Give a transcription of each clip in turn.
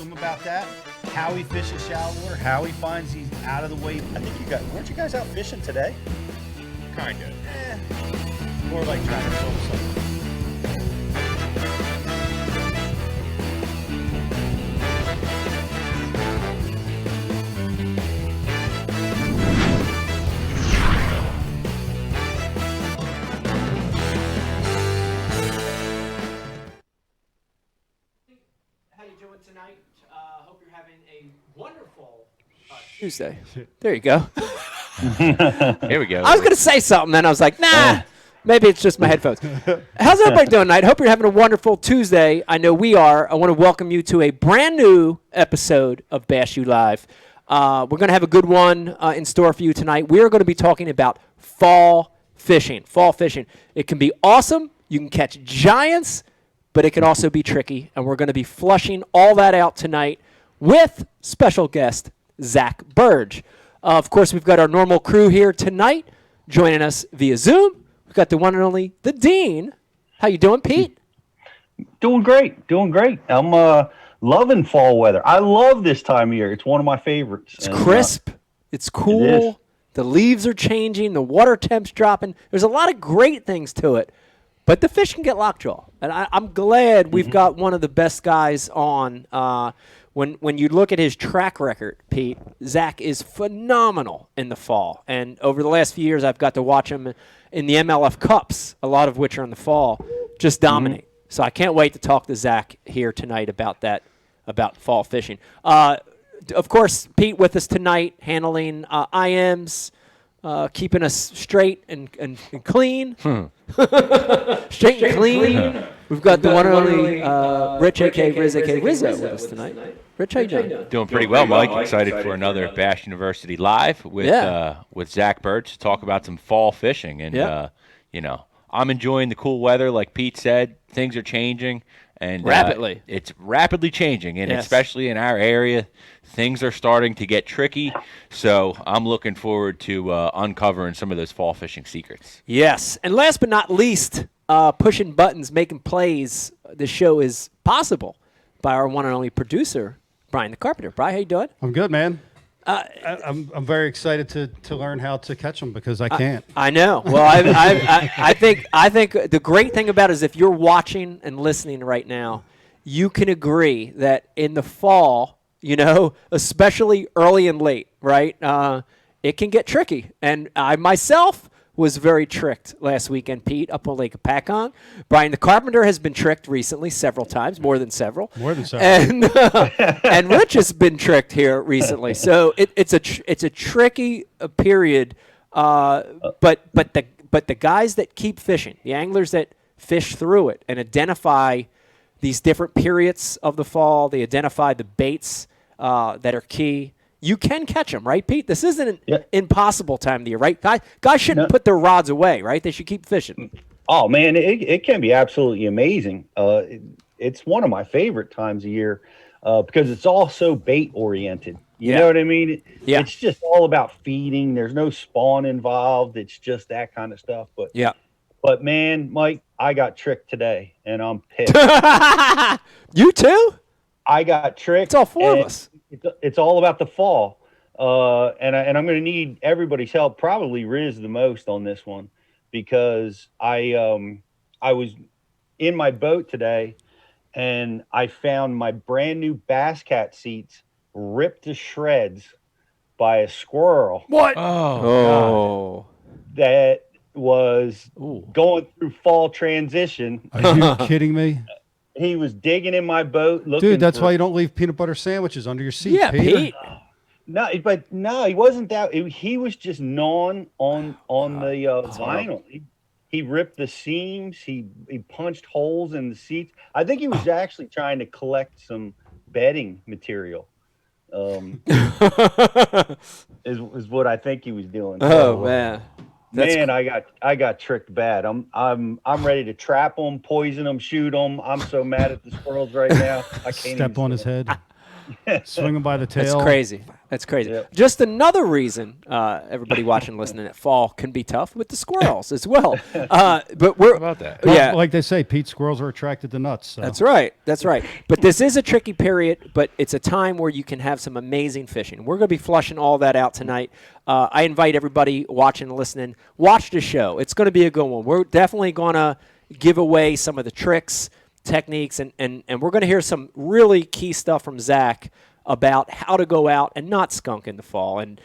to him about that, how he fishes shallow water, how he finds these out of the way. I think weren't you guys out fishing today? Kinda. More like trying to film something. How you doing tonight? Hope you're having a wonderful Tuesday. There you go. Here we go. I was going to say something, then I was like, nah, maybe it's just my headphones. How's everybody doing tonight? Hope you're having a wonderful Tuesday. I know we are. I want to welcome you to a brand new episode of Bash You Live. We're going to have a good one in store for you tonight. We are going to be talking about fall fishing. Fall fishing. It can be awesome. You can catch giants, but it can also be tricky, and we're going to be flushing all that out tonight with special guest Zack Birge. Of course, we've got our normal crew here tonight joining us via Zoom. We've got the one and only, the Dean. How you doing, Pete? Doing great. I'm loving fall weather. I love this time of year. It's one of my favorites. It's crisp. It's cool. The leaves are changing. The water temp's dropping. There's a lot of great things to it. But the fish can get lockjaw. And I'm glad we've got one of the best guys on. When you look at his track record, Pete, Zack is phenomenal in the fall. And over the last few years, I've got to watch him in the MLF Cups, a lot of which are in the fall, just dominate. So I can't wait to talk to Zack here tonight about that, about fall fishing. Of course, Pete with us tonight, handling IMs, keeping us straight and clean. Straight and clean. We've got the one and only Rich, a.k.a. Riz, a.k.a. Rizzo, with us tonight. Rich, how you doing? Doing pretty well, Mike. Excited for another Bash University Live with Zack Birge to talk about some fall fishing. And, I'm enjoying the cool weather. Like Pete said, things are changing. And rapidly. It's rapidly changing, and especially in our area, things are starting to get tricky. So I'm looking forward to uncovering some of those fall fishing secrets. Yes, and last but not least, pushing buttons, making plays. The show is possible by our one and only producer, Brian the Carpenter. Brian, how you doing? I'm good, man. I'm very excited to learn how to catch them because I can't. I know. Well, I think the great thing about it is if you're watching and listening right now, you can agree that in the fall, especially early and late, right, it can get tricky. And I myself was very tricked last weekend, Pete, up on Lake Apacon. Brian the Carpenter has been tricked recently several times, more than several. And Rich has been tricked here recently. So it's a tricky period. But the guys that keep fishing, the anglers that fish through it and identify these different periods of the fall, they identify the baits that are key. You can catch them, right, Pete? This isn't an impossible time of the year, right? Guys shouldn't put their rods away, right? They should keep fishing. Oh, man, it can be absolutely amazing. It's one of my favorite times of year because it's all so bait-oriented. You know what I mean? It's just all about feeding. There's no spawn involved. It's just that kind of stuff. But man, Mike, I got tricked today, and I'm pissed. You too? I got tricked. It's all four of us. It's all about the fall, and I'm going to need everybody's help. Probably Riz the most on this one, because I was in my boat today, and I found my brand new Bass Cat seats ripped to shreds by a squirrel. What? Oh. That was going through fall transition. Are you kidding me? He was digging in my boat looking. Dude, that's why you don't leave peanut butter sandwiches under your seat, Peter. Pete. No, he wasn't that. He was just gnawing on the vinyl. He ripped the seams. He punched holes in the seats. I think he was actually trying to collect some bedding material. Is what I think he was doing. Man. I got tricked bad. I'm ready to trap them, poison them, shoot them. I'm so mad at the squirrels right now. I can't step on his head. Swinging by the tail. That's crazy. That's crazy. Yep. Just another reason everybody watching, listening at fall can be tough with the squirrels as well. But we're about that. Well, like they say, Pete, squirrels are attracted to nuts. So. That's right. That's right. But this is a tricky period, but it's a time where you can have some amazing fishing. We're going to be flushing all that out tonight. I invite everybody watching and listening, watch the show. It's going to be a good one. We're definitely going to give away some of the tricks, techniques, and we're going to hear some really key stuff from Zack about how to go out and not skunk in the fall. And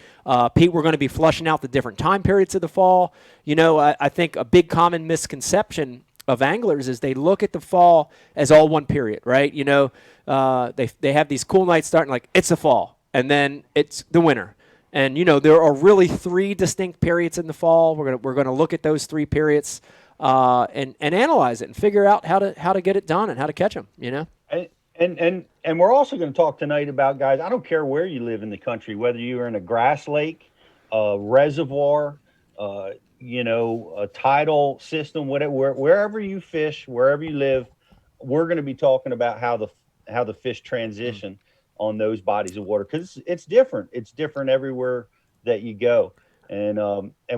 Pete, we're going to be flushing out the different time periods of the fall. You know, I think a big common misconception of anglers is they look at the fall as all one period, right? You know, they have these cool nights starting like it's the fall, and then it's the winter. And, you know, there are really 3 distinct periods in the fall. We're gonna look at those 3 periods and analyze it and figure out how to get it done and how to catch them, you know? And we're also going to talk tonight about, guys, I don't care where you live in the country, whether you're in a grass lake, a reservoir, you know, a tidal system, whatever, wherever you fish, wherever you live, we're going to be talking about how the fish transition on those bodies of water, because it's different. It's different everywhere that you go. And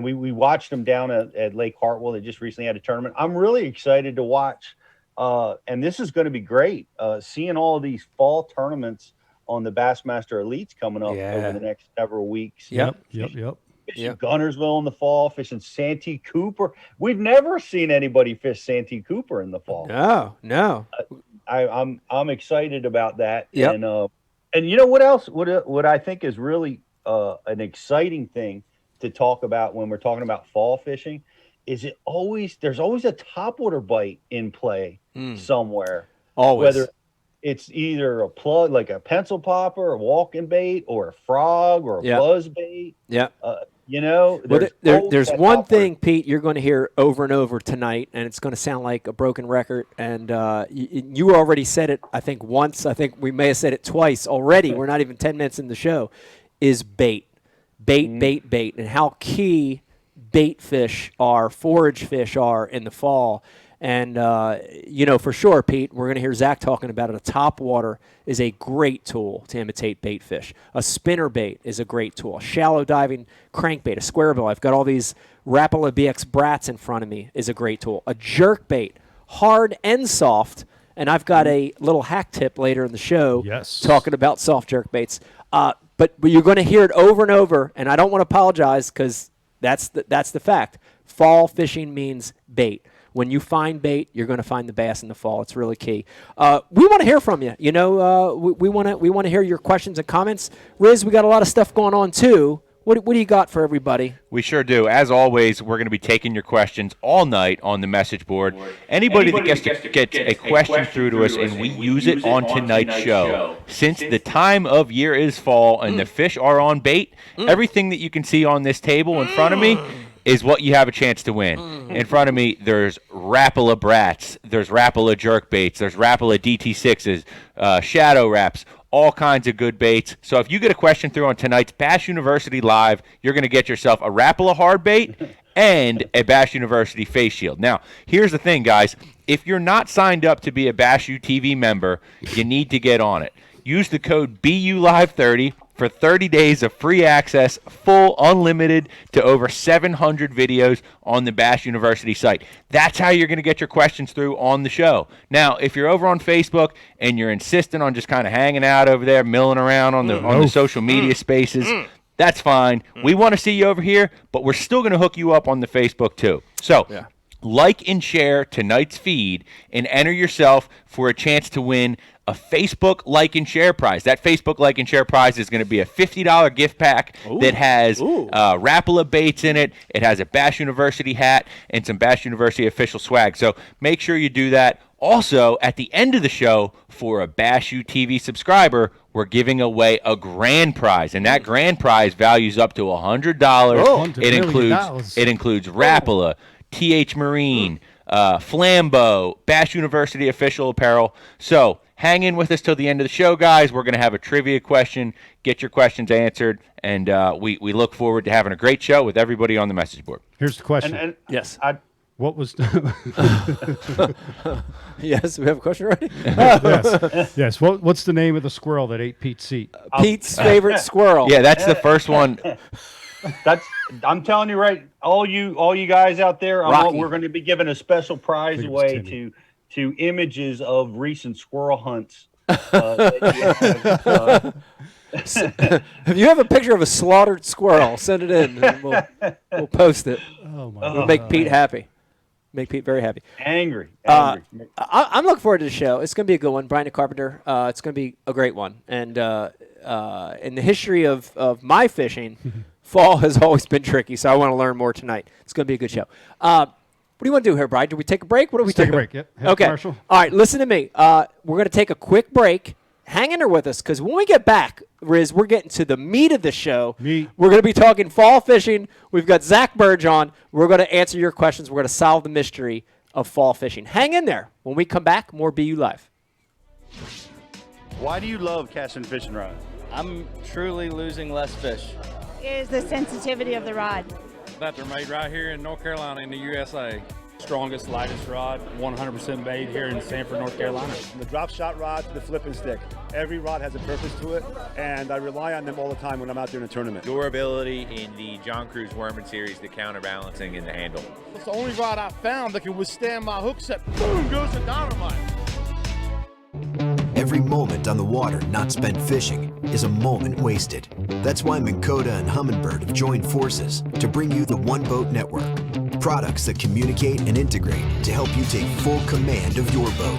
we watched them down at Lake Hartwell. They just recently had a tournament. I'm really excited to watch. And this is going to be great. Seeing all of these fall tournaments on the Bassmaster Elites coming up over the next several weeks. Yep. Fishing Gunnersville in the fall, fishing Santee Cooper. We've never seen anybody fish Santee Cooper in the fall. No. I'm excited about that. Yep. And you know what else? What I think is really an exciting thing to talk about when we're talking about fall fishing is there's always a topwater bite in play somewhere. Always. Whether it's either a plug, like a pencil popper, a walking bait, or a frog, or a buzz bait. Yeah. You know, there's one thing, Pete, you're going to hear over and over tonight, and it's going to sound like a broken record. And you already said it, I think, once. I think we may have said it twice already. We're not even 10 minutes in the show. Is bait. Bait. And how key bait fish are, forage fish are in the fall. And, you know, for sure, Pete, we're going to hear Zack talking about it. A topwater is a great tool to imitate bait fish. A spinner bait is a great tool. A shallow diving crankbait, a square bill. I've got all these Rapala BX brats in front of me is a great tool. A jerk bait, hard and soft. And I've got a little hack tip later in the show talking about soft jerk baits. But you're going to hear it over and over, and I don't want to apologize because that's the fact. Fall fishing means bait. When you find bait, you're going to find the bass in the fall. It's really key. We want to hear from you. You know, we want to hear your questions and comments. Riz, we got a lot of stuff going on too. What do you got for everybody? We sure do. As always, we're going to be taking your questions all night on the message board. Anybody that gets a question through to us and we use it on tonight's show, since the time of year is fall and the fish are on bait, everything that you can see on this table in front of me is what you have a chance to win. In front of me, there's Rapala brats, there's Rapala jerkbaits, there's Rapala DT6s, shadow wraps, all kinds of good baits. So if you get a question through on tonight's Bass University Live, you're going to get yourself a Rapala hard bait and a Bass University face shield. Now, here's the thing, guys. If you're not signed up to be a Bass U TV member, you need to get on it. Use the code BULive30 for 30 days of free access, full unlimited to over 700 videos on the Bass University site. That's how you're going to get your questions through on the show. Now, if you're over on Facebook and you're insistent on just kind of hanging out over there, milling around on the social media spaces, that's fine. We want to see you over here, but we're still going to hook you up on the Facebook too. So, like and share tonight's feed and enter yourself for a chance to win a Facebook like and share prize. That Facebook like and share prize is going to be a $50 gift pack that has Rapala baits in it. It has a Bass University hat and some Bass University official swag. So make sure you do that. Also, at the end of the show, for a Bass U TV subscriber, we're giving away a grand prize, and that grand prize values up to $100. It includes Rapala, TH Marine, Flambeau, Bass University official apparel. So hang in with us till the end of the show, guys. We're going to have a trivia question. Get your questions answered, and we look forward to having a great show with everybody on the message board. Here's the question. Yes. What was Yes, we have a question already. yes. What's the name of the squirrel that ate Pete's seat? Pete's favorite squirrel. Yeah, that's the first one. I'm telling you right, all you guys out there, Rocky. we're going to be giving a special prize I think it was away Timmy. to images of recent squirrel hunts. That you have, If you have a picture of a slaughtered squirrel, send it in. And we'll post it. Oh my! We'll make Pete happy. Make Pete very happy. angry. I'm looking forward to the show. It's going to be a good one. Brian the Carpenter. It's going to be a great one. And in the history of my fishing, fall has always been tricky. So I want to learn more tonight. It's going to be a good show. What do you want to do here, Brian? Do we take a break? What do we Take a do? break. Yep. Hit Okay. Commercial. All right. Listen to me. We're going to take a quick break. Hang in there with us, because when we get back, Riz, we're getting to the meat of the show. Meat. We're going to be talking fall fishing. We've got Zack Birge on. We're going to answer your questions. We're going to solve the mystery of fall fishing. Hang in there. When we come back, more BU Live. Why do you love casting fishing rods? I'm truly losing less fish. Is the sensitivity of the rod. That they're made right here in North Carolina in the USA. Strongest, lightest rod, 100% made here in Sanford, North Carolina. From the drop shot rod to the flipping stick. Every rod has a purpose to it, and I rely on them all the time when I'm out there in a tournament. Durability in the John Cruz Wormman series, the counterbalancing in the handle. It's the only rod I found that can withstand my hook set. Boom goes the dynamite. Every moment on the water not spent fishing is a moment wasted. That's why Minn Kota and Humminbird have joined forces to bring you the One Boat Network. Products that communicate and integrate to help you take full command of your boat.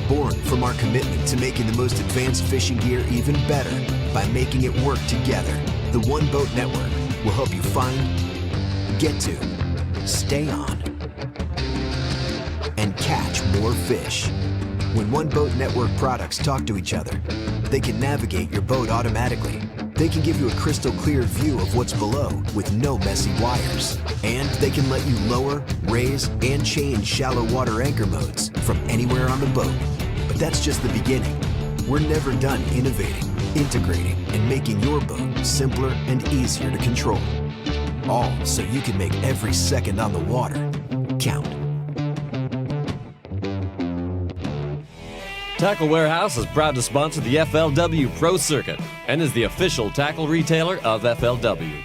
Born from our commitment to making the most advanced fishing gear even better by making it work together. The One Boat Network will help you find, get to, stay on, and catch more fish. When One Boat Network products talk to each other, they can navigate your boat automatically. They can give you a crystal clear view of what's below with no messy wires. And they can let you lower, raise, and change shallow water anchor modes from anywhere on the boat. But that's just the beginning. We're never done innovating, integrating, and making your boat simpler and easier to control. All so you can make every second on the water count. Tackle Warehouse is proud to sponsor the FLW Pro Circuit and is the official tackle retailer of FLW,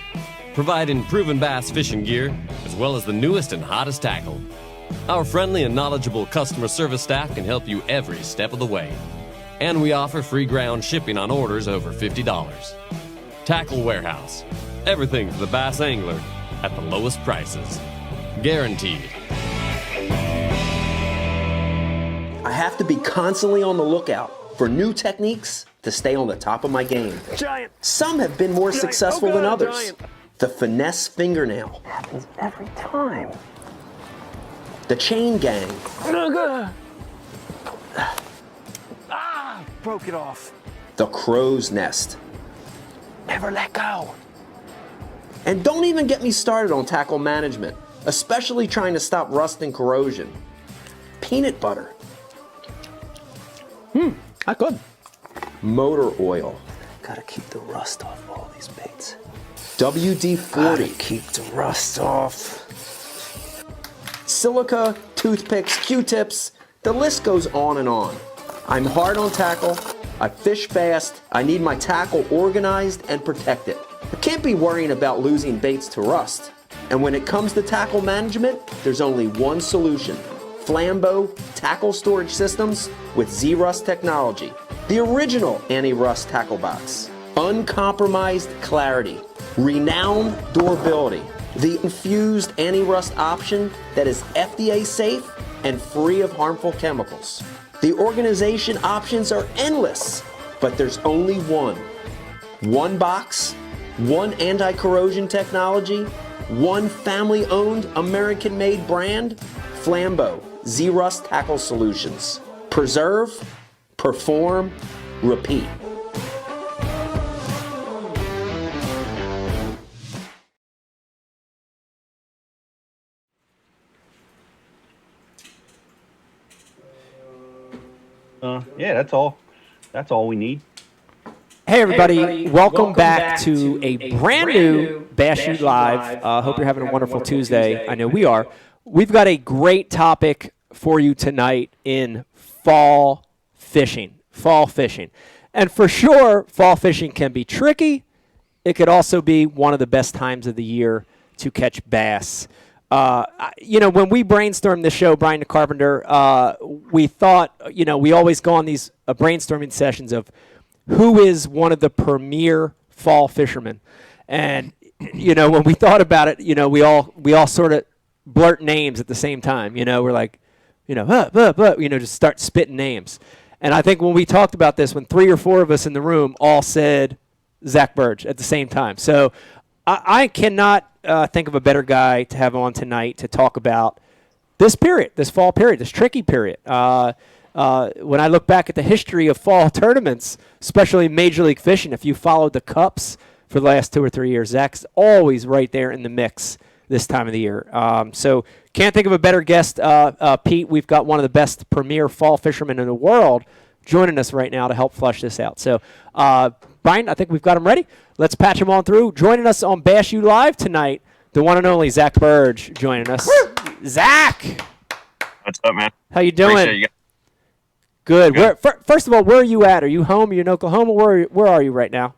providing proven bass fishing gear as well as the newest and hottest tackle. Our friendly and knowledgeable customer service staff can help you every step of the way. And we offer free ground shipping on orders over $50. Tackle Warehouse, everything for the bass angler at the lowest prices. Guaranteed. I have to be constantly on the lookout for new techniques to stay on the top of my game. Giant. Some have been more successful than others. Giant. The finesse fingernail happens every time. The chain gang. Broke it off. The crow's nest. Never let go. And don't even get me started on tackle management, especially trying to stop rust and corrosion. Peanut butter. Not good. Motor oil. Gotta keep the rust off all these baits. WD-40. Keep the rust off. Silica, toothpicks, Q-tips, the list goes on and on. I'm hard on tackle, I fish fast, I need my tackle organized and protected. I can't be worrying about losing baits to rust. And when it comes to tackle management, there's only one solution. Flambeau tackle storage systems with Z-Rust technology. The original anti-rust tackle box. Uncompromised clarity. Renowned durability. The infused anti-rust option that is FDA safe and free of harmful chemicals. The organization options are endless, but there's only one. One box, one anti-corrosion technology, one family-owned American-made brand, Flambeau Z-Rust Tackle Solutions. Preserve, perform, repeat. Yeah, that's all. That's all we need. Hey everybody, welcome back to a brand new Bash Shoot Live. Hope you're having a wonderful Tuesday. I know we are. We've got a great topic for you tonight in fall fishing. Fall fishing. And for sure, fall fishing can be tricky. It could also be one of the best times of the year to catch bass. When we brainstormed this show, Brian the Carpenter, we thought, we always go on these brainstorming sessions of who is one of the premier fall fishermen. And, when we thought about it, we all sort of blurt names at the same time. We're like, just start spitting names. And I think when we talked about this, when 3 or 4 of us in the room all said Zack Birge at the same time. So I cannot think of a better guy to have on tonight to talk about this period, this fall period, this tricky period. When I look back at the history of fall tournaments, especially Major League Fishing, if you followed the Cups for the last 2 or 3 years, Zach's always right there in the mix this time of the year. So can't think of a better guest, Pete. We've got one of the best premier fall fishermen in the world joining us right now to help flush this out. So, Brian, I think we've got him ready. Let's patch him on through. Joining us on Bash U Live tonight, the one and only Zack Birge joining us. Zach! What's up, man? How you doing? Appreciate you guys. Good. First of all, where are you at? Are you home? Are you in Oklahoma? Where are you right now?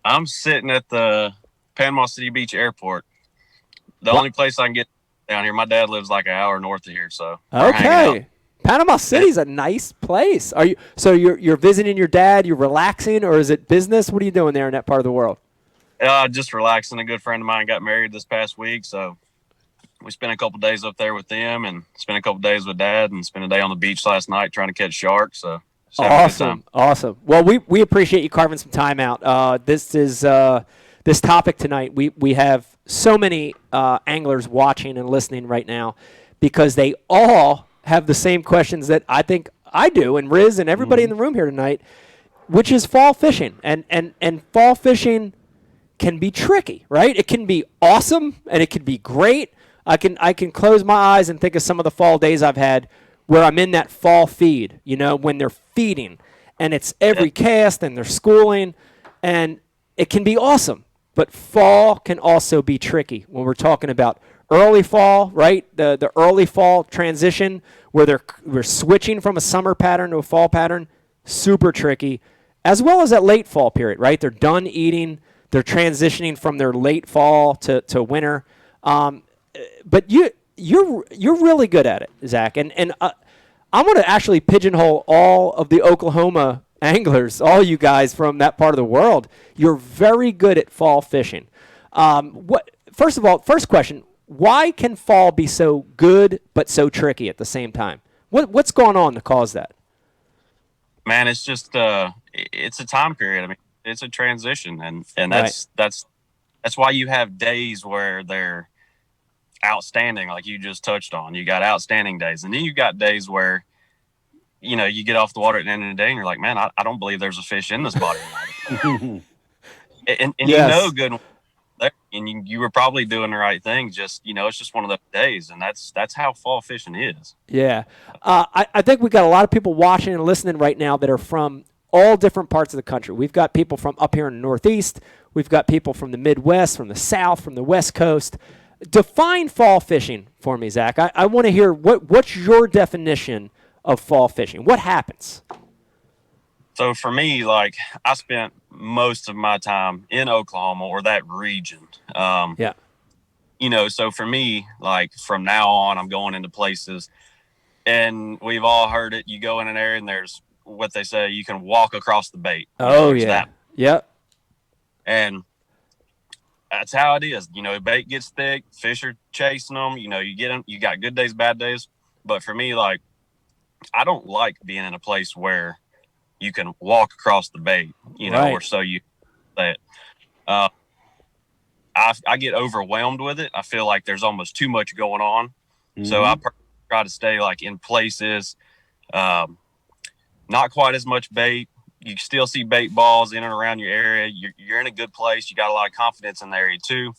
I'm sitting at the Panama City Beach Airport. The only place I can get down here. My dad lives like an hour north of here, so we're hanging out. Panama City's a nice place. You're visiting your dad? You're relaxing, or is it business? What are you doing there in that part of the world? Just relaxing. A good friend of mine got married this past week, so we spent a couple days up there with them, and spent a couple days with Dad, and spent a day on the beach last night trying to catch sharks. So just having a good time. Awesome. Well, we appreciate you carving some time out. This topic tonight. We have so many anglers watching and listening right now because they all have the same questions that I think I do, and Riz and everybody in the room here tonight, which is fall fishing. And fall fishing can be tricky, right? It can be awesome and it can be great. I can close my eyes and think of some of the fall days I've had where I'm in that fall feed, when they're feeding and it's every cast and they're schooling, and it can be awesome. But fall can also be tricky when we're talking about early fall, right? The early fall transition where we're switching from a summer pattern to a fall pattern, super tricky, as well as that late fall period, right? They're done eating, they're transitioning from their late fall to winter. But you're really good at it, Zach, and I'm going to actually pigeonhole all of the Oklahoma anglers, all you guys from that part of the world. You're very good at fall fishing. First of all, first question: why can fall be so good but so tricky at the same time? What's going on to cause that? Man, it's just it's a time period. I mean, it's a transition, and that's why you have days where they're outstanding, like you just touched on. You got outstanding days, and then you got days where you get off the water at the end of the day and you're like, man, I don't believe there's a fish in this body of water. and yes. Good, and you were probably doing the right thing. Just it's just one of those days, and that's how fall fishing is. Yeah, I think we got a lot of people watching and listening right now that are from all different parts of the country. We've got people from up here in the Northeast. We've got people from the Midwest, from the South, from the West Coast. Define fall fishing for me, Zach. I want to hear what's your definition of fall fishing. What happens? So for me, I spent most of my time in Oklahoma or that region. Yeah. So for me, from now on, I'm going into places, and we've all heard it. You go in an area and there's what they say, you can walk across the bait. Oh, yeah. Yep. And that's how it is. Bait gets thick, fish are chasing them. You get them. You got good days, bad days. But for me, I don't like being in a place where you can walk across the bait, right. Or so you say it. I get overwhelmed with it. I feel like there's almost too much going on. Mm-hmm. So I try to stay in places, not quite as much bait. You still see bait balls in and around your area. You're in a good place. You got a lot of confidence in the area too.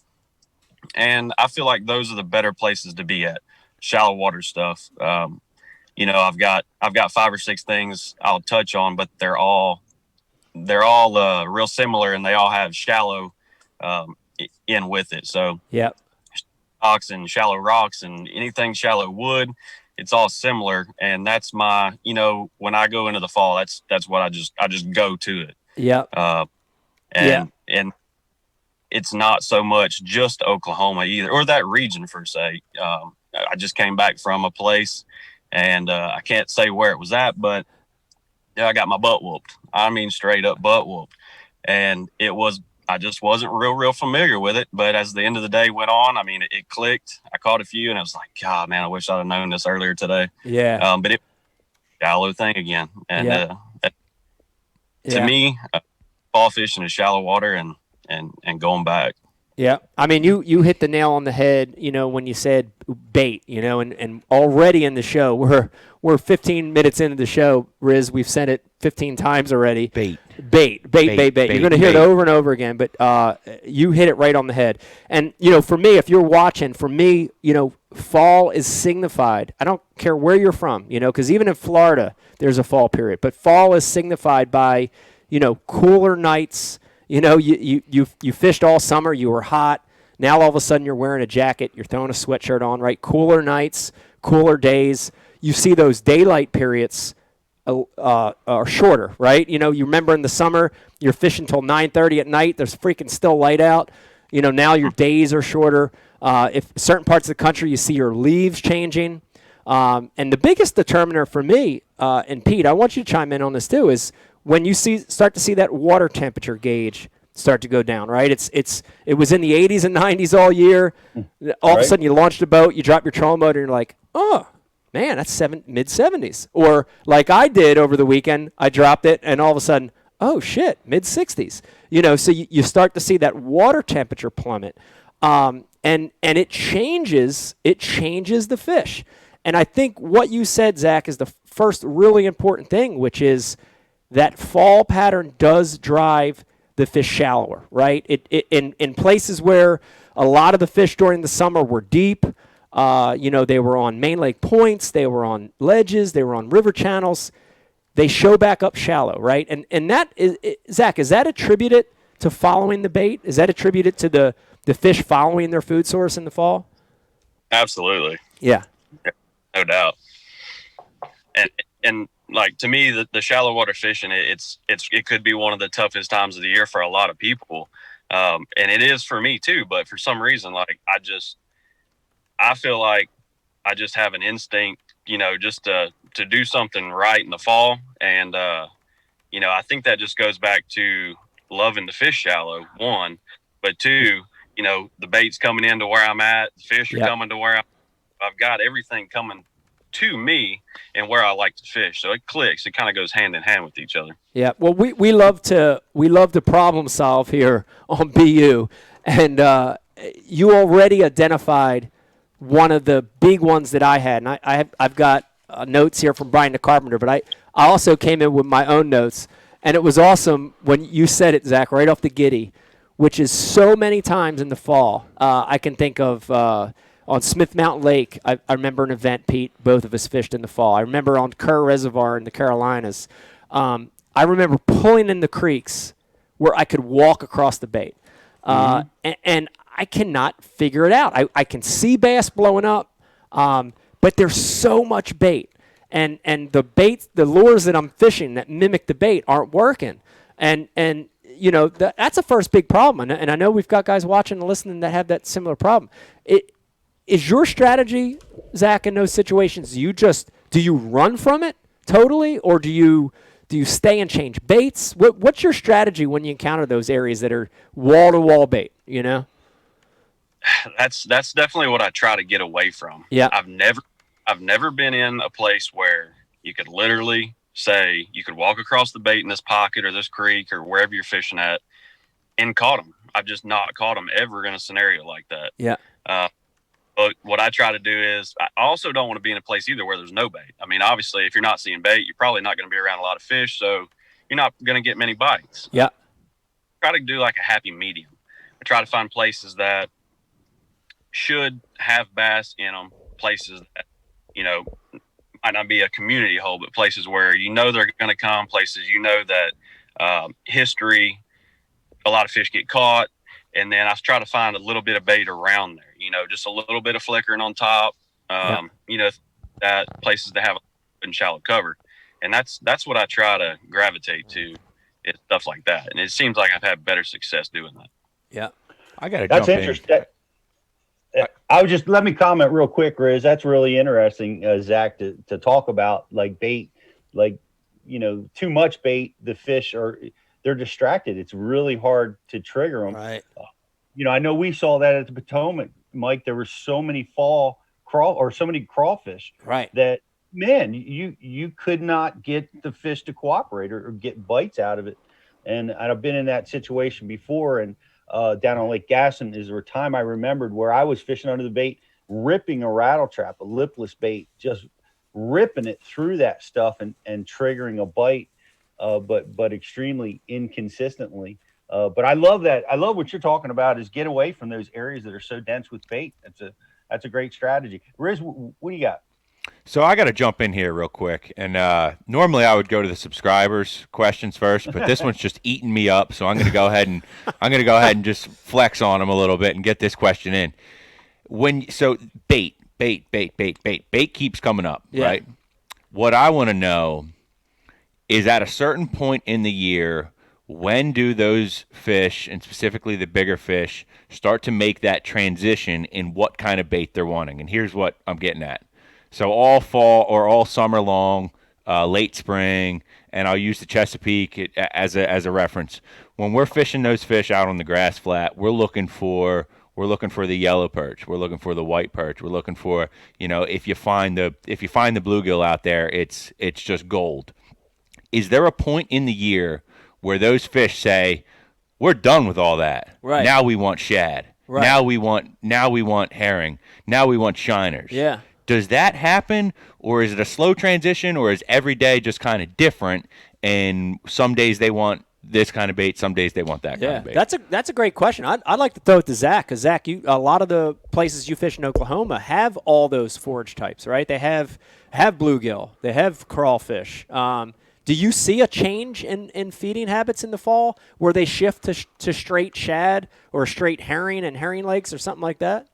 And I feel like those are the better places to be at. Shallow water stuff. I've got 5 or 6 things I'll touch on, but they're all real similar, and they all have shallow in with it. So yeah, rocks and shallow rocks and anything shallow wood. It's all similar, and that's my, when I go into the fall, that's what I just go to it. Yeah. And it's not so much just Oklahoma either, or that region per se. I just came back from a place, and I can't say where it was at, but I got my butt whooped. I mean, straight up butt whooped, and I just wasn't real familiar with it. But as the end of the day went on, I mean, it clicked. I caught a few, and I was like, God, man, I wish I'd have known this earlier today. Yeah. But it shallow thing again, and to me, fall fishing is shallow water and going back. Yeah, I mean, you hit the nail on the head, when you said bait, and already in the show, we're 15 minutes into the show, Riz, we've said it 15 times already. Bait. You're going to hear it over and over again, but you hit it right on the head. And, for me, if you're watching, fall is signified. I don't care where you're from, because even in Florida, there's a fall period. But fall is signified by, cooler nights. You fished all summer. You were hot. Now all of a sudden you're wearing a jacket. You're throwing a sweatshirt on, right? Cooler nights, cooler days. You see those daylight periods are shorter, right? You remember in the summer you're fishing till 9:30 at night. There's freaking still light out. Now your days are shorter. If certain parts of the country you see your leaves changing. And the biggest determiner for me, and Pete, I want you to chime in on this too, is when you start to see that water temperature gauge start to go down, right? It was in the 80s and 90s all year. All of a sudden you launched a boat, you drop your trolling motor, and you're like, oh, man, that's mid-70s. Or like I did over the weekend, I dropped it, and all of a sudden, oh, shit, mid-60s. So you start to see that water temperature plummet. And it changes the fish. And I think what you said, Zach, is the first really important thing, which is that fall pattern does drive the fish shallower, right? In places where a lot of the fish during the summer were deep, they were on main lake points, they were on ledges, they were on river channels, they show back up shallow, right? And that is, Zach, is that attributed to following the bait? Is that attributed to the fish following their food source in the fall? Absolutely. Yeah. No doubt. And like, to me, the shallow water fishing, it could be one of the toughest times of the year for a lot of people. And it is for me too, but for some reason, like, I feel like I just have an instinct, just to do something right in the fall. And, I think that just goes back to loving the fish shallow, one, but two, the bait's coming into where I'm at, the fish are coming to where I've got everything coming to me and where I like to fish. So it clicks. It kind of goes hand in hand with each other. Yeah. Well, we love to problem solve here on BU, and you already identified one of the big ones that I had, and I've got notes here from Brian the Carpenter, but I also came in with my own notes, and it was awesome when you said it, Zach, right off the giddy, which is so many times in the fall. I can think of on Smith Mountain Lake, I remember an event, Pete, both of us fished in the fall. I remember on Kerr Reservoir in the Carolinas. I remember pulling in the creeks where I could walk across the bait. And I cannot figure it out. I can see bass blowing up, but there's so much bait. And the lures that I'm fishing that mimic the bait aren't working. And that's a first big problem. And I know we've got guys watching and listening that have that similar problem. Is your strategy, Zach, in those situations, do you run from it totally, or do you stay and change baits? What's your strategy when you encounter those areas that are wall-to-wall bait, That's definitely what I try to get away from. Yeah. I've never been in a place where you could literally say you could walk across the bait in this pocket or this creek or wherever you're fishing at and caught them. I've just not caught them ever in a scenario like that. Yeah. But what I try to do is, I also don't want to be in a place either where there's no bait. I mean, obviously, if you're not seeing bait, you're probably not going to be around a lot of fish, so you're not going to get many bites. Yeah. Try to do like a happy medium. I try to find places that should have bass in them, places that, might not be a community hole, but places where they're going to come, places that history, a lot of fish get caught, and then I try to find a little bit of bait around there, just a little bit of flickering on top, that places that have a shallow cover. And that's what I try to gravitate to, is stuff like that. And it seems like I've had better success doing that. Yeah. I got to That's jump interesting. I would just let me comment real quick, Riz. That's really interesting, Zach, to talk about like bait, like, too much bait, the fish they're distracted. It's really hard to trigger them. Right. I know we saw that at the Potomac, Mike. There were so many so many crawfish, right, that, man, you could not get the fish to cooperate or get bites out of it. And I've been in that situation before. And down on Lake Gaston is a time I remembered where I was fishing under the bait, ripping a rattle trap, a lipless bait, just ripping it through that stuff and triggering a bite, but extremely inconsistently. But I love that. I love what you're talking about, is get away from those areas that are so dense with bait. That's a great strategy. Riz, what do you got? So I got to jump in here real quick. And normally I would go to the subscribers questions first, but this one's just eating me up. So I'm going to go ahead and just flex on them a little bit and get this question in. Bait keeps coming up, right? What I want to know is, at a certain point in the year, when do those fish, and specifically the bigger fish, start to make that transition in what kind of bait they're wanting? And here's what I'm getting at. So all fall or all summer long, late spring, and I'll use the Chesapeake as a reference. When we're fishing those fish out on the grass flat, we're looking for the yellow perch, we're looking for the white perch, we're looking for, if you find the bluegill out there, it's just gold. Is there a point in the year where those fish say, we're done with all that? Right. Now we want shad. Right. Now we want herring. Now we want shiners. Yeah. Does that happen, or is it a slow transition, or is every day just kind of different, and some days they want this kind of bait, some days they want that kind of bait? That's a great question. I'd like to throw it to Zach, because Zach, a lot of the places you fish in Oklahoma have all those forage types, right? They have bluegill, they have crawfish. Do you see a change in feeding habits in the fall where they shift to straight shad or straight herring and herring legs or something like that?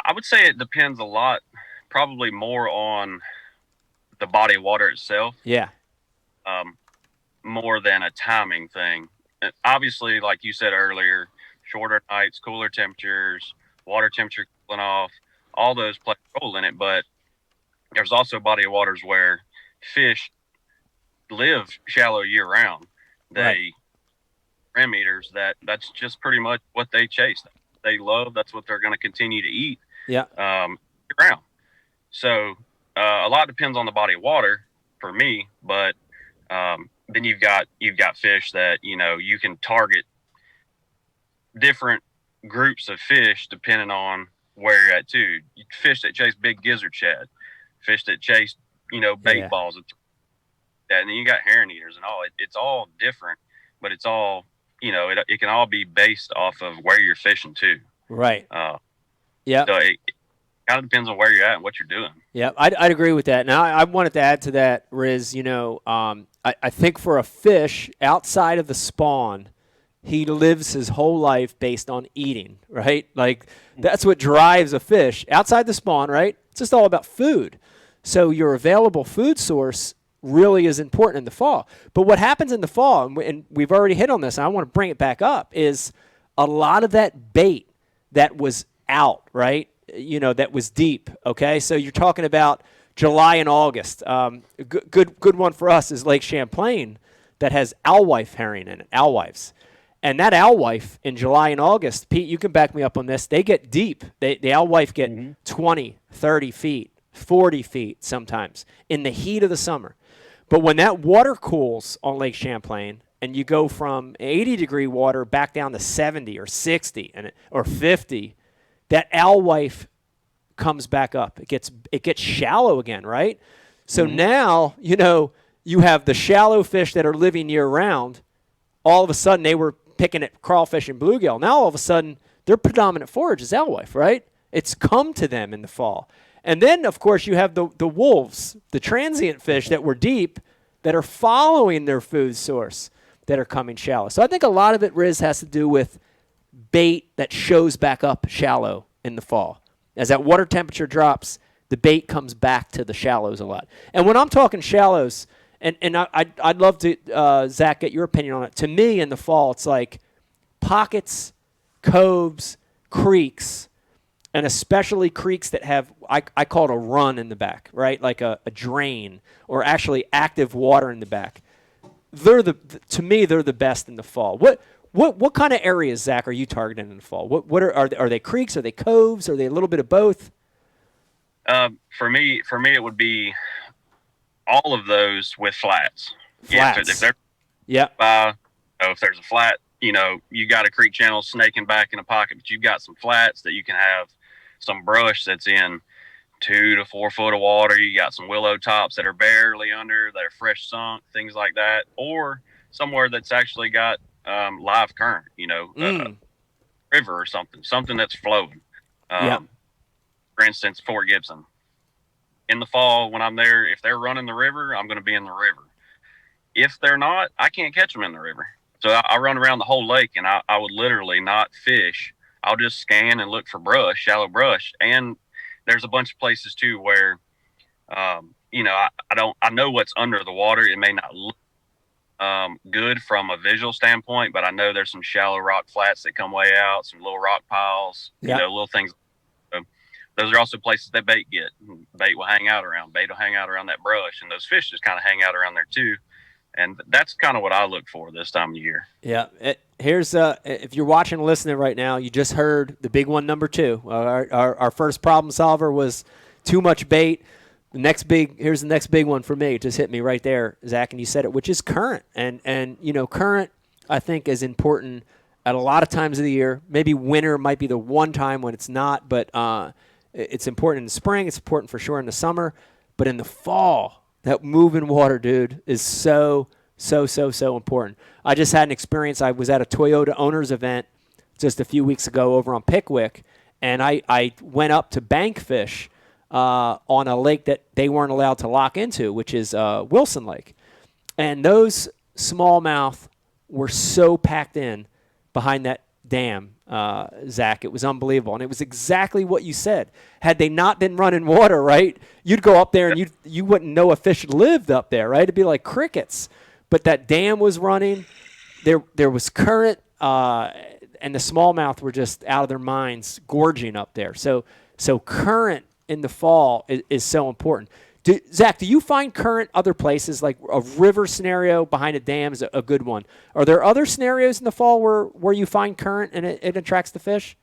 I would say it depends a lot, probably more on the body of water itself. Yeah. More than a timing thing. And obviously, like you said earlier, shorter nights, cooler temperatures, water temperature cooling off, all those play a role in it. But there's also body of waters where fish live shallow year round. They ram eaters, that's just pretty much what they chase. They love, that's what they're going to continue to eat. Yeah. Year round. So a lot depends on the body of water for me, but then you've got fish that you can target different groups of fish depending on where you're at too. Fish that chase big gizzard shad, fish that chase bait balls, and then you got herring eaters and all. It's all different, but it's all it can all be based off of where you're fishing too. Right. Yeah. So it kind of depends on where you're at and what you're doing. Yeah, I'd agree with that. Now, I wanted to add to that, Riz, I think for a fish outside of the spawn, he lives his whole life based on eating, right? Like, that's what drives a fish. Outside the spawn, right? It's just all about food. So your available food source really is important in the fall. But what happens in the fall, and we've already hit on this, and I want to bring it back up, is a lot of that bait that was out, right? That was deep, okay? So you're talking about July and August. Good one for us is Lake Champlain that has alewife herring in it, alewives. And that alewife in July and August, Pete, you can back me up on this, they get deep. The alewife get 20, 30 feet, 40 feet sometimes in the heat of the summer. But when that water cools on Lake Champlain and you go from 80-degree water back down to 70 or 60 or 50, that alewife comes back up. It gets shallow again, right? So now, you have the shallow fish that are living year-round. All of a sudden, they were picking at crawfish and bluegill. Now, all of a sudden, their predominant forage is alewife, right? It's come to them in the fall. And then, of course, you have the wolves, the transient fish that were deep, that are following their food source. that are coming shallow. So I think a lot of it, Riz, has to do with bait that shows back up shallow in the fall. As that water temperature drops, the bait comes back to the shallows a lot. And when I'm talking shallows, and I'd love to, Zach, get your opinion on it. To me, in the fall, it's like pockets, coves, creeks, and especially creeks that have, I call it a run in the back, right? Like a drain or actually active water in the back. To me, they're the best in the fall. What kind of areas, Zach, are you targeting in the fall? What are they creeks? Are they coves? Are they a little bit of both? For me, it would be all of those with flats. Flats. If there's a flat, you got a creek channel snaking back in a pocket, but you've got some flats that you can have some brush that's in 2 to 4 foot of water. You got some willow tops that are barely under, that are fresh sunk, things like that, or somewhere that's actually got live current, a river or something that's flowing. For instance, Fort Gibson. In the fall, when I'm there, if they're running the river, I'm going to be in the river. If they're not, I can't catch them in the river. So I run around the whole lake, and I would literally not fish. I'll just scan and look for brush, shallow brush. And there's a bunch of places too where, I know what's under the water. It may not look good from a visual standpoint, but I know there's some shallow rock flats that come way out, some little rock piles, little things. So those are also places that bait will hang out around. Bait will hang out around that brush, and those fish just kind of hang out around there too. And that's kind of what I look for this time of year. Yeah. Here's if you're watching and listening right now, you just heard the big one, number 2. Our first problem solver was too much bait. Here's the next big one for me. It just hit me right there, Zach, and you said it, which is current. And current, I think, is important at a lot of times of the year. Maybe winter might be the one time when it's not, but it's important in the spring. It's important for sure in the summer. But in the fall, that moving water, dude, is so important. I just had an experience. I was at a Toyota owners event just a few weeks ago over on Pickwick, and I went up to bank fish on a lake that they weren't allowed to lock into, which is Wilson Lake. And those smallmouth were so packed in behind that dam, Zach. It was unbelievable. And it was exactly what you said. Had they not been running water, right, you'd go up there and you wouldn't know a fish lived up there, right? It'd be like crickets. But that dam was running. There was current, and the smallmouth were just out of their minds gorging up there. So current in the fall is so important. Zach, do you find current other places, like a river scenario behind a dam is a good one? Are there other scenarios in the fall where you find current and it attracts the fish?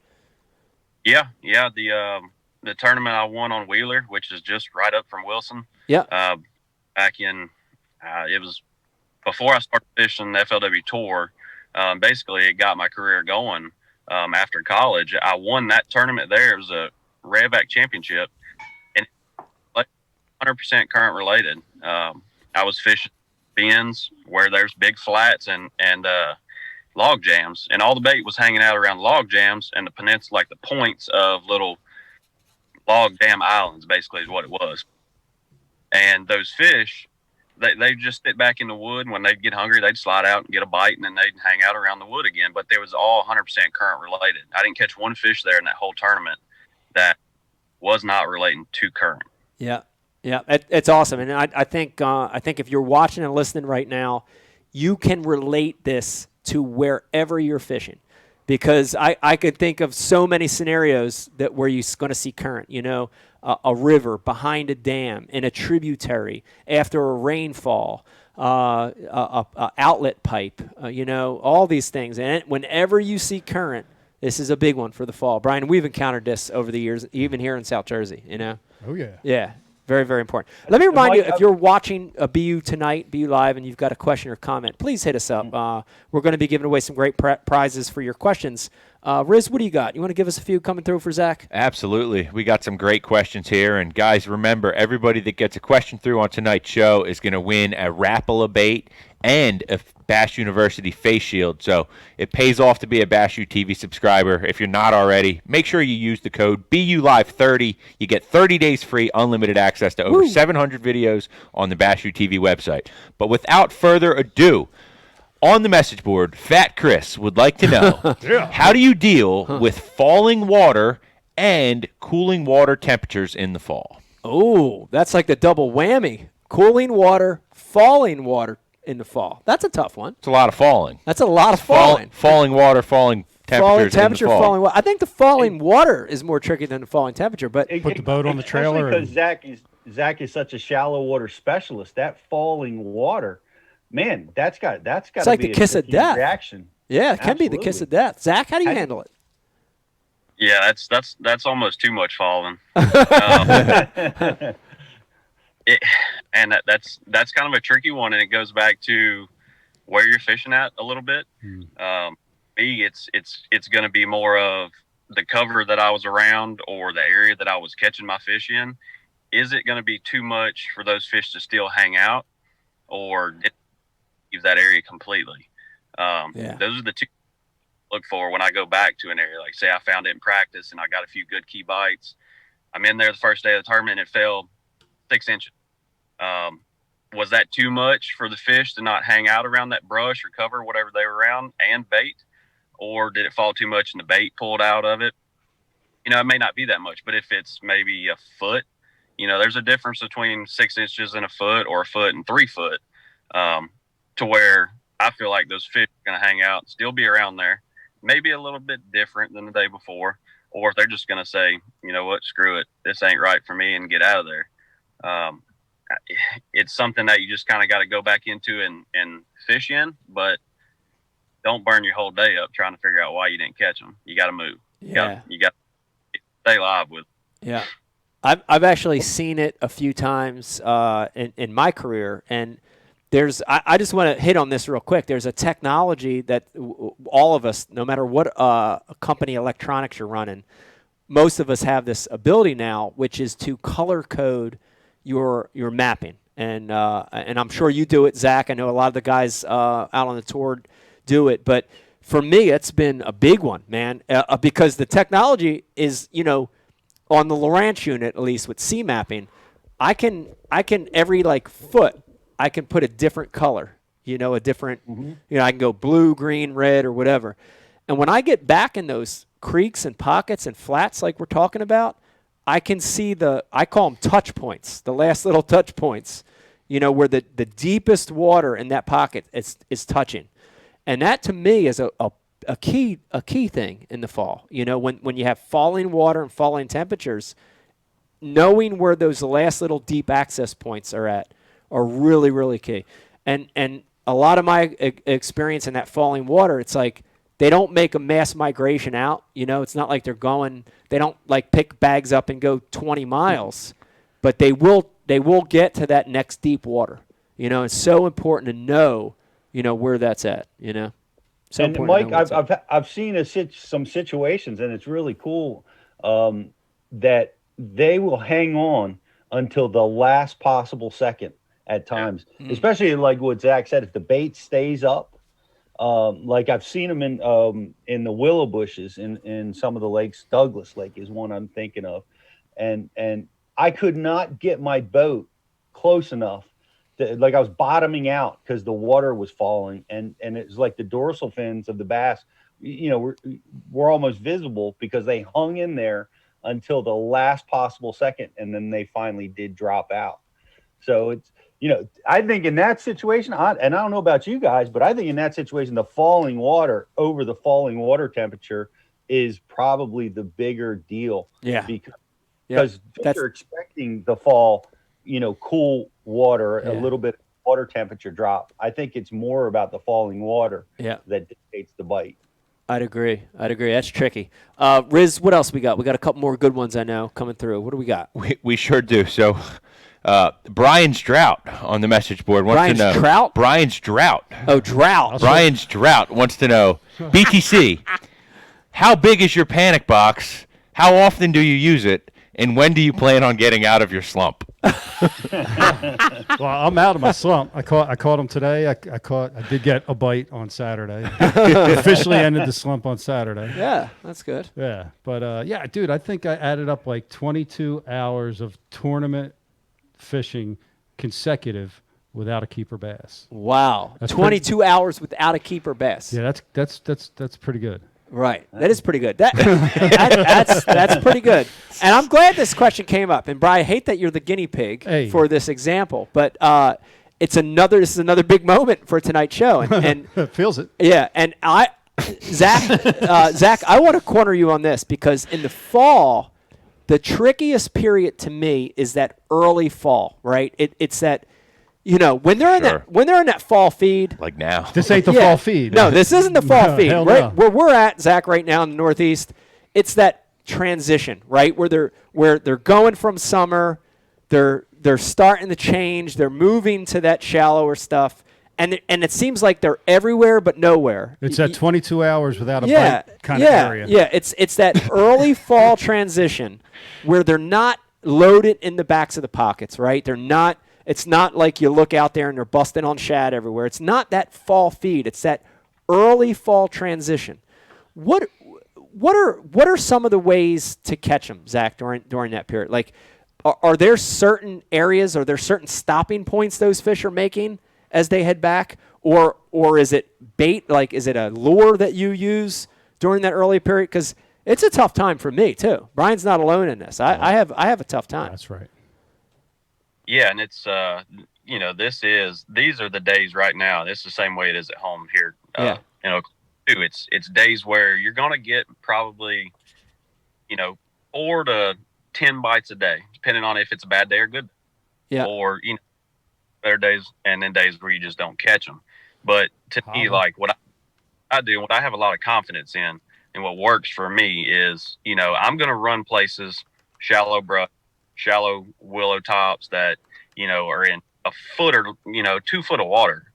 Yeah. The tournament I won on Wheeler, which is just right up from Wilson. Yeah. Back in, it was before I started fishing the FLW Tour. Basically, it got my career going after college. I won that tournament there. It was a Redback Championship. 100% current related. I was fishing bends where there's big flats and log jams, and all the bait was hanging out around log jams and the peninsula, like the points of little log jam islands, basically is what it was. And those fish, they just sit back in the wood. When they'd get hungry, they'd slide out and get a bite, and then they'd hang out around the wood again. But there was all 100% current related. I didn't catch one fish there in that whole tournament that was not relating to current. Yeah. Yeah, it's awesome, and I think if you're watching and listening right now, you can relate this to wherever you're fishing, because I could think of so many scenarios where you're going to see current. A river, behind a dam, in a tributary, after a rainfall, a outlet pipe. All these things, and whenever you see current, this is a big one for the fall. Brian, we've encountered this over the years, even here in South Jersey. Oh yeah. Yeah. Very, very important. Let me remind you, if you're watching BU tonight, BU Live, and you've got a question or comment, please hit us up. We're going to be giving away some great prizes for your questions. Riz, what do you got? You want to give us a few coming through for Zach? Absolutely. We got some great questions here. And, guys, remember, everybody that gets a question through on tonight's show is going to win a Rapala bait and a Bash University face shield. So it pays off to be a Bash U TV subscriber. If you're not already, make sure you use the code BULive30. You get 30 days free, unlimited access to over 700 videos on the Bash U TV website. But without further ado, On the message board, Fat Chris would like to know, how do you deal with falling water and cooling water temperatures in the fall? Oh, that's like the double whammy. Cooling water, falling water in the fall. That's a tough one. It's a lot of falling. That's a lot of falling. Falling water, falling temperatures Falling temperature, in the fall. falling water. I think the falling water is more tricky than the falling temperature. But Put the boat on the trailer. Because Zach is such a shallow water specialist. That falling water, man, that's got it's like be the kiss of death. Reaction. Yeah, it can be the kiss of death. Zach, how do you handle it? Yeah, that's almost too much falling. That's kind of a tricky one, and it goes back to where you're fishing at a little bit. Me, it's going to be more of the cover that I was around or the area that I was catching my fish in. Is it going to be too much for those fish to still hang out, or leave that area completely? Those are the two I look for when I go back to an area. Like, say I found it in practice and I got a few good key bites. I'm in there the first day of the tournament and it fell 6 inches. Was that too much for the fish to not hang out around that brush or cover, whatever they were around, and bait? Or did it fall too much and the bait pulled out of it? It may not be that much, but if it's maybe a foot, there's a difference between 6 inches and a foot, or a foot and 3 foot, to where I feel like those fish are going to hang out, still be around there, maybe a little bit different than the day before, or if they're just going to say, you know what, screw it, this ain't right for me, and get out of there. It's something that you just kind of got to go back into and fish in, but don't burn your whole day up trying to figure out why you didn't catch them. You got to move. You got to stay live with. Yeah. I've actually seen it a few times in my career, and I just want to hit on this real quick. There's a technology that all of us, no matter what company electronics you're running, most of us have this ability now, which is to color code your mapping. And I'm sure you do it, Zach. I know a lot of the guys out on the tour do it, but for me, it's been a big one, man, because the technology is, on the Lowrance unit, at least with sea mapping, I can every foot, I can put a different color, a different, I can go blue, green, red, or whatever. And when I get back in those creeks and pockets and flats like we're talking about, I can see I call them touch points, the last little touch points, where the deepest water in that pocket is touching. And that to me is a key thing in the fall. When you have falling water and falling temperatures, knowing where those last little deep access points are at are really, really key. And a lot of my experience in that falling water, it's like they don't make a mass migration out. It's not like they don't pick bags up and go 20 miles, but they will get to that next deep water. It's so important to know, where that's at, So and Mike, I've seen some situations, and it's really cool that they will hang on until the last possible second at times, especially like what Zach said, if the bait stays up. Like I've seen them in the willow bushes in some of the lakes. Douglas Lake is one I'm thinking of, and I could not get my boat close enough. I was bottoming out because the water was falling, and it was like the dorsal fins of the bass, were almost visible because they hung in there until the last possible second, and then they finally did drop out. So it's, I think in that situation, and I don't know about you guys, but I think in that situation, the falling water over the falling water temperature is probably the bigger deal. Yeah. Because they're expecting the fall, cool water, a little bit water temperature drop. I think it's more about the falling water that dictates the bite. I'd agree. That's tricky. Riz, what else we got? We got a couple more good ones I know coming through. What do we got? We sure do. So Brian Strout on the message board wants to know. Trout? Brian's Drought. Oh, Drought. Brian's Drought wants to know, BTC, how big is your panic box? How often do you use it? And when do you plan on getting out of your slump? Well, I'm out of my slump. I caught him today. I did get a bite on Saturday. Officially ended the slump on Saturday. Yeah, that's good. Yeah, but dude, I think I added up like 22 hours of tournament fishing consecutive without a keeper bass. Wow, That's 22 hours without a keeper bass. Yeah, that's pretty good. Right, that is pretty good. That's pretty good. And I'm glad this question came up. And Brian, I hate that you're the guinea pig for this example, but this is another big moment for tonight's show. And feels it. Yeah, and Zach, I want to corner you on this because in the fall, the trickiest period to me is that early fall, right? It's that, when they're in that fall feed. Like now. This ain't the fall feed. No, this isn't the fall feed. Hell Right no. where we're at, Zach, right now in the Northeast, it's that transition, right? Where they're going from summer, they're starting to change, they're moving to that shallower stuff. And it seems like they're everywhere but nowhere. It's that 22 hours without a bite kind of area. Yeah, it's that early fall transition where they're not loaded in the backs of the pockets, right? It's not like you look out there and they're busting on shad everywhere. It's not that fall feed. It's that early fall transition. What are some of the ways to catch them, Zach, during that period? Like, are there certain areas, are there certain stopping points those fish are making as they head back, or is it bait? Like, is it a lure that you use during that early period? Because it's a tough time for me too. Brian's not alone in this. I have a tough time. That's right. Yeah, and it's these are the days right now. It's the same way it is at home here. Too. It's days where you're gonna get probably 4 to 10 bites a day, depending on if it's a bad day or good. Yeah. Or better days, and then days where you just don't catch them. But to me, like what I do, what I have a lot of confidence in, and what works for me is, I'm going to run places, shallow brush, shallow willow tops that, are in a foot or, 2 foot of water,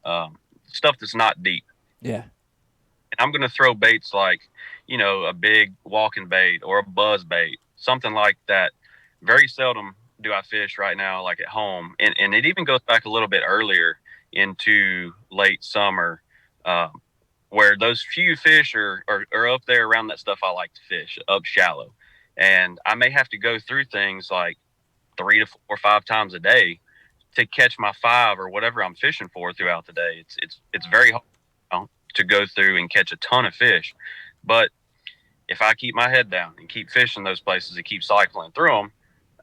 stuff that's not deep. Yeah. And I'm going to throw baits like, a big walking bait or a buzz bait, something like that. Very seldom do I fish right now, like at home. And it even goes back a little bit earlier into late summer, where those few fish are up there around that stuff I like to fish, up shallow. And I may have to go through things like 3 to 4 or 5 times a day to catch my 5 or whatever I'm fishing for throughout the day. It's very hard to go through and catch a ton of fish. But if I keep my head down and keep fishing those places and keep cycling through them,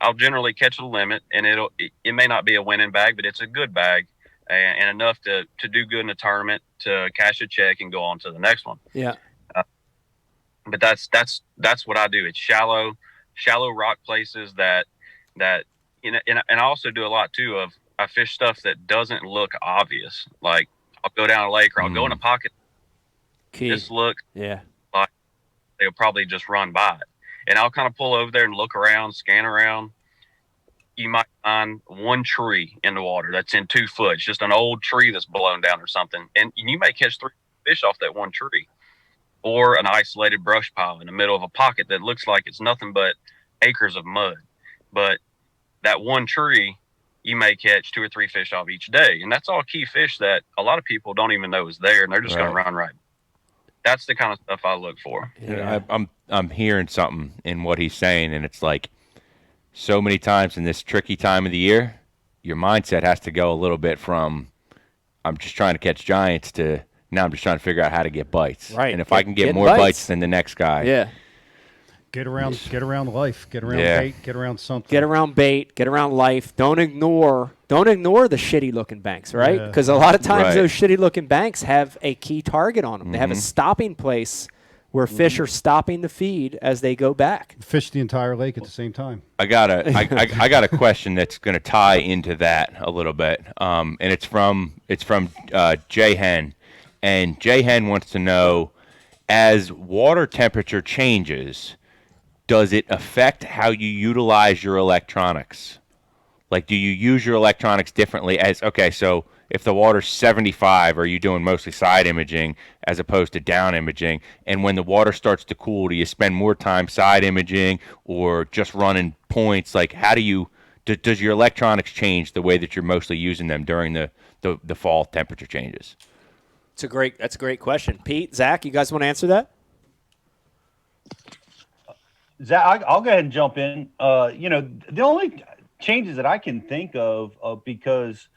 I'll generally catch a limit, and it may not be a winning bag, but it's a good bag and enough to do good in a tournament, to cash a check and go on to the next one. Yeah. But that's what I do. It's shallow rock places that and I also do a lot too of I fish stuff that doesn't look obvious. Like I'll go down a lake or I'll go in a pocket. Just look. Yeah. Like they'll probably just run by it. And I'll kind of pull over there and look around, scan around. You might find one tree in the water that's in 2 foot. It's just an old tree that's blown down or something. And you may catch 3 fish off that one tree. Or an isolated brush pile in the middle of a pocket that looks like it's nothing but acres of mud. But that one tree, you may catch 2 or 3 fish off each day. And that's all key fish that a lot of people don't even know is there, and they're just going to run right. That's the kind of stuff I look for. Yeah. I'm hearing something in what he's saying, and it's like so many times in this tricky time of the year, your mindset has to go a little bit from I'm just trying to catch giants to now I'm just trying to figure out how to get bites. Right. And if I can get more bites than the next guy. Yeah. Get around life, get around bait, get around something. Get around bait, get around life. Don't ignore the shitty looking banks, right? Because a lot of times those shitty looking banks have a key target on them. They have a stopping place where fish are stopping the feed as they go back. Fish the entire lake at the same time. I got a question that's going to tie into that a little bit, and it's from Jay Hen, and Jay Hen wants to know, as water temperature changes, does it affect how you utilize your electronics? Like, do you use your electronics differently? So if the water's 75, are you doing mostly side imaging as opposed to down imaging? And when the water starts to cool, do you spend more time side imaging or just running points? Like, how does your electronics change the way that you're mostly using them during the fall temperature changes? That's a great question. Pete, Zach, you guys want to answer that? Zach, I'll go ahead and jump in. The only changes that I can think of because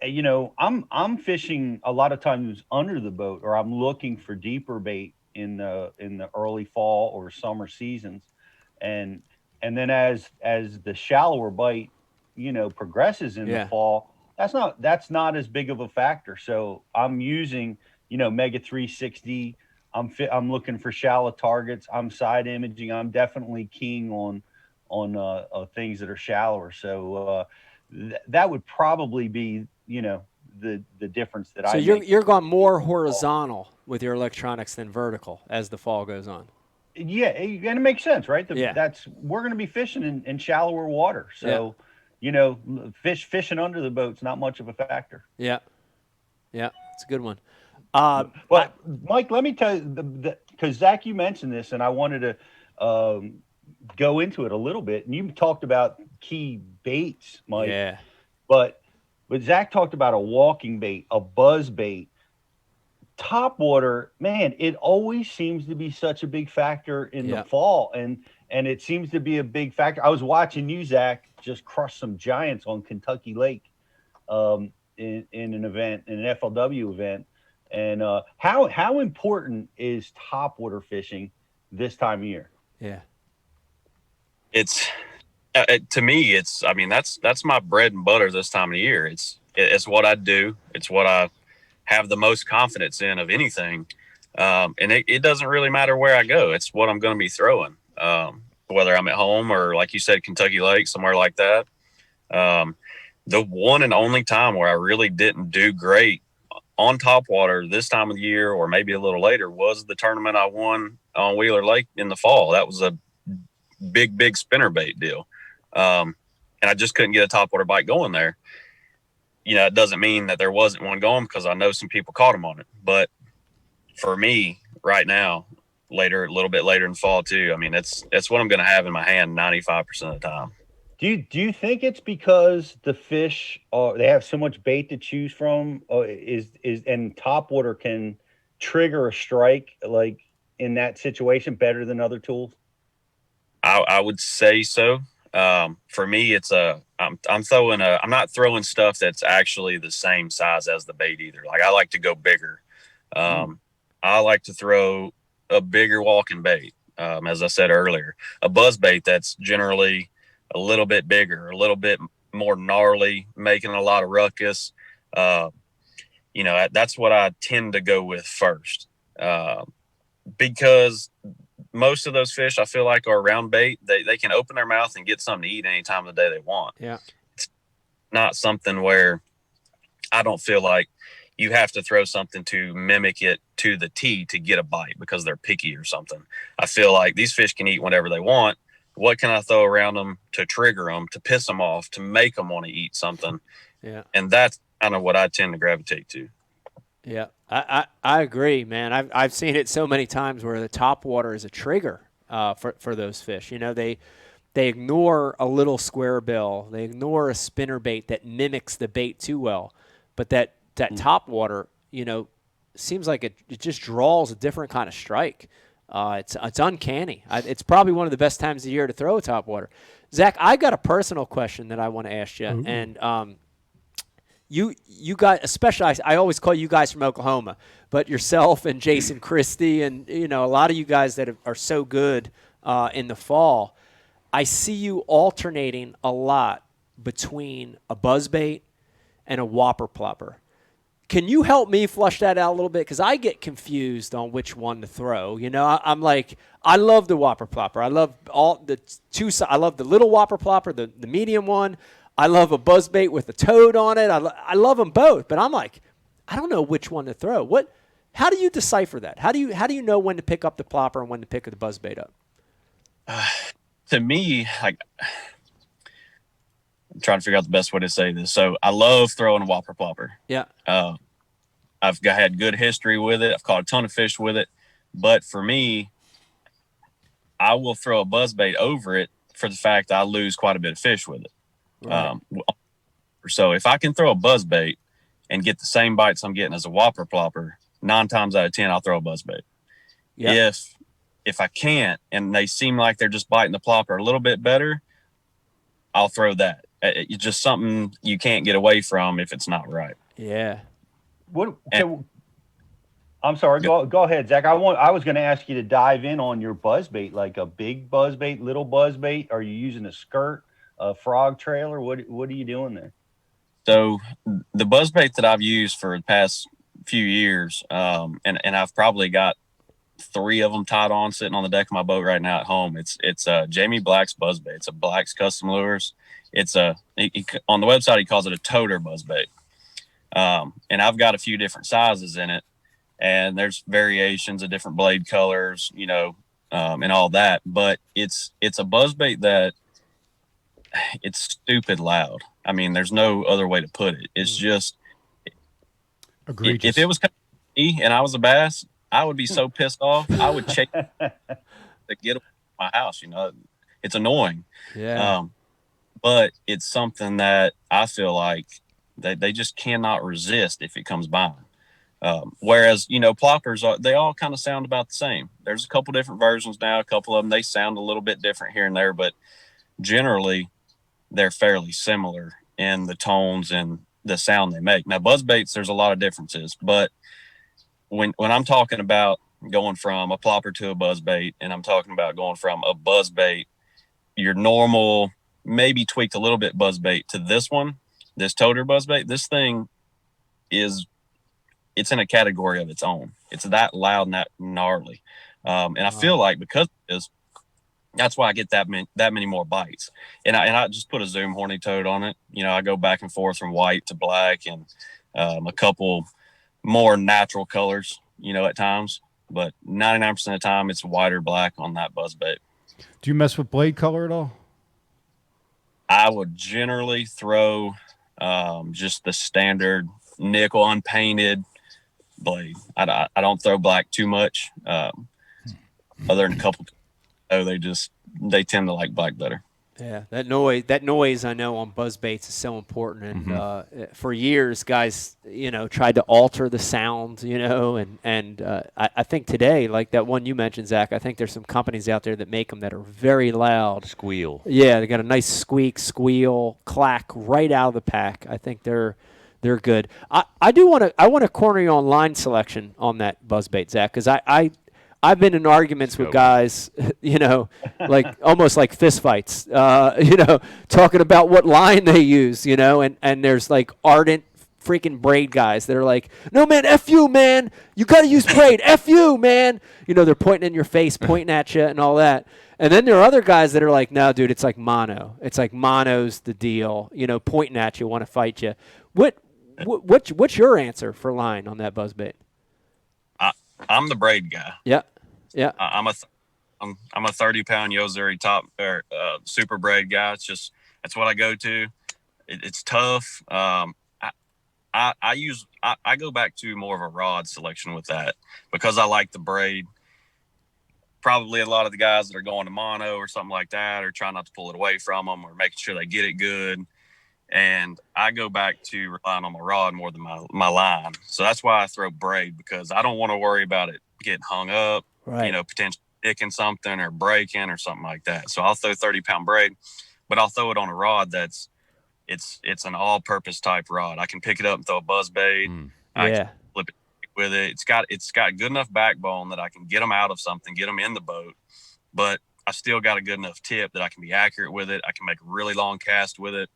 I'm fishing a lot of times under the boat, or I'm looking for deeper bait in the early fall or summer seasons, and then as the shallower bite, progresses in the fall, that's not as big of a factor. So I'm using Mega 360. I'm looking for shallow targets. I'm side imaging. I'm definitely keying on things that are shallower. So that would probably be the difference that so I. So make. you're going more horizontal with your electronics than vertical as the fall goes on. Yeah, and it makes sense, right? We're going to be fishing in shallower water, so fishing under the boat's not much of a factor. Yeah, it's a good one. Well, Mike, let me tell you, because Zach, you mentioned this, and I wanted to go into it a little bit. And you talked about key baits, Mike. Yeah. But Zach talked about a walking bait, a buzz bait. Topwater, man, it always seems to be such a big factor in the fall, and it seems to be a big factor. I was watching you, Zach, just crush some giants on Kentucky Lake in an event, in an FLW event. And how important is topwater fishing this time of year? Yeah, it's to me, that's my bread and butter this time of year. It's what I do. It's what I have the most confidence in of anything. And it doesn't really matter where I go. It's what I'm going to be throwing, whether I'm at home or, like you said, Kentucky Lake, somewhere like that. The one and only time where I really didn't do great on topwater this time of the year, or maybe a little later, was the tournament I won on Wheeler Lake in the fall. That was a big spinnerbait deal. And I just couldn't get a topwater bite going there. It doesn't mean that there wasn't one going, because I know some people caught them on it. But for me right now, a little bit later in fall too, it's what I'm going to have in my hand 95% of the time. Do you think it's because the fish they have so much bait to choose from, and topwater can trigger a strike like in that situation better than other tools? I would say so. For me, I'm not throwing stuff that's actually the same size as the bait either. Like, I like to go bigger. I like to throw a bigger walking bait. As I said earlier, a buzz bait that's generally a little bit bigger, a little bit more gnarly, making a lot of ruckus. That's what I tend to go with first. Because most of those fish, I feel like, are round bait. They can open their mouth and get something to eat any time of the day they want. Yeah. It's not something where I don't feel like you have to throw something to mimic it to the T to get a bite because they're picky or something. I feel like these fish can eat whatever they want. What can I throw around them to trigger them, to piss them off, to make them want to eat something? Yeah. And that's kind of what I tend to gravitate to. Yeah, I agree, man. I've seen it so many times where the topwater is a trigger for those fish. They ignore a little square bill, they ignore a spinnerbait that mimics the bait too well, but that topwater, seems like it just draws a different kind of strike. It's uncanny. It's probably one of the best times of the year to throw a topwater. Zach, I got a personal question that I want to ask you, and you guys, especially, I always call you guys from Oklahoma, but yourself and Jason Christie and, a lot of you guys that are so good in the fall, I see you alternating a lot between a buzzbait and a whopper plopper. Can you help me flush that out a little bit? Because I get confused on which one to throw. I'm like, I love the whopper plopper. I love I love the little whopper plopper, the medium one. I love a buzzbait with a toad on it. I love them both, but I'm like, I don't know which one to throw. How do you decipher that? How do you know when to pick up the plopper and when to pick the buzzbait up? To me, I'm trying to figure out the best way to say this. So I love throwing a whopper plopper. Yeah. I've had good history with it. I've caught a ton of fish with it. But for me, I will throw a buzzbait over it for the fact I lose quite a bit of fish with it. Right. So if I can throw a buzzbait and get the same bites I'm getting as a whopper plopper, 9 times out of 10, I'll throw a buzzbait. Yep. If I can't, and they seem like they're just biting the plopper a little bit better, I'll throw that. It's just something you can't get away from if it's not right. Yeah. I'm sorry. Go ahead, Zach. I was going to ask you to dive in on your buzzbait, like a big buzzbait, little buzzbait. Are you using a skirt, a frog trailer? What are you doing there? So the buzzbait that I've used for the past few years, and I've probably got 3 of them tied on sitting on the deck of my boat right now at home. It's Jamie Black's buzzbait. It's a Black's Custom Lures. It's on the website he calls it a toter buzzbait. And I've got a few different sizes in it, and there's variations of different blade colors, and all that. But it's a buzzbait that it's stupid loud. I mean, there's no other way to put it. It's just egregious. If it was me and I was a bass, I would be so pissed off. I would chase to get away from my house. It's annoying. Yeah. But it's something that I feel like they just cannot resist if it comes by them. Whereas, ploppers, they all kind of sound about the same. There's a couple different versions now. A couple of them, they sound a little bit different here and there, but generally they're fairly similar in the tones and the sound they make. Now, buzzbaits, there's a lot of differences, but when I'm talking about going from a plopper to a buzzbait, and I'm talking about going from a buzzbait, your normal, maybe tweaked a little bit buzzbait, to this one, this toter buzzbait, this thing it's in a category of its own. It's that loud and that gnarly. And I feel like because it is, that's why I get that many more bites. And I just put a Zoom horny toad on it. I go back and forth from white to black and a couple more natural colors, at times. But 99% of the time, it's white or black on that buzzbait. Do you mess with blade color at all? I would generally throw just the standard nickel unpainted blade. I don't throw black too much. Other than a couple, they tend to like black better. Yeah, that noise I know on buzzbaits is so important, and for years, guys, tried to alter the sound, and I think today, like that one you mentioned, Zach, I think there's some companies out there that make them that are very loud. Squeal. Yeah, they got a nice squeak, squeal, clack right out of the pack. I think they're good. I want to corner you on line selection on that buzzbait, Zach, because I've been in arguments with guys, like almost like fist fights, talking about what line they use, and there's like ardent freaking braid guys that are like, no, man, F you, man. You got to use braid. F you, man. They're pointing in your face, pointing at you and all that. And then there are other guys that are like, no, dude, it's like mono. It's like mono's the deal, pointing at you, want to fight you. What's your answer for line on that buzzbait? I'm the braid guy. Yeah, yeah. I'm a 30-pound Yozuri top or super braid guy. That's what I go to. It's tough. I go back to more of a rod selection with that because I like the braid. Probably a lot of the guys that are going to mono or something like that are trying not to pull it away from them or making sure they get it good. And I go back to relying on my rod more than my line. So that's why I throw braid, because I don't want to worry about it getting hung up, right. Potentially sticking something or breaking or something like that. So I'll throw 30-pound braid, but I'll throw it on a rod it's an all-purpose type rod. I can pick it up and throw a buzzbait. I can flip it with it. It's got good enough backbone that I can get them out of something, get them in the boat, but I still got a good enough tip that I can be accurate with it. I can make a really long cast with it.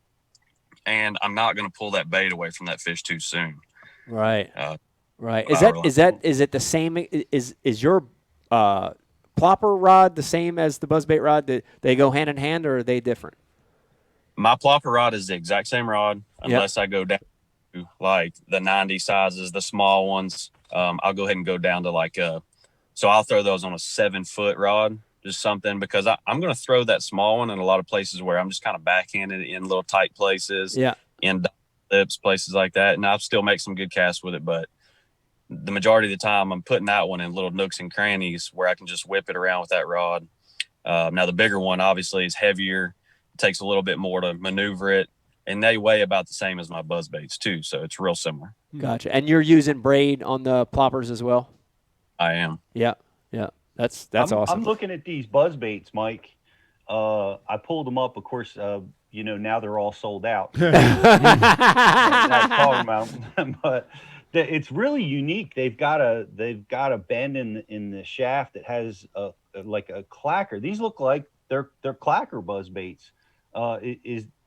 And I'm not going to pull that bait away from that fish too soon. Right. Right. Is it the same? Is your plopper rod the same as the buzzbait rod? Do they go hand in hand, or are they different? My plopper rod is the exact same rod, unless I go down to like the 90 sizes, the small ones. I'll go ahead and go down to so I'll throw those on a 7-foot rod. Just something, because I'm going to throw that small one in a lot of places where I'm just kind of backhanded in little tight places, in lips, places like that. And I'll still make some good casts with it. But the majority of the time I'm putting that one in little nooks and crannies where I can just whip it around with that rod. Now the bigger one obviously is heavier. It takes a little bit more to maneuver it, and they weigh about the same as my buzzbaits too. So it's real similar. Gotcha. And you're using braid on the ploppers as well? I am. Yeah. Yeah. That's awesome. I'm looking at these buzzbaits, Mike. I pulled them up. Of course, now they're all sold out. That's talking about. But it's really unique. They've got a bend in the shaft that has like a clacker. These look like they're clacker buzz baits.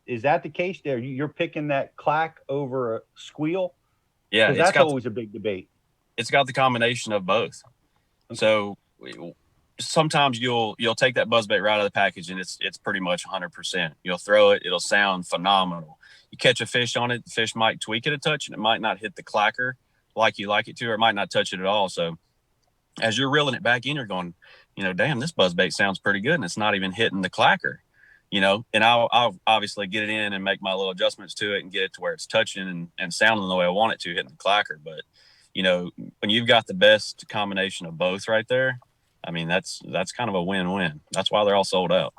Is that the case there? You're picking that clack over a squeal? Yeah, that's always a big debate. It's got the combination of both. Okay. So sometimes you'll take that buzzbait right out of the package and it's pretty much 100%. You'll throw it, it'll sound phenomenal. You catch a fish on it, the fish might tweak it a touch and it might not hit the clacker like you like it to, or it might not touch it at all. So as you're reeling it back in, you're going, damn, this buzzbait sounds pretty good and it's not even hitting the clacker. And I'll obviously get it in and make my little adjustments to it and get it to where it's touching and sounding the way I want it to, hitting the clacker. But, when you've got the best combination of both right there, I mean, that's kind of a win-win. That's why they're all sold out.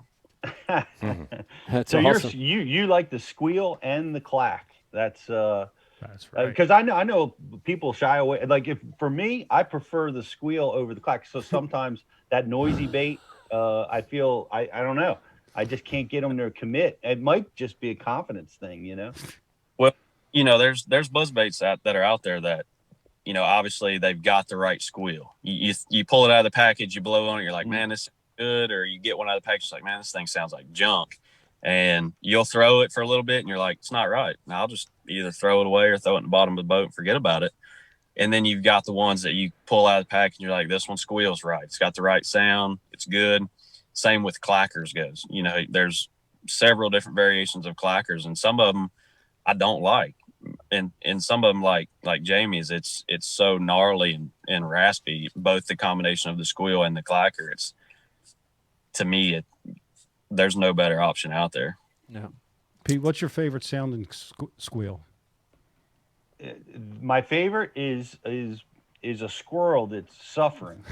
That's so awesome. you like the squeal and the clack. That's right. Because I know people shy away. Like for me, I prefer the squeal over the clack. So sometimes that noisy bait, I feel I don't know. I just can't get them to commit. It might just be a confidence thing, Well, there's buzz baits that are out there that, obviously they've got the right squeal. You pull it out of the package, you blow on it, you're like, man, this is good. Or you get one out of the package, like, man, this thing sounds like junk. And you'll throw it for a little bit and you're like, it's not right. Now I'll just either throw it away or throw it in the bottom of the boat and forget about it. And then you've got the ones that you pull out of the package and you're like, this one squeals right. It's got the right sound. It's good. Same with clackers goes. There's several different variations of clackers, and some of them I don't like. And some of them, like Jamie's, it's so gnarly and raspy. Both the combination of the squeal and the clacker. It's, to me, there's no better option out there. No. Pete, what's your favorite sounding squeal? My favorite is a squirrel that's suffering.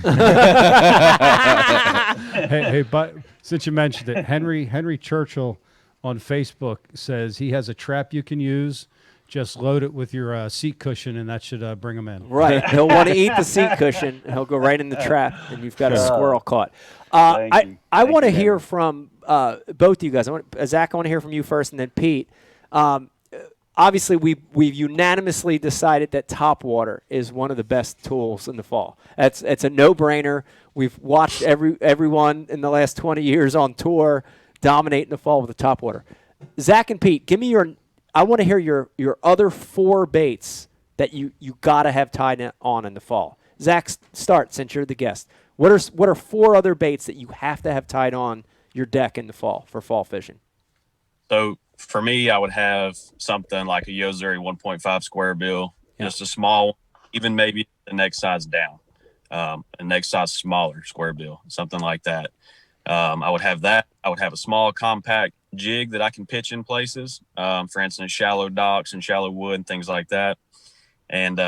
hey, but since you mentioned it, Henry Churchill on Facebook says he has a trap you can use. Just load it with your seat cushion, and that should bring him in. Right. He'll want to eat the seat cushion, and he'll go right in the trap, and you've got a squirrel caught. I want to hear from both of you guys. Zach, I want to hear from you first, and then Pete. Obviously, we've unanimously decided that Topwater is one of the best tools in the fall. It's a no-brainer. We've watched everyone in the last 20 years on tour dominate in the fall with the Topwater. Zach and Pete, give me I want to hear your other 4 baits that you got to have tied on in the fall. Zach, start since you're the guest. What are 4 other baits that you have to have tied on your deck in the fall for fall fishing? So for me, I would have something like a Yozuri 1.5 square bill, just a small, even maybe the next size down, a next size smaller square bill, something like that. I would have that. I would have a small compact jig that I can pitch in places, for instance, shallow docks and shallow wood and things like that. And,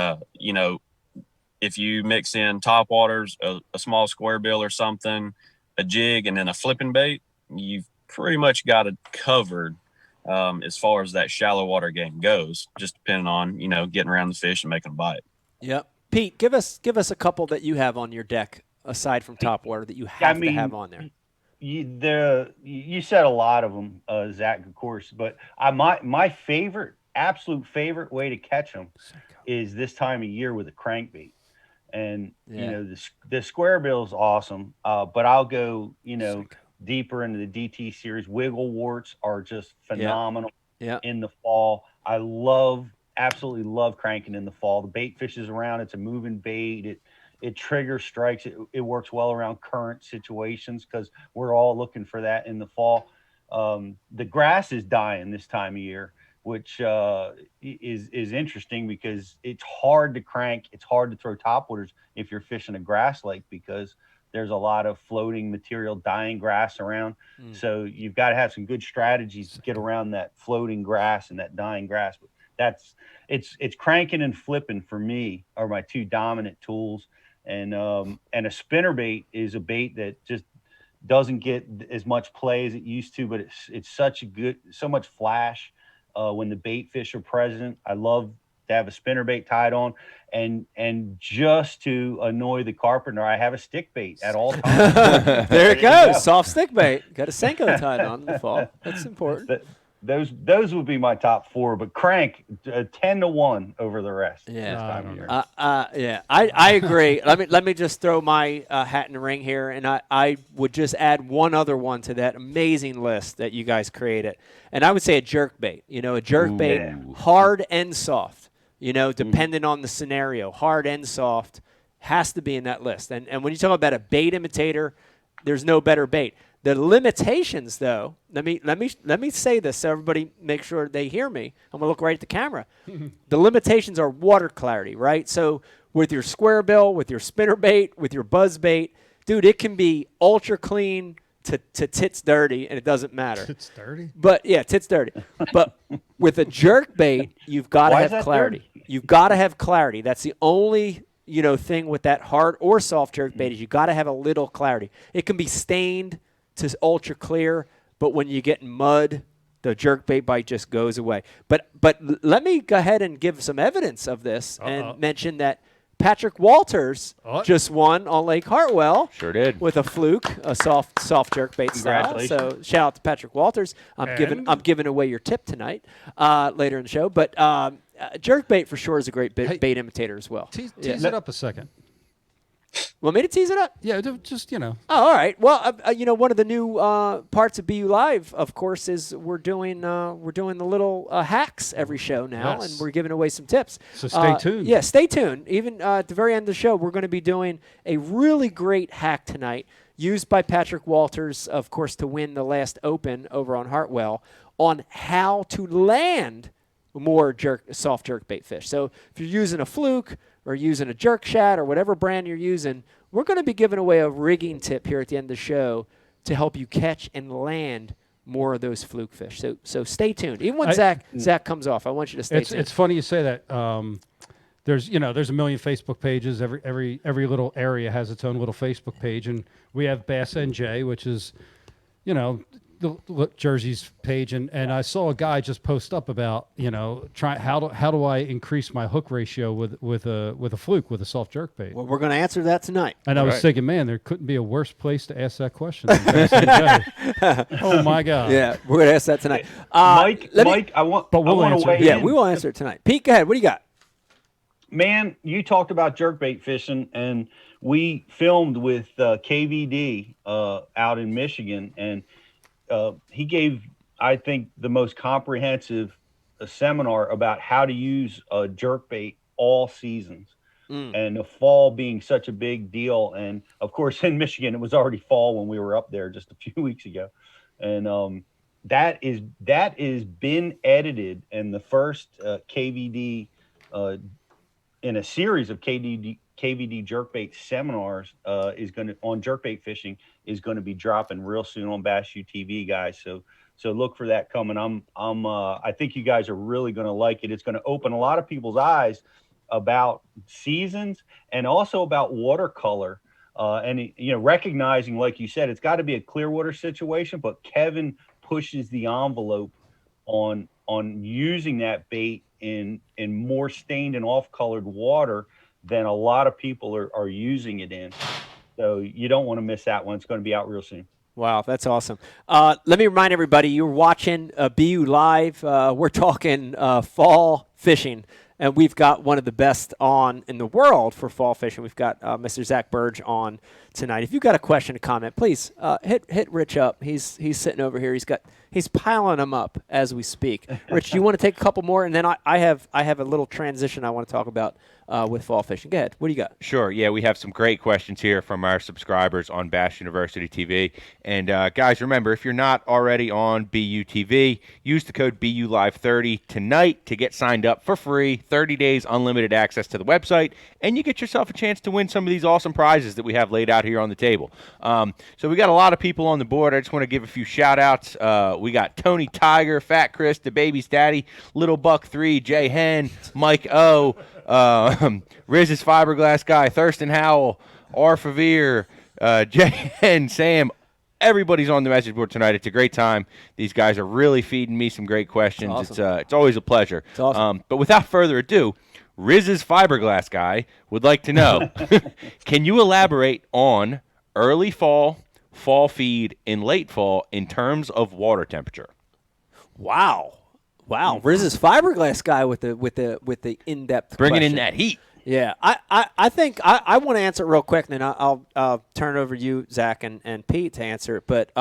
if you mix in Topwaters, a small square bill or something, a jig, and then a flipping bait, you've pretty much got it covered as far as that shallow water game goes, just depending on, getting around the fish and making a bite. Yep. Pete, give us a couple that you have on your deck aside from Topwater that you have to have on there. You said a lot of them, Zach, of course, but my absolute favorite way to catch them is this time of year with a crankbait. And, the square bill is awesome, but I'll go, deeper into the DT series. Wiggle warts are just phenomenal in the fall. I absolutely love cranking in the fall. The bait fishes around. It's a moving bait. It triggers strikes. It works well around current situations because we're all looking for that in the fall. The grass is dying this time of year, which is interesting because it's hard to crank. It's hard to throw topwaters if you're fishing a grass lake because there's a lot of floating material, dying grass around. So you've got to have some good strategies to get around that floating grass and that dying grass. But it's cranking and flipping for me are my 2 dominant tools. And a spinnerbait is a bait that just doesn't get as much play as it used to, but it's so much flash when the bait fish are present. I love to have a spinnerbait tied on, and just to annoy the carpenter, I have a stick bait at all times. There it goes, soft stick bait. Got a Senko tied on in the fall. That's important. those would be my top 4. But crank 10-1 over the rest. Yeah, this time of year. Yeah, I agree. let me just throw my hat in the ring here, and I would just add one other one to that amazing list that you guys created, and I would say a jerkbait. You know, a jerkbait, hard and soft. You know, depending on the scenario, hard and soft has to be in that list. And when you talk about a bait imitator, there's no better bait. The limitations, though, let me say this so everybody make sure they hear me. I'm gonna look right at the camera. The limitations are water clarity, right? So with your square bill, with your spinner bait, with your buzz bait, dude, it can be ultra clean to tits dirty, and it doesn't matter. Tits dirty? But yeah, tits dirty. But with a jerk bait, you've got to have clarity. You've got to have clarity. That's the only thing with that hard or soft jerk bait is you got to have a little clarity. It can be stained to ultra clear, but when you get in mud, the jerkbait bite just goes away. But let me go ahead and give some evidence of this and mention that Patrick Walters just won on Lake Hartwell. Sure did. With a fluke, a soft jerkbait style. So shout out to Patrick Walters. I'm giving away your tip tonight later in the show. But jerkbait for sure is a great bait imitator as well. Tease it up a second. Want me to tease it up? Yeah, just Oh, all right. Well, one of the new parts of BU Live, of course, is we're doing the little hacks every show now, and we're giving away some tips. So stay tuned. Yeah, stay tuned. Even at the very end of the show, we're going to be doing a really great hack tonight, used by Patrick Walters, of course, to win the last Open over on Hartwell, on how to land more soft jerkbait fish. So if you're using a fluke or using a jerk shad or whatever brand you're using, we're going to be giving away a rigging tip here at the end of the show to help you catch and land more of those fluke fish. So stay tuned. Even when Zach comes off, I want you to stay tuned. It's funny you say that. There's a million Facebook pages. Every little area has its own little Facebook page, and we have Bass NJ, which is, the Jersey's page, and I saw a guy just post up about how do I increase my hook ratio with a fluke with a soft jerkbait. Well, we're going to answer that tonight. And I was thinking, man, there couldn't be a worse place to ask that question than Bass NJ. Oh my God! Yeah, we're going to ask that tonight. Mike, I want to weigh in. Yeah, we will answer it tonight. Pete, go ahead. What do you got? Man, you talked about jerkbait fishing, and we filmed with KVD out in Michigan, and he gave, I think, the most comprehensive seminar about how to use a jerkbait all seasons, and the fall being such a big deal. And of course, in Michigan, it was already fall when we were up there just a few weeks ago, and that is been edited, and the first KVD in a series of KVD jerkbait seminars on jerkbait fishing is going to be dropping real soon on Bass U TV, guys. So look for that coming. I think you guys are really going to like it. It's going to open a lot of people's eyes about seasons and also about watercolor. And recognizing, like you said, it's got to be a clear water situation, but Kevin pushes the envelope on using that bait in more stained and off-colored water than a lot of people are using it in. So you don't want to miss that one. It's going to be out real soon. Wow, that's awesome. Let me remind everybody, you're watching BU Live. We're talking fall fishing, and we've got one of the best on in the world for fall fishing. We've got Mr. Zack Birge on tonight. If you've got a question or comment, please hit Rich up. He's sitting over here. He's piling them up as we speak. Rich, do you want to take a couple more? And then I have a little transition I want to talk about with fall fishing. Go ahead. What do you got? Sure. Yeah, we have some great questions here from our subscribers on Bass University TV. And guys, remember, if you're not already on BU TV, use the code BULive30 tonight to get signed up for free. 30 days unlimited access to the website, and you get yourself a chance to win some of these awesome prizes that we have laid out here on the table. So we got a lot of people on the board. I just want to give a few shout outs. We got Tony Tiger, Fat Chris, the Baby's Daddy, Little Buck 3, Jay Hen, Mike O, Riz's Fiberglass Guy, Thurston Howell, R. Favere, Jay Hen, Sam. Everybody's on the message board tonight. It's a great time. These guys are really feeding me some great questions. Awesome. It's always a pleasure. It's awesome. But without further ado, Riz's Fiberglass Guy would like to know, can you elaborate on early fall feed, in late fall in terms of water temperature? Wow. Riz's fiberglass guy with the in-depth bringing question. in that heat. Yeah, I think I want to answer it real quick, and then I'll turn it over to you, Zach, and Pete to answer it. But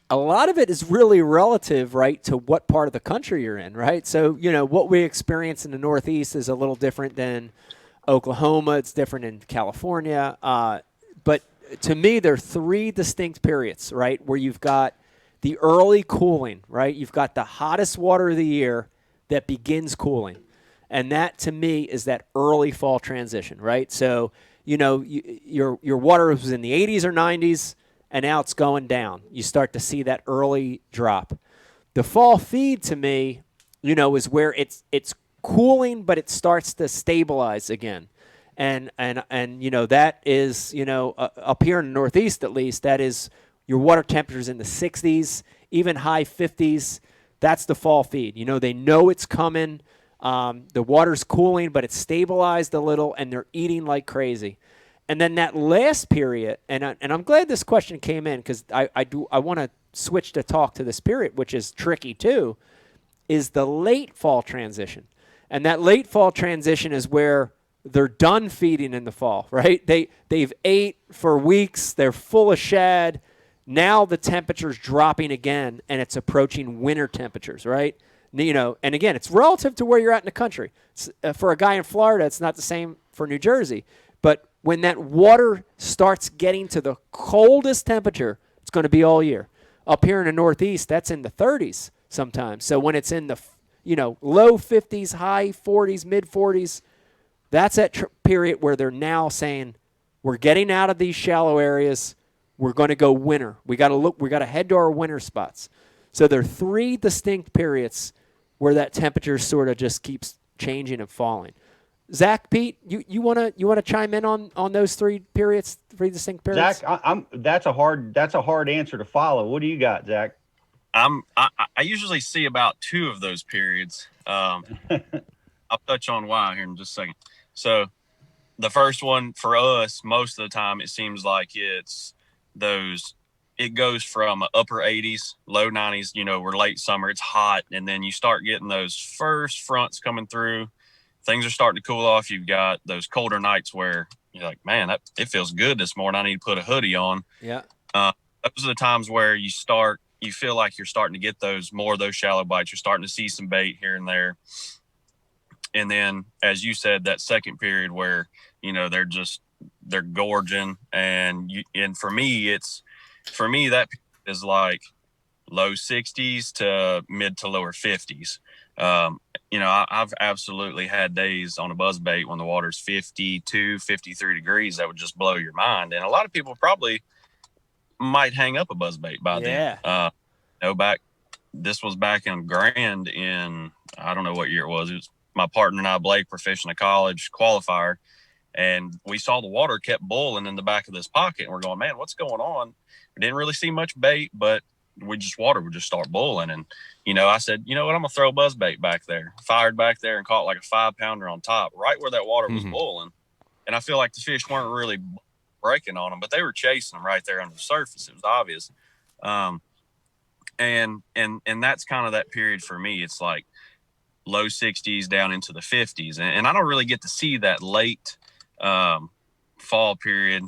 a lot of it is really relative, right, to what part of the country you're in, right? So, what we experience in the Northeast is a little different than Oklahoma. It's different in California. But to me, there are three distinct periods, right, where you've got the early cooling, right? You've got the hottest water of the year that begins cooling. And that, to me, is that early fall transition, right? So, your water was in the 80s or 90s, and now it's going down. You start to see that early drop. The fall feed, to me, is where it's cooling, but it starts to stabilize again. And that is, up here in the Northeast at least, that is your water temperatures in the 60s, even high 50s. That's the fall feed. They know it's coming. The water's cooling, but it's stabilized a little, and they're eating like crazy. And then that last period, and I'm glad this question came in because I want to switch to talk to this period, which is tricky too, is the late fall transition. And that late fall transition is where they're done feeding in the fall, right? They've ate for weeks. They're full of shad. Now the temperature's dropping again, and it's approaching winter temperatures, right? And again, it's relative to where you're at in the country. For a guy in Florida, it's not the same for New Jersey. But when that water starts getting to the coldest temperature, it's going to be all year. Up here in the Northeast, that's in the 30s sometimes. So when it's in the low 50s, high 40s, mid 40s, that's that period where they're now saying, we're getting out of these shallow areas. We're going to go winter. We got to head to our winter spots. So there are three distinct periods where that temperature sort of just keeps changing and falling. Zach, Pete, you wanna chime in on those three periods, three distinct periods? Zach, that's a hard answer to follow. What do you got, Zach? I usually see about two of those periods. I'll touch on why here in just a second. So the first one for us, most of the time, it seems like it goes from upper 80s, low 90s, we're late summer, it's hot. And then you start getting those first fronts coming through. Things are starting to cool off. You've got those colder nights where you're like, man, it feels good this morning. I need to put a hoodie on. Yeah. Those are the times where you feel like you're starting to get more of those shallow bites. You're starting to see some bait here and there. And then, as you said, that second period where, they're gorging. And for me, that is like low 60s to mid to lower 50s. I've absolutely had days on a buzzbait when the water's 52, 53 degrees that would just blow your mind. And a lot of people probably might hang up a buzzbait by then. This was back in Grand in, I don't know what year it was. It was my partner and I, Blake, were fishing a college qualifier. And we saw the water kept boiling in the back of this pocket. And we're going, man, what's going on? We didn't really see much bait, but water would just start boiling. And, I said, you know what, I'm going to throw a buzzbait back there. Fired back there and caught like a 5-pounder on top, right where that water was boiling. And I feel like the fish weren't really breaking on them, but they were chasing them right there under the surface. It was obvious. And that's kind of that period for me. It's like low 60s down into the 50s. And I don't really get to see that late fall period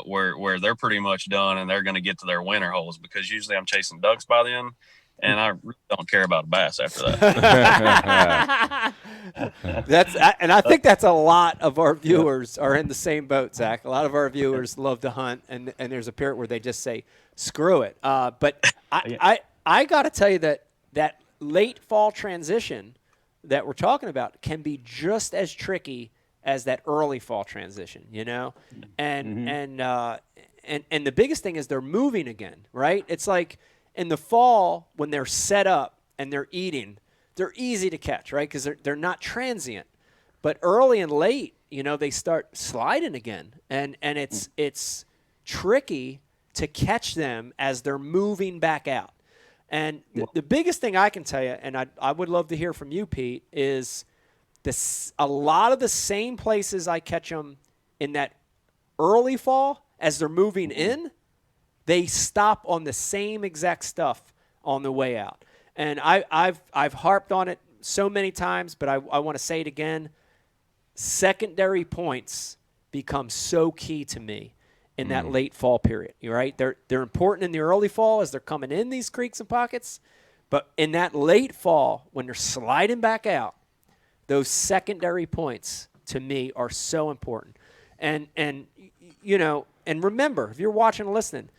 where they're pretty much done and they're going to get to their winter holes, because usually I'm chasing ducks by then, and I really don't care about a bass after that. And I think that's a lot of our viewers are in the same boat, Zach. A lot of our viewers love to hunt, and there's a period where they just say, screw it. But I got to tell you that late fall transition that we're talking about can be just as tricky as that early fall transition, and the biggest thing is they're moving again, right? It's like in the fall when they're set up and they're eating, they're easy to catch, right? Because they're not transient. But early and late, they start sliding again, and it's tricky to catch them as they're moving back out. And the biggest thing I can tell you, and I would love to hear from you, Pete, is a lot of the same places I catch them in that early fall as they're moving in, they stop on the same exact stuff on the way out. And I've harped on it so many times, but I want to say it again. Secondary points become so key to me in that late fall period. You're right. They're important in the early fall as they're coming in these creeks and pockets, but in that late fall when they're sliding back out, those secondary points to me are so important. And remember, if you're watching and listening,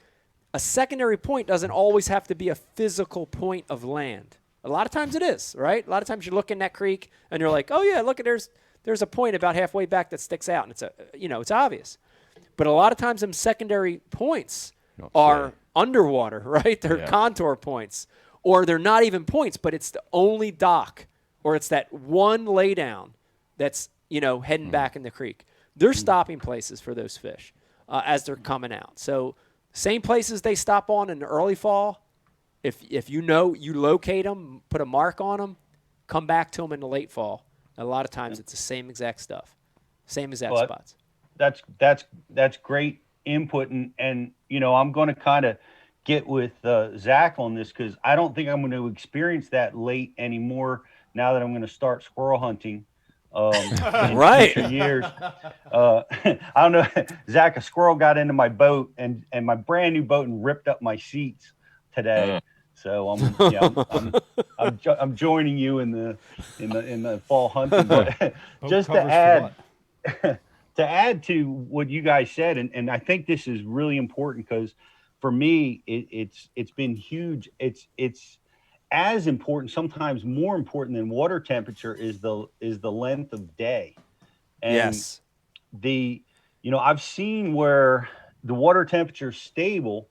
a secondary point doesn't always have to be a physical point of land. A lot of times it is, right? A lot of times you look in that creek and you're like, oh yeah, look, there's a point about halfway back that sticks out, and it's obvious. But a lot of times them secondary points are underwater, right? They're contour points, or they're not even points, but it's the only dock, or it's that one laydown that's heading back in the creek. They're stopping places for those fish as they're coming out. So same places they stop on in the early fall. If you locate them, put a mark on them, come back to them in the late fall. A lot of times it's the same exact stuff, same exact spots. That's great input, and I'm going to kind of get with Zach on this because I don't think I'm going to experience that late anymore now that I'm going to start squirrel hunting. In future years. I don't know, Zach. A squirrel got into my boat and my brand new boat and ripped up my seats today. So I'm joining you in the fall hunting. But just to add to what you guys said, and I think this is really important because for me it's been huge. It's as important, sometimes more important than water temperature is the length of day. And I've seen where the water temperature is stable,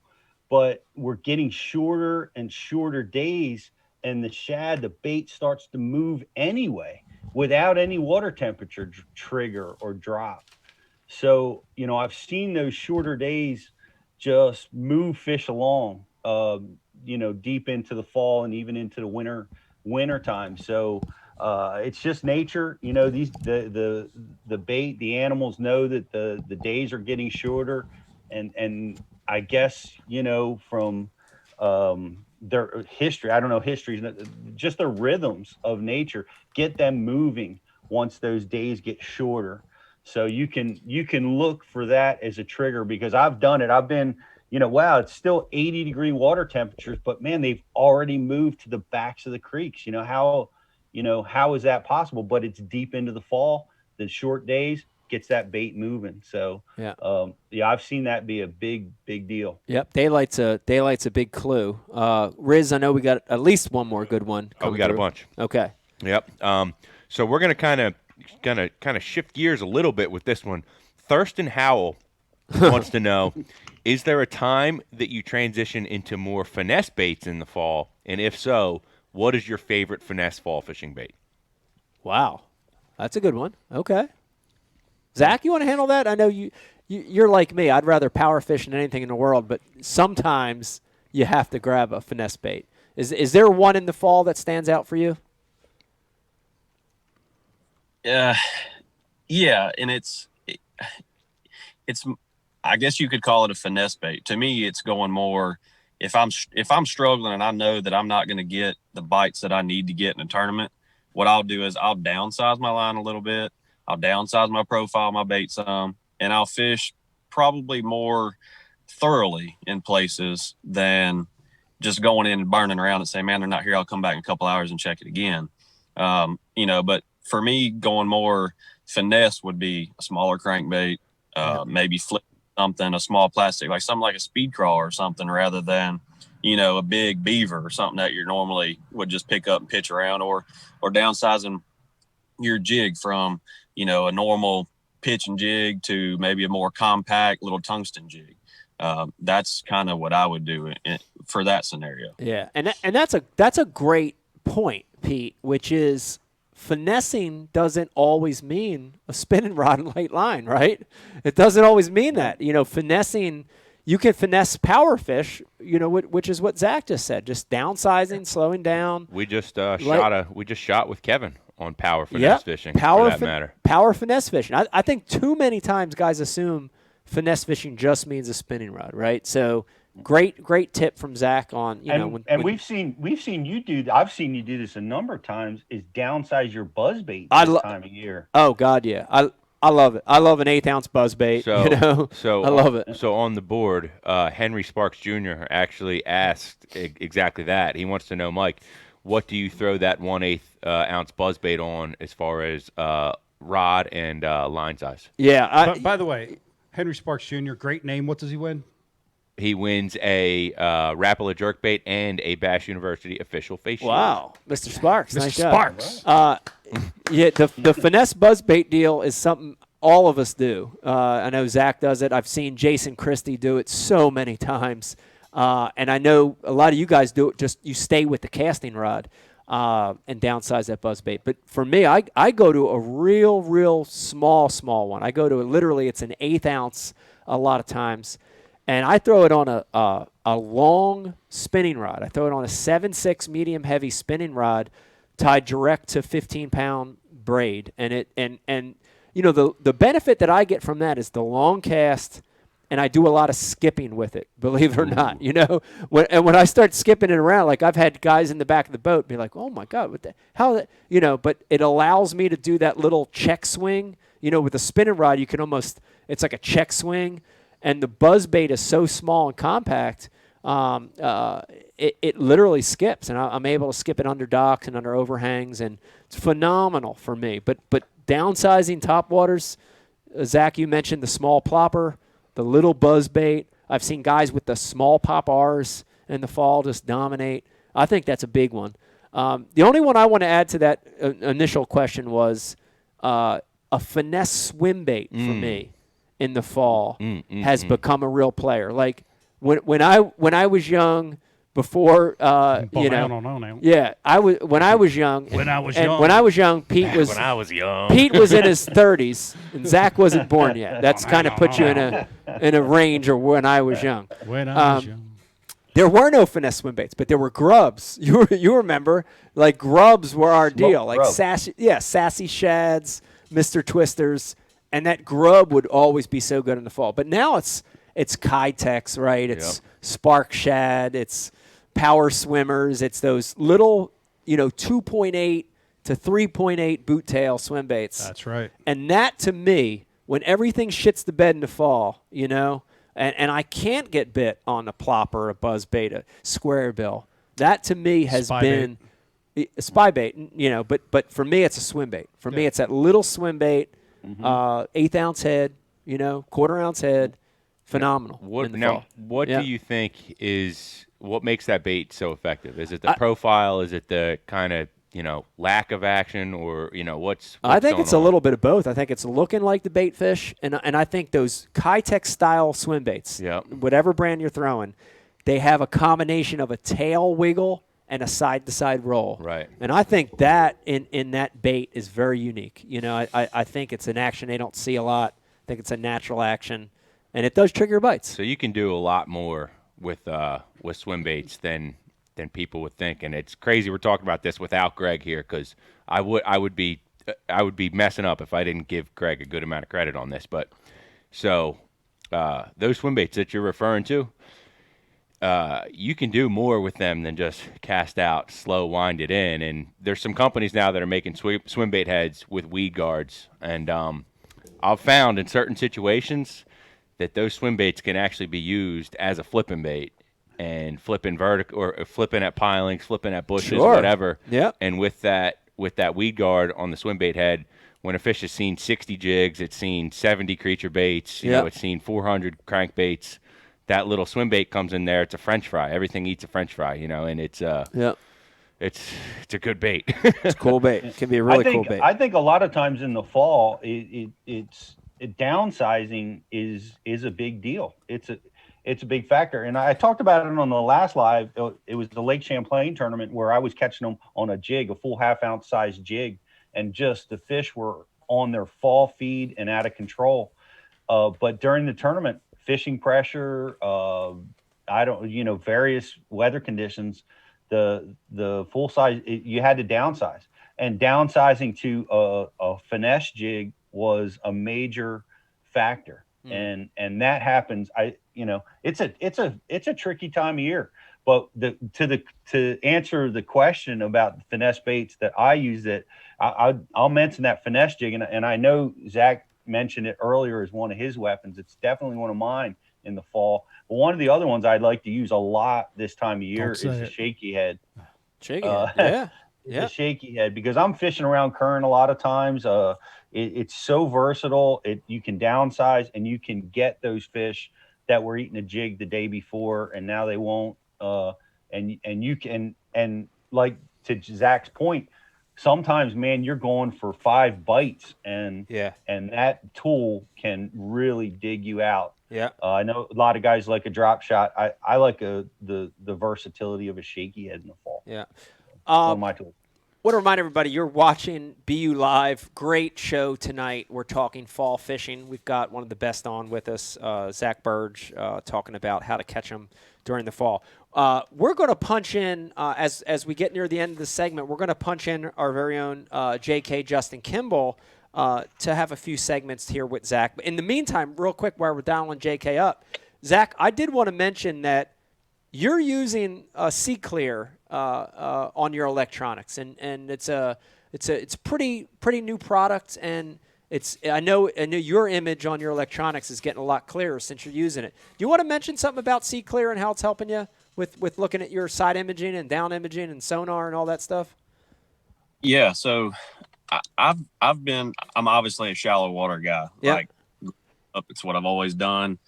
but we're getting shorter and shorter days, and the bait starts to move anyway without any water temperature trigger or drop. So, I've seen those shorter days just move fish along, deep into the fall and even into the winter time. So it's just nature. The bait, the animals know that the days are getting shorter, and I guess from their history, I don't know, just the rhythms of nature get them moving once those days get shorter. So you can look for that as a trigger, because I've done it. I've been, wow, it's still 80-degree water temperatures, but man, they've already moved to the backs of the creeks. How is that possible? But it's deep into the fall. The short days gets that bait moving. So I've seen that be a big deal. Yep, daylight's a big clue. Riz, I know we got at least one more good one. We got a bunch. Okay. Yep. So we're gonna kind of shift gears a little bit with this one. Thurston Howell wants to know, is there a time that you transition into more finesse baits in the fall? And if so, what is your favorite finesse fall fishing bait? Wow. That's a good one. Okay. Zach, you want to handle that? I know you're like me. I'd rather power fish than anything in the world, but sometimes you have to grab a finesse bait. Is there one in the fall that stands out for you? Yeah, and it's I guess you could call it a finesse bait. To me, it's going more if I'm struggling and I know that I'm not going to get the bites that I need to get in a tournament. What I'll do is I'll downsize my line a little bit. I'll downsize my profile, my bait some, and I'll fish probably more thoroughly in places than just going in and burning around and saying, man, they're not here. I'll come back in a couple hours and check it again. But for me, going more finesse would be a smaller crankbait, maybe flip something, a small plastic, like something like a speed crawl or something, rather than, a big beaver or something that you normally would just pick up and pitch around, or downsizing your jig from, a normal pitch and jig to maybe a more compact little tungsten jig. That's kind of what I would do for that scenario. Yeah. And that's a great point, Pete, which is finessing doesn't always mean a spinning rod and light line, right? It doesn't always mean that. Finessing, you can finesse power fish, which is what Zach just said, just downsizing, slowing down. We just shot with Kevin on power finesse fishing, for that matter. Power finesse fishing. I think too many times guys assume finesse fishing just means a spinning rod, right? So great tip from Zach on we've seen you do. I've seen you do this a number of times. Is downsize your buzzbait this time of year. Oh God, yeah. I love it. I love an 1/8 ounce buzzbait. So I love it. So on the board, Henry Sparks Jr. actually asked exactly that. He wants to know, Mike, what do you throw that 1/8 ounce buzzbait on as far as rod and line size? Yeah. By the way, Henry Sparks Jr. Great name. What does he win? He wins a Rapala jerkbait and a Bash University official face shield. Wow, Mr. Sparks, Mr. nice Sparks. job. Yeah, the finesse buzzbait deal is something all of us do. I know Zach does it. I've seen Jason Christie do it so many times, and I know a lot of you guys do it. Just you stay with the casting rod and downsize that buzzbait. But for me, I go to a real small one. I go to literally it's an 1/8 ounce a lot of times. And I throw it on a long spinning rod. I throw it on a 7/6 medium heavy spinning rod tied direct to 15-pound braid. And the benefit that I get from that is the long cast, and I do a lot of skipping with it, believe it or not. When I start skipping it around, like I've had guys in the back of the boat be like, "Oh my God, but it allows me to do that little check swing. With a spinning rod, you can it's like a check swing. And the buzzbait is so small and compact, it literally skips, and I'm able to skip it under docks and under overhangs, and it's phenomenal for me. But downsizing topwaters, Zach, you mentioned the small plopper, the little buzzbait. I've seen guys with the small pop R's in the fall just dominate. I think that's a big one. The only one I want to add to that initial question was a finesse swim bait for me. In the fall has become a real player. Like when I was young, before when I was young. When I was young, Pete was. When I was young, Pete was in his 30s, and Zach wasn't born yet. That's kind of put you in a range of when I was young. When I was young. There were no finesse swim baits, but there were grubs. You remember, like grubs were our deal. Like sassy shads, Mr. Twisters. And that grub would always be so good in the fall. But now it's Kytex, right? It's Spark Shad. It's Power Swimmers. It's those little, 2.8 to 3.8 boot tail swim baits. That's right. And that, to me, when everything shits the bed in the fall, and I can't get bit on a plopper, a buzzbait, a square bill, that to me has been a spy bait, but for me it's a swim bait. For me it's that little swim bait. 1/8 ounce head, 1/4 ounce head, phenomenal. What do you think what makes that bait so effective? Is it the profile? Is it the kind of lack of action, or what's I think it's on? a little bit of both. I think it's looking like the bait fish, and I think those Kytex style swim baits, whatever brand you're throwing, they have a combination of a tail wiggle and a side-to-side roll. Right. And I think that in that bait is very unique. I think it's an action they don't see a lot. I think it's a natural action, and it does trigger bites. So you can do a lot more with swim baits than people would think, and it's crazy we're talking about this without Greg here, because I would be messing up if I didn't give Greg a good amount of credit on this. But so those swim baits that you're referring to, you can do more with them than just cast out, slow, wind it in. And there's some companies now that are making swim bait heads with weed guards. And I've found in certain situations that those swim baits can actually be used as a flipping bait, and flipping vertical or flipping at pilings, flipping at bushes, whatever. Yeah. And with that weed guard on the swim bait head, when a fish has seen 60 jigs, it's seen 70 creature baits, it's seen 400 crankbaits. That little swim bait comes in there. It's a French fry. Everything eats a French fry, and it's it's a good bait. It's a cool bait. It can be a really cool bait. I think a lot of times in the fall, downsizing is a big deal. It's a big factor. And I talked about it on the last live. It was the Lake Champlain tournament where I was catching them on a jig, a full 1/2 ounce size jig, and just the fish were on their fall feed and out of control. But during the tournament, fishing pressure, various weather conditions, the full size, you had to downsize, and downsizing to a finesse jig was a major factor. and that happens. It's a tricky time of year. But to answer the question about the finesse baits that I use, I'll mention that finesse jig, and I know Zach mentioned it earlier as one of his weapons. It's definitely one of mine in the fall. But one of the other ones I'd like to use a lot this time of year is the shaky head. Shaky head, yeah. The shaky head, because I'm fishing around current a lot of times. It's so versatile. You can downsize and you can get those fish that were eating a jig the day before and now they won't. And you can, and like to Zach's point, sometimes, man, you're going for 5 bites and that tool can really dig you out. Yeah. I know a lot of guys like a drop shot. I like the versatility of a shaky head in the fall. Yeah. My tool. Want to remind everybody, you're watching BU Live. Great show tonight. We're talking fall fishing. We've got one of the best on with us, Zack Birge, talking about how to catch them during the fall. We're going to punch in, as we get near the end of the segment, we're going to punch in our very own JK Justin Kimball to have a few segments here with Zach. But in the meantime, real quick, while we're dialing JK up, Zach, I did want to mention that you're using Sea Clear on your electronics, and it's pretty new product, and I know your image on your electronics is getting a lot clearer since you're using it. Do you want to mention something about Sea Clear and how it's helping you with looking at your side imaging and down imaging and sonar and all that stuff? Yeah, so I'm obviously a shallow water guy. Yeah. Like, it's what I've always done.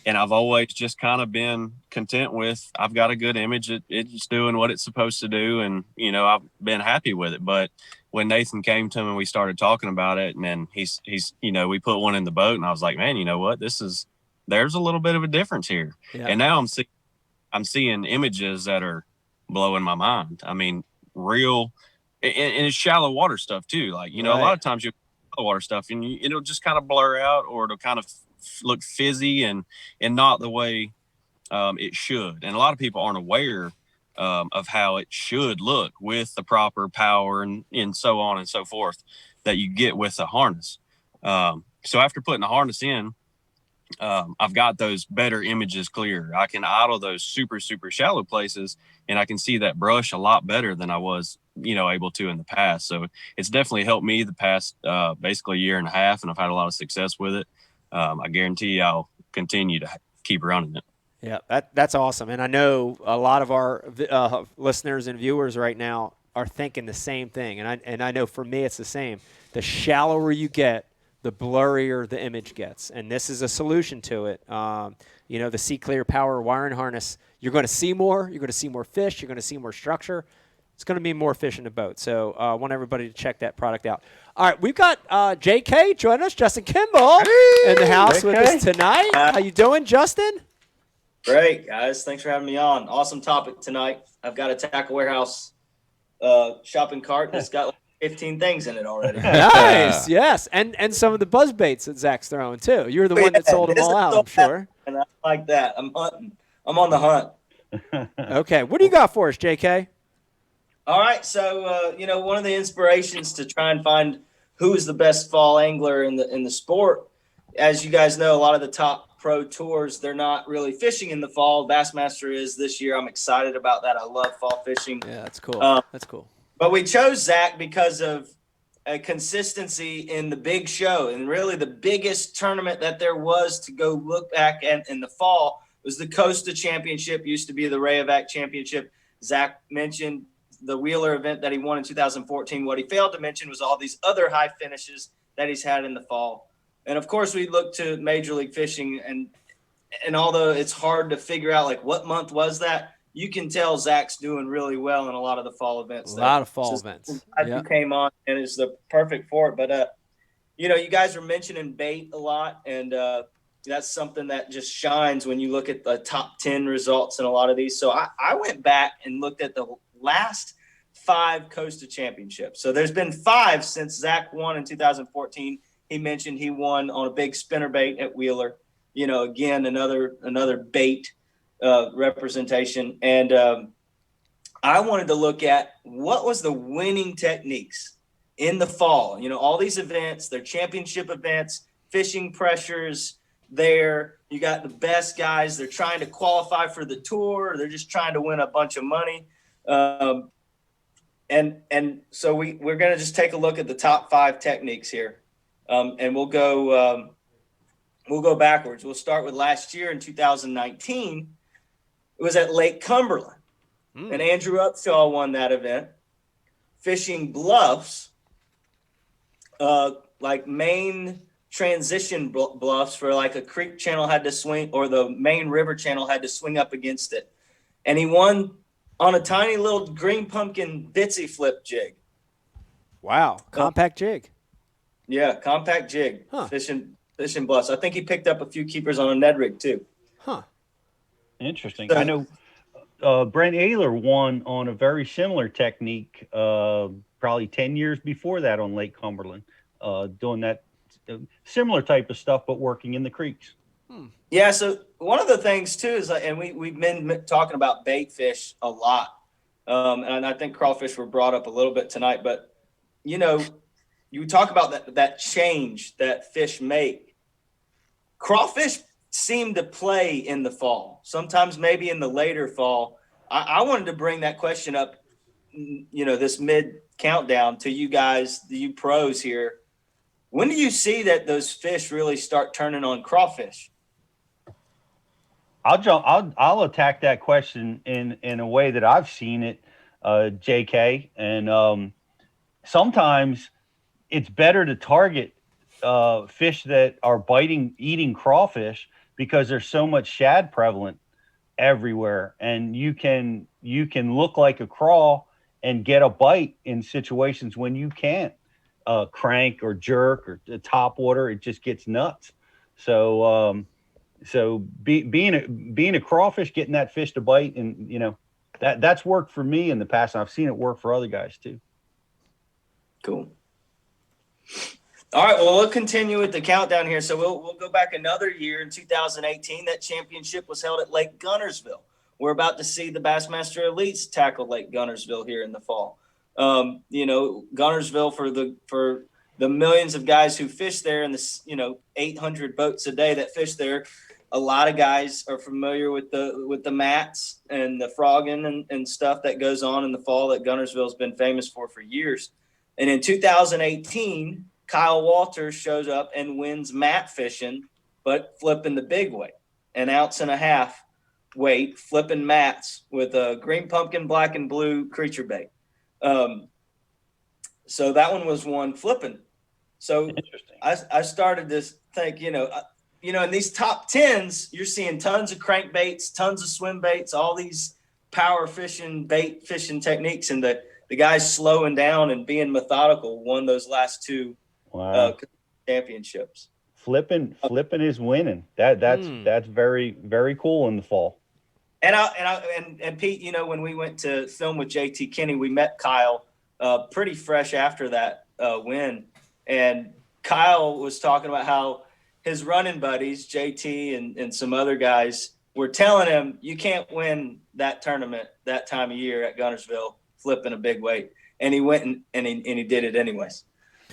And I've always just kind of been content with, I've got a good image. It's doing what it's supposed to do. And, I've been happy with it. But when Nathan came to me and we started talking about it, and then he's we put one in the boat, and I was like, man, you know what? There's a little bit of a difference here. Yeah. And now I'm seeing images that are blowing my mind. I mean, real, and it's shallow water stuff too. Like, right. A lot of times you shallow water stuff and it'll just kind of blur out, or it'll kind of look fizzy and not the way it should. And a lot of people aren't aware of how it should look with the proper power and so on and so forth that you get with the harness. So after putting the harness in, I've got those better images clear. I can idle those super, super shallow places, and I can see that brush a lot better than I was, able to in the past. So it's definitely helped me the past basically 1.5 years, and I've had a lot of success with it. I guarantee I'll continue to keep running it. Yeah, that's awesome. And I know a lot of our listeners and viewers right now are thinking the same thing. And I know for me it's the same. The shallower you get, the blurrier the image gets. And this is a solution to it. The Sea Clear Power wiring harness, you're going to see more. You're going to see more fish. You're going to see more structure. It's going to be more fish in the boat. So I want everybody to check that product out. All right, we've got JK joining us, Justin Kimball, in the house with us tonight. How you doing, Justin? Great, guys. Thanks for having me on. Awesome topic tonight. I've got a Tackle Warehouse shopping cart that's got like 15 things in it already. Nice, yes. And some of the buzz baits that Zach's throwing, too. You're the one that sold them all out, I'm sure. And I like that. I'm hunting. I'm on the hunt. Okay, what do you got for us, JK? All right, so one of the inspirations to try and find who is the best fall angler in the sport, as you guys know, a lot of the top pro tours, they're not really fishing in the fall. Bassmaster is this year. I'm excited about that. I love fall fishing. Yeah, that's cool. That's cool. But we chose Zach because of a consistency in the big show, and really the biggest tournament that there was to go look back at in the fall was the Costa Championship. Used to be the Rayovac Championship. Zach mentioned the Wheeler event that he won in 2014. What he failed to mention was all these other high finishes that he's had in the fall. And of course we look to Major League Fishing, and although it's hard to figure out like what month was that, you can tell Zach's doing really well in a lot of the fall events. A lot of fall events. You came on and it's the perfect for it. But you guys are mentioning bait a lot, and that's something that just shines when you look at the top 10 results in a lot of these. So I went back and looked at the last 5 Costa Championships. So there's been 5 since Zach won in 2014. He mentioned he won on a big spinnerbait at Wheeler. Again, another bait representation. And I wanted to look at what was the winning techniques in the fall. All these events, they're championship events, fishing pressures there. You got the best guys. They're trying to qualify for the tour. They're just trying to win a bunch of money. And so we're going to just take a look at the top 5 techniques here. And we'll go backwards. We'll start with last year in 2019. It was at Lake Cumberland. And Andrew Upshaw won that event. Fishing bluffs, like main transition bluffs for like a creek channel had to swing, or the main river channel had to swing up against it. And he won on a tiny little green pumpkin bitsy flip jig. Wow. Compact jig. Yeah, compact jig. Huh. Fishing bluffs. I think he picked up a few keepers on a Ned rig too. Huh. Interesting. I know Brent Ayler won on a very similar technique probably 10 years before that on Lake Cumberland, doing that similar type of stuff, but working in the creeks. Yeah, so one of the things too is, and we've been talking about bait fish a lot, and I think crawfish were brought up a little bit tonight, but you talk about that change that fish make. Crawfish seem to play in the fall, sometimes maybe in the later fall. I wanted to bring that question up, this mid countdown to you guys, you pros here. When do you see that those fish really start turning on crawfish? I'll attack that question in a way that I've seen it, JK. And sometimes it's better to target fish that are eating crawfish, because there's so much shad prevalent everywhere, and you can look like a craw and get a bite in situations when you can't crank or jerk or top water. It just gets nuts. So being a crawfish, getting that fish to bite, and that's worked for me in the past, and I've seen it work for other guys too. Cool. All right, well, we'll continue with the countdown here. So we'll go back another year in 2018. That championship was held at Lake Gunnersville. We're about to see the Bassmaster Elites tackle Lake Gunnersville here in the fall. Gunnersville, for the millions of guys who fish there, and the 800 boats a day that fish there, a lot of guys are familiar with the mats and the frogging and stuff that goes on in the fall that Gunnersville has been famous for years. And in 2018, Kyle Walters shows up and wins mat fishing, but flipping the big weight, 1.5 ounce weight, flipping mats with a green pumpkin, black and blue creature bait. So that one was one flipping. So I started to think, in these top 10s, you're seeing tons of crankbaits, tons of swim baits, all these power fishing, bait fishing techniques, and the guys slowing down and being methodical won those last 2 championships. Flipping is winning. That's very, very cool in the fall. And Pete, when we went to film with JT Kinney, we met Kyle pretty fresh after that win, and Kyle was talking about how his running buddies, JT and some other guys, were telling him, you can't win that tournament that time of year at Gunnersville flipping a big weight, and he went and he did it anyways.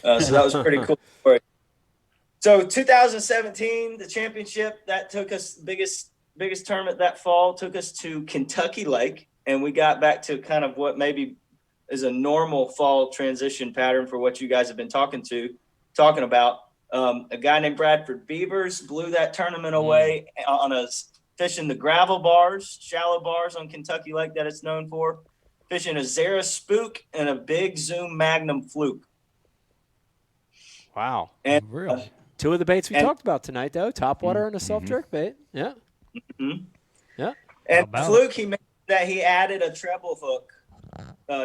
So that was pretty cool story. So 2017, the championship, that took us, biggest tournament that fall, took us to Kentucky Lake, and we got back to kind of what maybe is a normal fall transition pattern for what you guys have been talking about. A guy named Bradford Beavers blew that tournament away on fishing the gravel bars, shallow bars on Kentucky Lake that it's known for, fishing a Zara spook and a big Zoom Magnum fluke. Wow. And really? 2 of the baits we talked about tonight, though, topwater and a soft jerk bait. Yeah. Mm-hmm. Yeah. And fluke, he mentioned that he added a treble hook.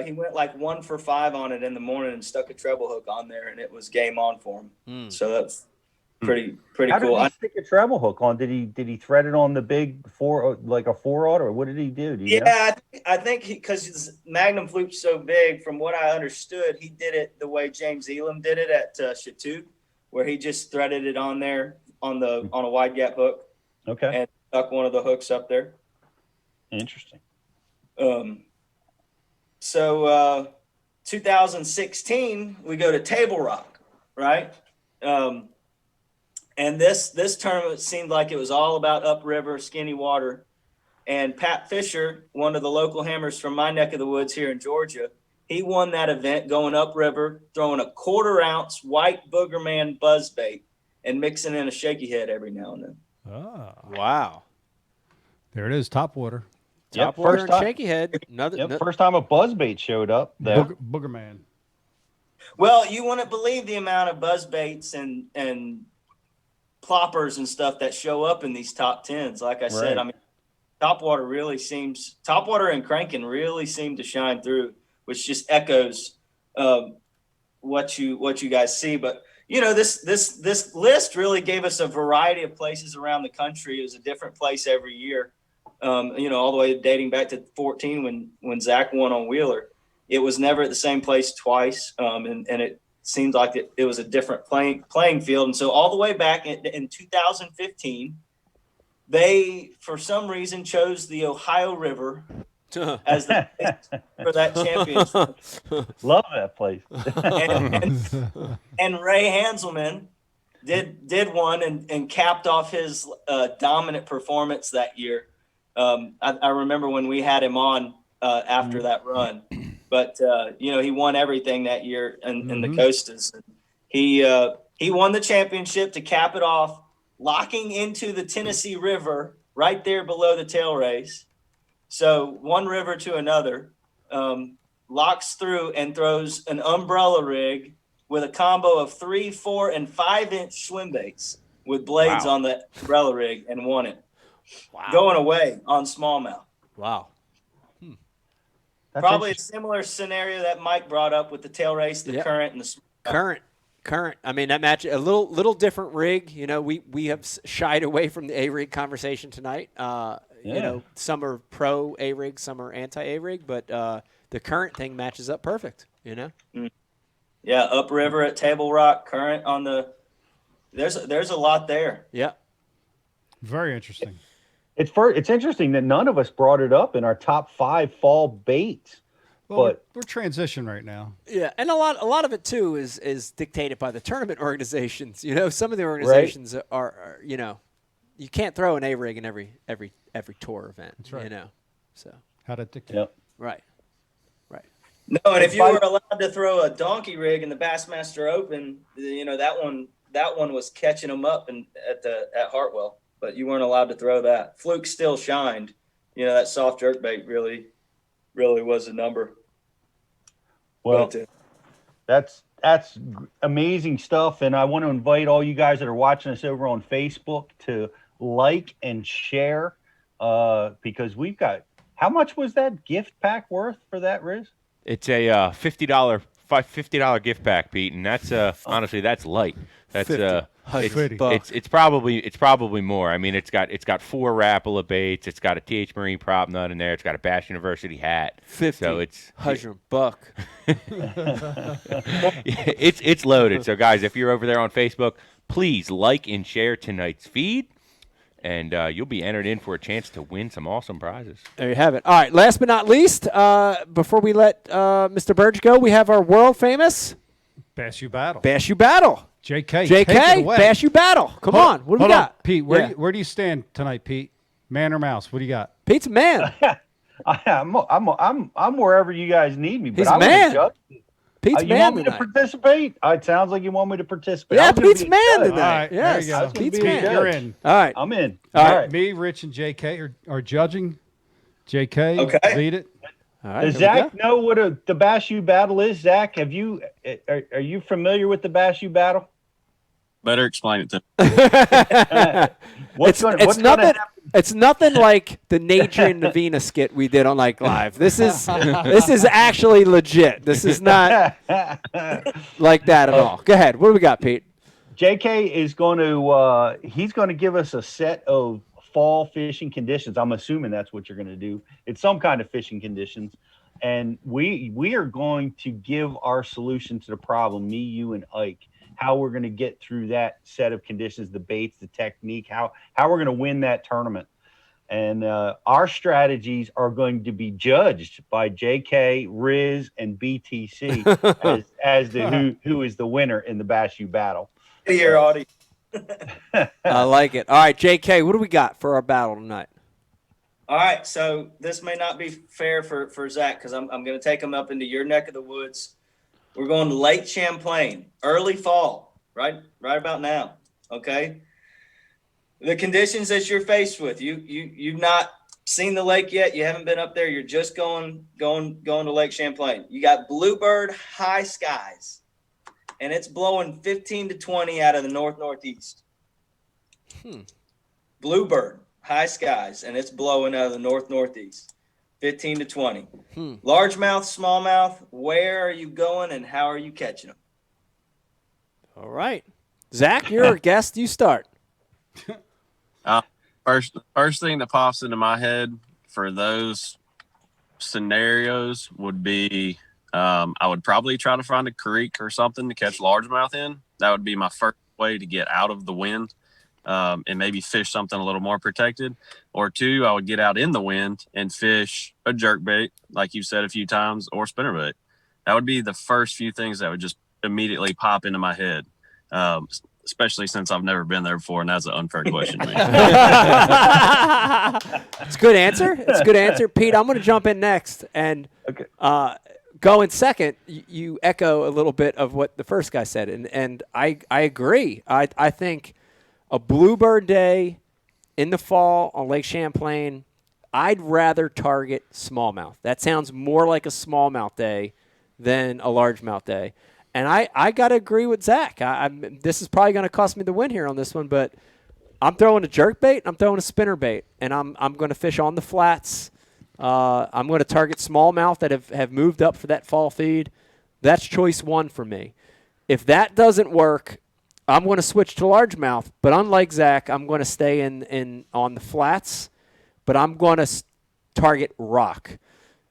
He went like 1 for 5 on it in the morning and stuck a treble hook on there, and it was game on for him. So that's pretty How cool. did he stick a treble hook on? Did he thread it on the big 4, like a 4-aught, or what did he do? I think because his Magnum fluke's so big, from what I understood, he did it the way James Elam did it at Chateau, where he just threaded it on there on a wide gap hook. Okay. And stuck one of the hooks up there. Interesting. So 2016, we go to Table Rock, right? And this tournament seemed like it was all about upriver, skinny water. And Pat Fisher, one of the local hammers from my neck of the woods here in Georgia, he won that event going upriver, throwing a 1/4 ounce white boogerman buzzbait and mixing in a shaky head every now and then. Ah, wow. There it is, Topwater. Topwater and shaky head. First time a buzzbait showed up there. Boogerman. Well, you wouldn't believe the amount of buzzbaits and ploppers and stuff that show up in these top tens. Like I said, I mean, Topwater and cranking really seem to shine through, which just echoes what you guys see. But you know, this list really gave us a variety of places around the country. It was a different place every year. You know, all the way dating back to 2014 when Zach won on Wheeler. It was never at the same place twice, and it seemed like it was a different playing field. And so all the way back in 2015, they, for some reason, chose the Ohio River as the place for that championship. Love that place. and Ray Hanselman did one and capped off his dominant performance that year. I remember when we had him on after that run. But, you know, he won everything that year in the Costas. He won the championship to cap it off, locking into the Tennessee River right there below the tail race. So one river to another, locks through and throws an umbrella rig with a combo of 3, 4, and 5-inch swim baits with blades on the umbrella rig and won it. Wow. Going away on smallmouth. Wow. Probably a similar scenario that Mike brought up with the tail race, the current, and the current. I mean, that match a little different rig. You know, we have shied away from the A rig conversation tonight. You know, some are pro A rig, some are anti A rig, but the current thing matches up perfect. You know. Yeah, upriver at Table Rock, current on the. There's a lot there. Yeah. Very interesting. It's interesting that none of us brought it up in our top 5 fall baits. Well, but we're transition right now. Yeah, and a lot of it too is dictated by the tournament organizations. You know, some of the organizations are you know, you can't throw an A rig in every tour event. That's right. You know, so how to dictate? Yep. Right. No, and if you were allowed to throw a donkey rig in the Bassmaster Open, you know that one was catching them up at Hartwell. But you weren't allowed to throw that. Fluke still shined. You know, that soft jerk bait really was a number. Well, that's amazing stuff. And I want to invite all you guys that are watching us over on Facebook to like and share because we've got – how much was that gift pack worth for that, Riz? It's a $50 gift pack, Pete, and that's honestly that's light. That's it's probably more. I mean, it's got 4 Rapala baits. It's got a TH Marine prop nut in there. It's got a Bass University hat. 50. So it's $100. it's loaded. So guys, if you're over there on Facebook, please like and share tonight's feed, and you'll be entered in for a chance to win some awesome prizes. There you have it. All right, last but not least, before we let Mr. Burge go, we have our world famous Bass U Battle. JK, Bass U Battle. Come on, what do we got? Pete, where do you stand tonight, Pete? Man or mouse? What do you got? Pete's a man. I'm wherever you guys need me. But He's a man. Pete's you man want me tonight. To participate? It sounds like you want me to participate. Yeah, Pete's man tonight. All right, yes, there you go. Pete's man. You're in. All right, I'm in. All right. Me, Rich, and JK are judging. JK, lead it. All right, does Zach know what the Bass U Battle is? Zach, are you familiar with the Bass U Battle? Better explain it to me. It's nothing like the Nadrian Navina skit we did on Like Live. This is actually legit. This is not like that at all. Go ahead. What do we got, Pete? JK is going to he's going to give us a set of fall fishing conditions. I'm assuming that's what you're going to do. It's some kind of fishing conditions, and we are going to give our solution to the problem. Me, you, and Ike. How we're going to get through that set of conditions, the baits, the technique, how we're going to win that tournament. And our strategies are going to be judged by JK, Riz, and BTC as the who is the winner in the Bass U Battle. Your audience. I like it. All right, JK, what do we got for our battle tonight? All right, so this may not be fair for Zach because I'm going to take him up into your neck of the woods. We're going to Lake Champlain, early fall, right about now. Okay. The conditions that you're faced with, you've not seen the lake yet. You haven't been up there. You're just going to Lake Champlain. You got bluebird high skies, and it's blowing 15 to 20 out of the northeast. Bluebird high skies, and it's blowing out of the northeast, 15 to 20. Largemouth, smallmouth, where are you going and how are you catching them? All right. Zach, you're a guest. You start. First thing that pops into my head for those scenarios would be I would probably try to find a creek or something to catch largemouth in. That would be my first way to get out of the wind and maybe fish something a little more protected. Or two, I would get out in the wind and fish a jerkbait, like you said a few times, or spinnerbait. That would be the first few things that would just immediately pop into my head. Especially since I've never been there before, and that's an unfair question to me. It's a good answer. It's a good answer. Pete, I'm going to jump in next. And go in second, you echo a little bit of what the first guy said. And I agree. I think a bluebird day in the fall on Lake Champlain, I'd rather target smallmouth. That sounds more like a smallmouth day than a largemouth day. And I got to agree with Zach. This is probably going to cost me the win here on this one, but I'm throwing a jerkbait, I'm throwing a spinnerbait, and I'm going to fish on the flats. I'm going to target smallmouth that have moved up for that fall feed. That's choice one for me. If that doesn't work, I'm going to switch to largemouth, but unlike Zach, I'm going to stay in on the flats, but I'm going to target rock.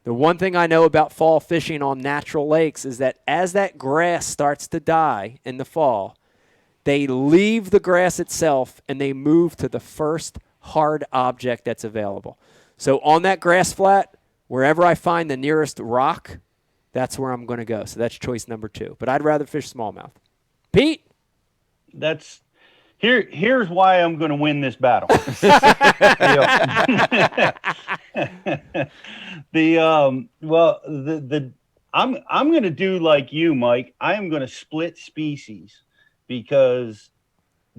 The one thing I know about fall fishing on natural lakes is that as that grass starts to die in the fall, they leave the grass itself and they move to the first hard object that's available. So on that grass flat, wherever I find the nearest rock, that's where I'm going to go. So that's choice number two. But I'd rather fish smallmouth. Pete? Here's why I'm going to win this battle. I'm going to do like you, Mike. I am going to split species because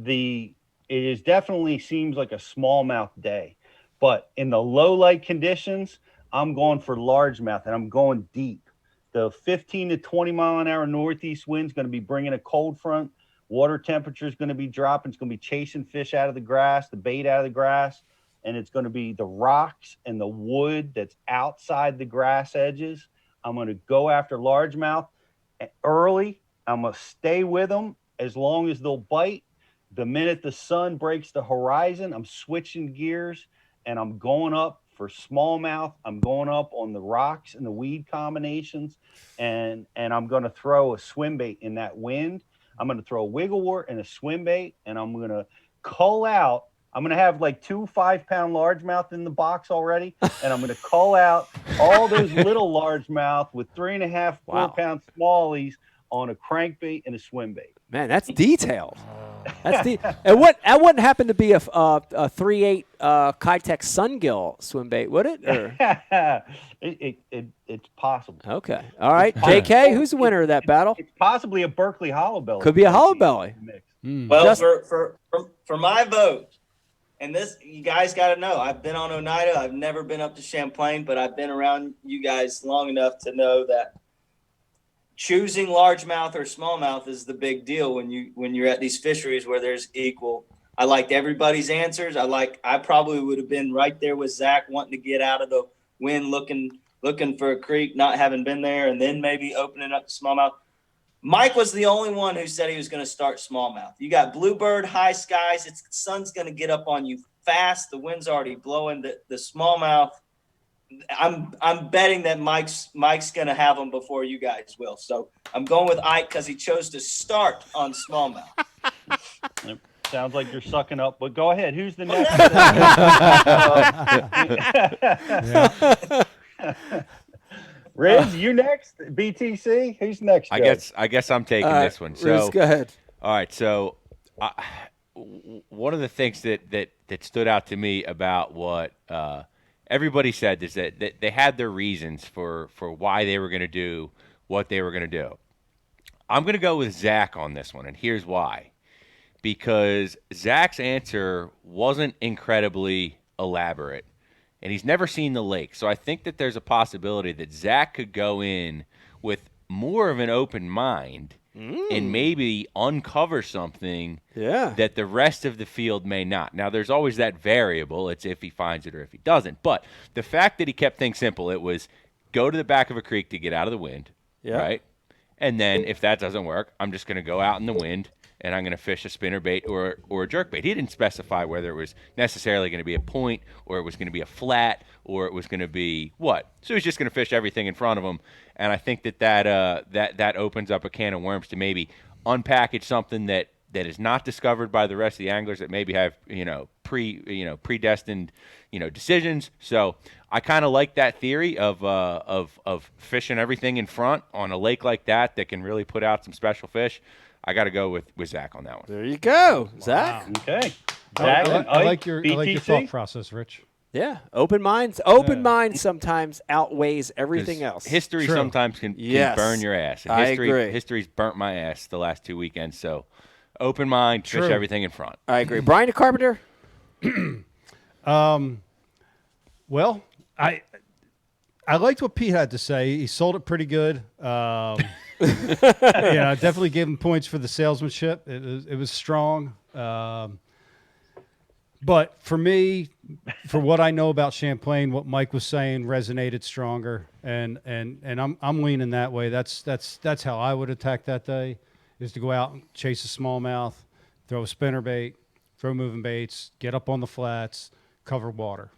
it is definitely seems like a smallmouth day, but in the low light conditions, I'm going for largemouth and I'm going deep. The 15 to 20 mile an hour northeast wind is going to be bringing a cold front. Water temperature is going to be dropping. It's going to be chasing fish out of the grass, the bait out of the grass, and it's going to be the rocks and the wood that's outside the grass edges. I'm going to go after largemouth early. I'm going to stay with them as long as they'll bite. The minute the sun breaks the horizon, I'm switching gears and I'm going up for smallmouth. I'm going up on the rocks and the weed combinations, and I'm going to throw a swim bait in that wind. I'm going to throw a wigglewort and a swim bait, and I'm going to cull out. I'm going to have like 2 5-pound largemouth in the box already, and I'm going to cull out all those little largemouth with 3.5, 4-pound smallies on a crankbait and a swim bait. Man, that's detailed. And that wouldn't happen to be a 3/8 Kitech Sungill swim bait, would it? Or? It's possible. Okay. All right. JK, who's the winner of that battle? It's possibly a Berkeley hollow belly. Could be a hollow belly. Well, for my vote, and this you guys got to know, I've been on Oneida. I've never been up to Champlain, but I've been around you guys long enough to know that choosing largemouth or smallmouth is the big deal when you're at these fisheries where there's equal. I liked everybody's answers. I probably would have been right there with Zach, wanting to get out of the wind, looking for a creek, not having been there, and then maybe opening up to smallmouth. Mike was the only one who said he was going to start smallmouth. You got bluebird, high skies. The sun's going to get up on you fast. The wind's already blowing. The smallmouth, I'm betting that Mike's going to have them before you guys will. So I'm going with Ike because he chose to start on smallmouth. Sounds like you're sucking up, but go ahead. Who's the next? Riz, you next? BTC? Who's next? I guess I'm taking this one. So Riz, go ahead. All right. So one of the things that stood out to me about what everybody said is that they had their reasons for why they were going to do what they were going to do. I'm going to go with Zach on this one, and here's why. Because Zach's answer wasn't incredibly elaborate, and he's never seen the lake. So I think that there's a possibility that Zach could go in with more of an open mind and maybe uncover something that the rest of the field may not. Now, there's always that variable. It's if he finds it or if he doesn't. But the fact that he kept things simple, it was go to the back of a creek to get out of the wind, right? And then if that doesn't work, I'm just going to go out in the wind and I'm going to fish a spinnerbait or a jerkbait. He didn't specify whether it was necessarily going to be a point or it was going to be a flat or it was going to be what. So he's just going to fish everything in front of him. And I think that opens up a can of worms to maybe unpackage something that is not discovered by the rest of the anglers that maybe have predestined decisions. So I kind of like that theory of fishing everything in front on a lake like that can really put out some special fish. I got to go with Zach on that one. There you go, Zach. Okay. I like your thought process, Rich. Yeah, open minds. Open mind sometimes outweighs everything else. History sometimes can burn your ass. And I agree. History's burnt my ass the last 2 weekends. So open mind, fish everything in front. I agree. Brian DeCarpenter? Well, I liked what Pete had to say. He sold it pretty good. Definitely gave him points for the salesmanship. It was strong. But for me, for what I know about Champlain, what Mike was saying resonated stronger, and I'm leaning that way. That's how I would attack that day, is to go out and chase a smallmouth, throw a spinnerbait, throw moving baits, get up on the flats, cover water.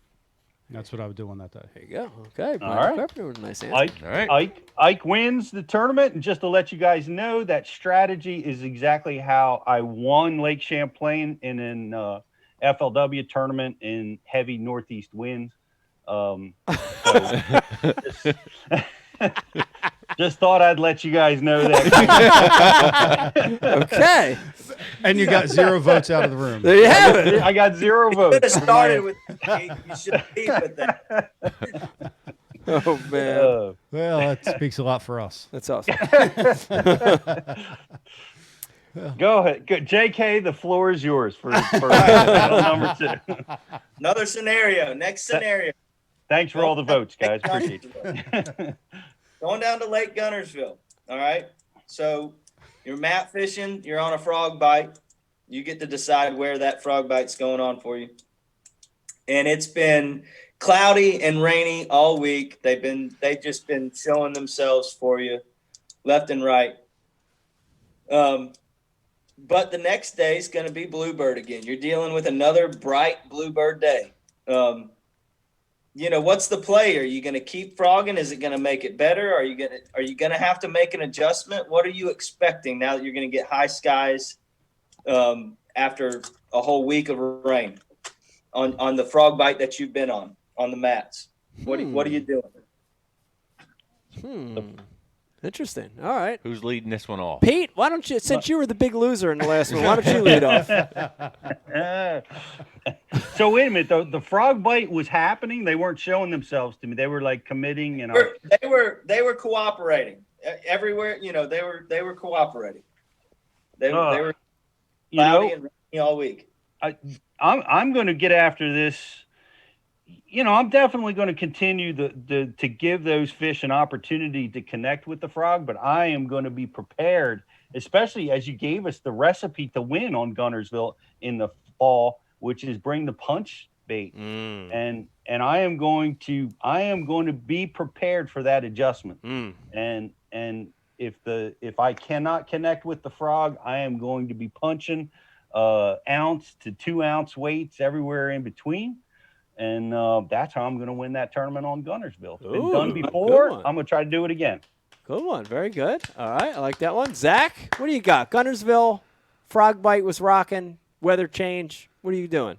That's what I would do on that day. There you go. Okay. All right. Nice answer. Ike wins the tournament. And just to let you guys know, that strategy is exactly how I won Lake Champlain in an FLW tournament in heavy northeast winds. Just thought I'd let you guys know that. Okay. And you got 0 votes out of the room. There you have it. I got 0 votes. You should have started with you should have beat with that. Oh, man. Well, that speaks a lot for us. That's awesome. Go ahead. JK, the floor is yours for battle number 2. Another scenario. Next scenario. Thanks for all the votes, guys. Appreciate it. Going down to Lake Gunnersville. All right. So you're mat fishing. You're on a frog bite. You get to decide where that frog bite's going on for you. And it's been cloudy and rainy all week. They've just been showing themselves for you left and right. But the next day is going to be bluebird again. You're dealing with another bright bluebird day. What's the play? Are you going to keep frogging? Is it going to make it better? Are you going to have to make an adjustment? What are you expecting now that you're going to get high skies after a whole week of rain on the frog bite that you've been on the mats? What are you doing? Interesting. All right. Who's leading this one off? Pete, why don't you, since you were the big loser in the last one, why don't you lead off? So wait a minute, though. The frog bite was happening. They weren't showing themselves to me. They were like committing, and they were cooperating everywhere. They were cooperating. They were cloudy and rainy all week. I'm going to get after this. I'm definitely going to continue to give those fish an opportunity to connect with the frog, but I am going to be prepared, especially as you gave us the recipe to win on Gunnersville in the fall, which is bring the punch bait. And I am going to be prepared for that adjustment. And if I cannot connect with the frog, I am going to be punching ounce to 2 ounce weights everywhere in between. And that's how I'm going to win that tournament on Gunnersville. It's been done before. I'm going to try to do it again. Good one. Very good. All right. I like that one. Zach, what do you got? Gunnersville, frog bite was rocking, weather change. What are you doing?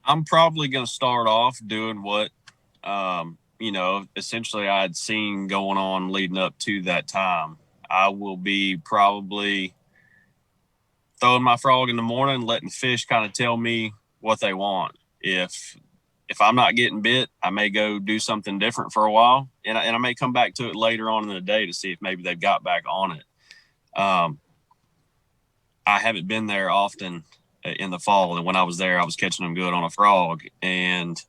I'm probably going to start off doing what, essentially I had seen going on leading up to that time. I will be probably throwing my frog in the morning, letting fish kind of tell me what they want. If I'm not getting bit, I may go do something different for a while, and I may come back to it later on in the day to see if maybe they've got back on it. I haven't been there often in the fall, and when I was there, I was catching them good on a frog, and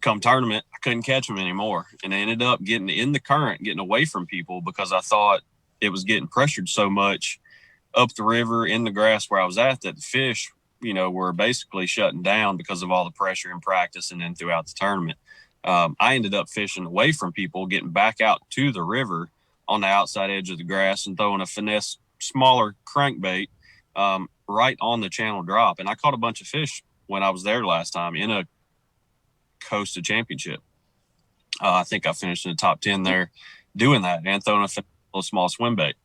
come tournament, I couldn't catch them anymore, and I ended up getting in the current, getting away from people because I thought it was getting pressured so much up the river in the grass where I was at that the fish, were basically shutting down because of all the pressure in practice and then throughout the tournament. I ended up fishing away from people, getting back out to the river on the outside edge of the grass and throwing a finesse smaller crankbait right on the channel drop. And I caught a bunch of fish when I was there last time in a Costa Championship. I think I finished in the top 10 there doing that and throwing a little small swim bait.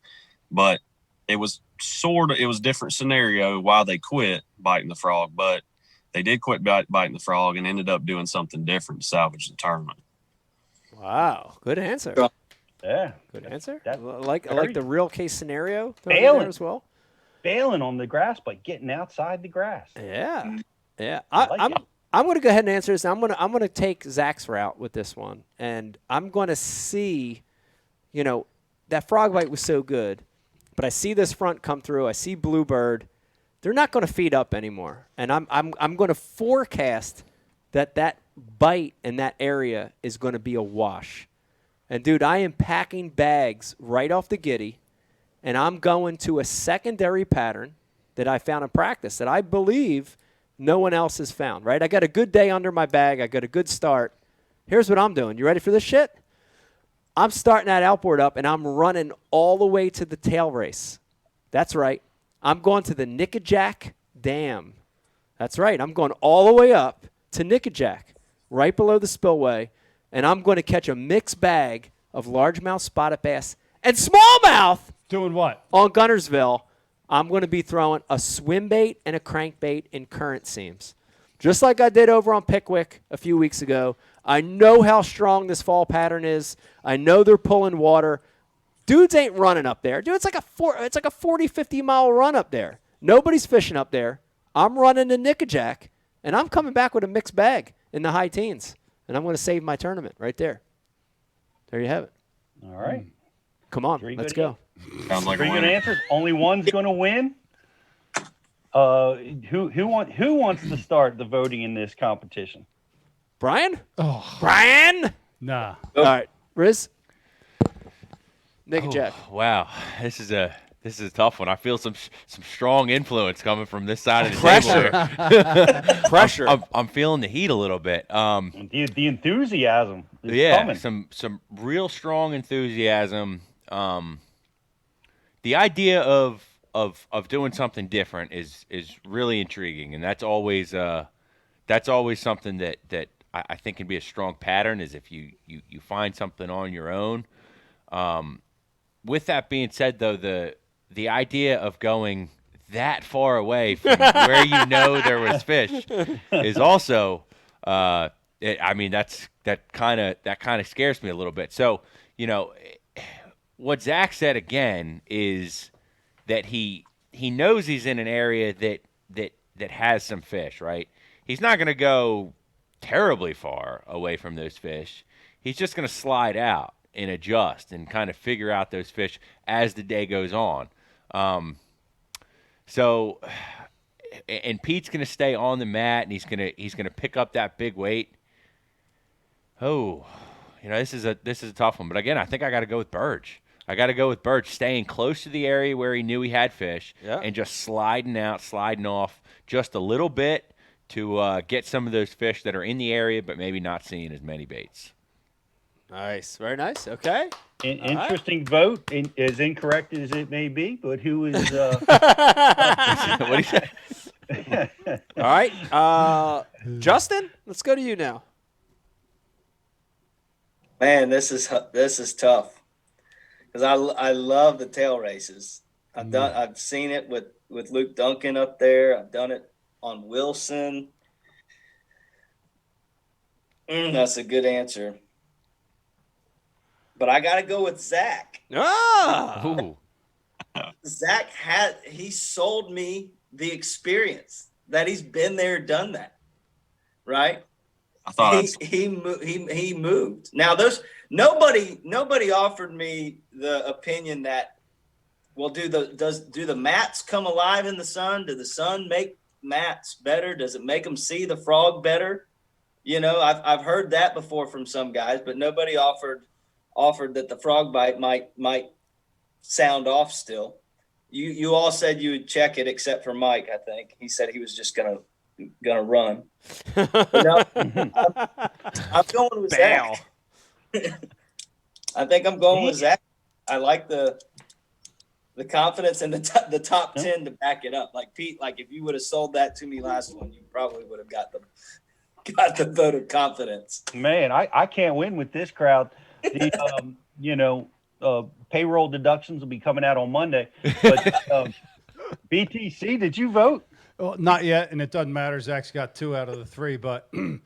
But it was a different scenario why they quit biting the frog, but they did quit biting the frog and ended up doing something different to salvage the tournament. Wow, good answer. Yeah, good answer. I like the real case scenario bailing as well. Bailing on the grass by getting outside the grass. Yeah. I'm I'm going to go ahead and answer this. I'm going to take Zach's route with this one, and I'm going to see, that frog bite was so good, but I see this front come through. I see bluebird. They're not going to feed up anymore, and I'm going to forecast that bite in that area is going to be a wash. And dude, I am packing bags right off the giddy, and I'm going to a secondary pattern that I found in practice that I believe no one else has found, right? I got a good day under my bag. I got a good start. Here's what I'm doing. You ready for this shit? I'm starting that outboard up, and I'm running all the way to the tail race. That's right. I'm going to the Nickajack Dam. That's right. I'm going all the way up to Nickajack, right below the spillway, and I'm going to catch a mixed bag of largemouth spotted bass and smallmouth. Doing what? On Gunnersville. I'm going to be throwing a swim bait and a crankbait in current seams. Just like I did over on Pickwick a few weeks ago. I know how strong this fall pattern is. I know they're pulling water. Dudes ain't running up there. Dude, it's like a 40, 50-mile run up there. Nobody's fishing up there. I'm running to Nickajack, and I'm coming back with a mixed bag in the high teens. And I'm going to save my tournament right there. There you have it. All right. Come on, let's go. Sounds like Pretty a good winner. answers. Only one's going to win. Who wants to start the voting in this competition? Brian? Oh, Brian? nah. All right, Riz. Nickajack. Wow, this is a tough one. I feel some strong influence coming from this side of the Pressure. table. Pressure. I'm feeling the heat a little bit. The enthusiasm is yeah, coming. some real strong enthusiasm. The idea of doing something different is really intriguing, and that's always something that I think can be a strong pattern. Is if you find something on your own. With that being said, though, the idea of going that far away from where there was fish is also, that kind of scares me a little bit. So, what Zach said again is that he knows he's in an area that has some fish, right? He's not going to go terribly far away from those fish. He's just going to slide out and adjust and kind of figure out those fish as the day goes on. So, and Pete's going to stay on the mat, and he's going to pick up that big weight. Oh, this is a tough one. But again, I think I got to go with Birge. I got to go with Birge, staying close to the area where he knew he had fish, and just sliding off just a little bit to get some of those fish that are in the area, but maybe not seeing as many baits. Nice. Very nice. Okay. Interesting vote, as incorrect as it may be, but who is... What do you say? All right. Justin, let's go to you now. Man, this is tough because I love the tail races. I've seen it with Luke Duncan up there. I've done it on Wilson. That's a good answer. But I got to go with Zach. Ah! Ooh. Zach he sold me the experience that he's been there, done that, right? I thought he moved. Now nobody offered me the opinion that, well, do the mats come alive in the sun? Does the sun make mats better? Does it make them see the frog better? You know, I've heard that before from some guys, but nobody offered that the frog bite might sound off still. You all said you would check it, except for Mike. I think he said he was just gonna run. No, I'm going with Zach. I think I'm going with Zach. I like the confidence and the top 10 to back it up. Like Pete, like if you would have sold that to me last one, you probably would have got the vote of confidence. Man, I can't win with this crowd. The payroll deductions will be coming out on Monday. But BTC, did you vote? Well, not yet, and it doesn't matter. Zach's got 2 out of the 3, but being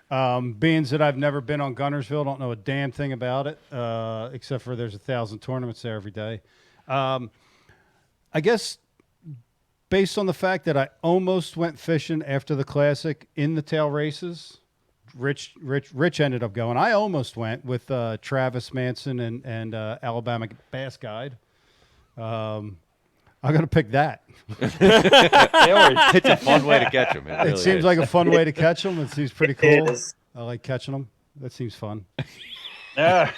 that I've never been on Gunnersville, don't know a damn thing about it, except for there's 1,000 tournaments there every day. I guess based on the fact that I almost went fishing after the Classic in the tail races, Rich ended up going. I almost went with Travis Manson and Alabama Bass Guide. I'm going to pick that. It's a fun way to catch them. It seems like a fun way to catch them. It seems pretty cool. I like catching them. That seems fun. So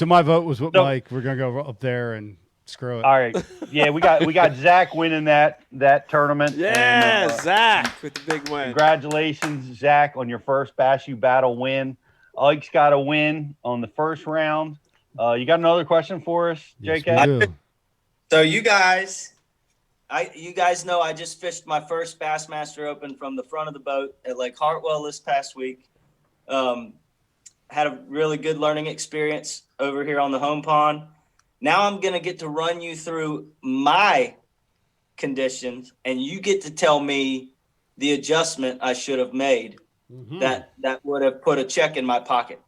my vote was with Mike. We're going to go up there and screw it. All right. Yeah, we got Zach winning that tournament. Yeah, and, Zach with the big win. Congratulations, Zach, on your first Bass U Battle win. Ike's got a win on the first round. You got another question for us, JK? Yes, we do. So you guys know I just fished my first Bassmaster Open from the front of the boat at Lake Hartwell this past week. Had a really good learning experience over here on the home pond. Now I'm going to get to run you through my conditions, and you get to tell me the adjustment I should have made that would have put a check in my pocket.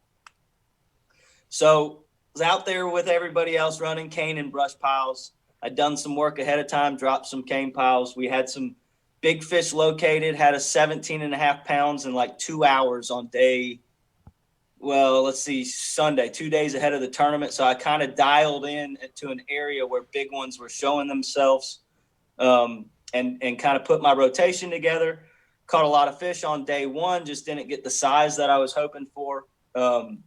So I was out there with everybody else running cane and brush piles. I'd done some work ahead of time, dropped some cane piles. We had some big fish located, had a 17.5 pounds in like 2 hours on day, Sunday, 2 days ahead of the tournament. So I kind of dialed in to an area where big ones were showing themselves and kind of put my rotation together. Caught a lot of fish on day one, just didn't get the size that I was hoping for. I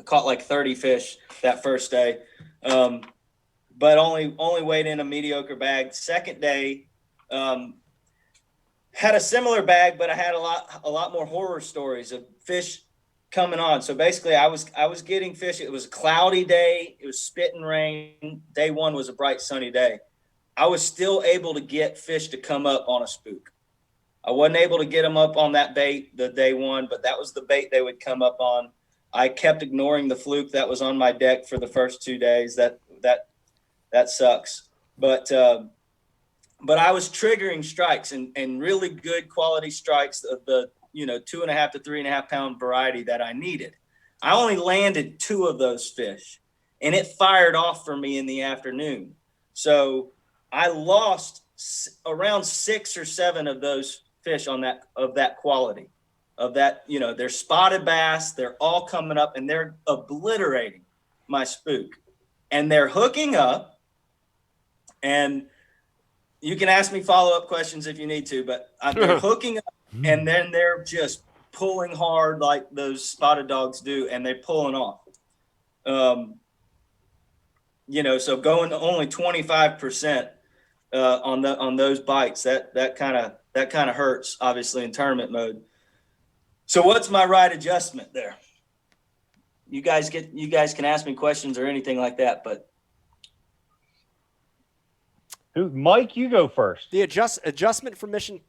caught like 30 fish that first day. But only weighed in a mediocre bag. Second day, had a similar bag, but I had a lot more horror stories of fish coming on. So basically, I was getting fish. It was a cloudy day. It was spitting rain. Day one was a bright sunny day. I was still able to get fish to come up on a spook. I wasn't able to get them up on that bait the day one, but that was the bait they would come up on. I kept ignoring the fluke that was on my deck for the first 2 days. That sucks. But I was triggering strikes and really good quality strikes of the 2.5 to 3.5 pound variety that I needed. I only landed 2 of those fish, and it fired off for me in the afternoon. So I lost around 6 or 7 of those fish of that quality, they're spotted bass. They're all coming up and they're obliterating my spook, and they're hooking up. And you can ask me follow-up questions if you need to, but they're hooking up and then they're just pulling hard like those spotted dogs do, and they're pulling off. So going to only 25% on those bites, that kind of hurts, obviously, in tournament mode. So what's my right adjustment there? You guys can ask me questions or anything like that, but Mike, you go first. The adjustment for missing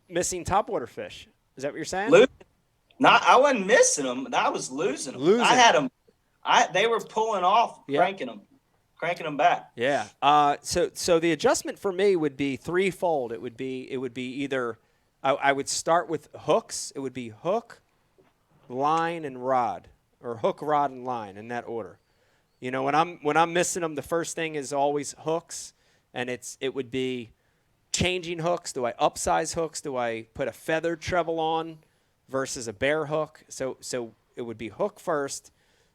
topwater fish. Is that what you're saying? I wasn't missing them. I was losing them. I had them. They were pulling off, cranking them back. Yeah. So the adjustment for me would be threefold. It would be either I would start with hooks. It would be hook, line, and rod, or hook, rod, and line in that order. You know, when I'm missing them, the first thing is always hooks, and it would be changing hooks. Do I upsize hooks? Do I put a feathered treble on versus a bare hook? So it would be hook first.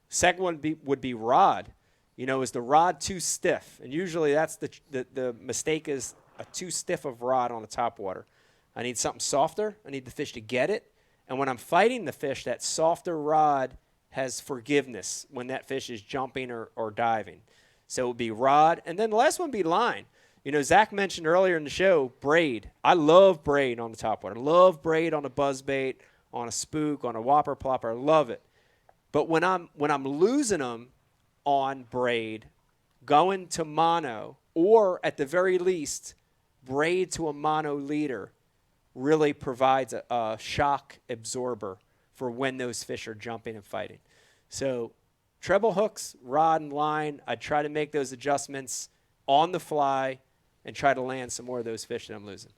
Second one would be rod. You know, is the rod too stiff? And usually that's the mistake is a too stiff of rod on a topwater. I need something softer. I need the fish to get it. And when I'm fighting the fish, that softer rod has forgiveness when that fish is jumping or diving. So it would be rod. And then the last one would be line. You know, Zach mentioned earlier in the show, braid. I love braid on the topwater. I love braid on a buzzbait, on a spook, on a whopper plopper. I love it. But when I'm losing them on braid, going to mono, or at the very least, braid to a mono leader really provides a shock absorber for when those fish are jumping and fighting. So treble hooks, rod, and line, I try to make those adjustments on the fly and try to land some more of those fish that I'm losing.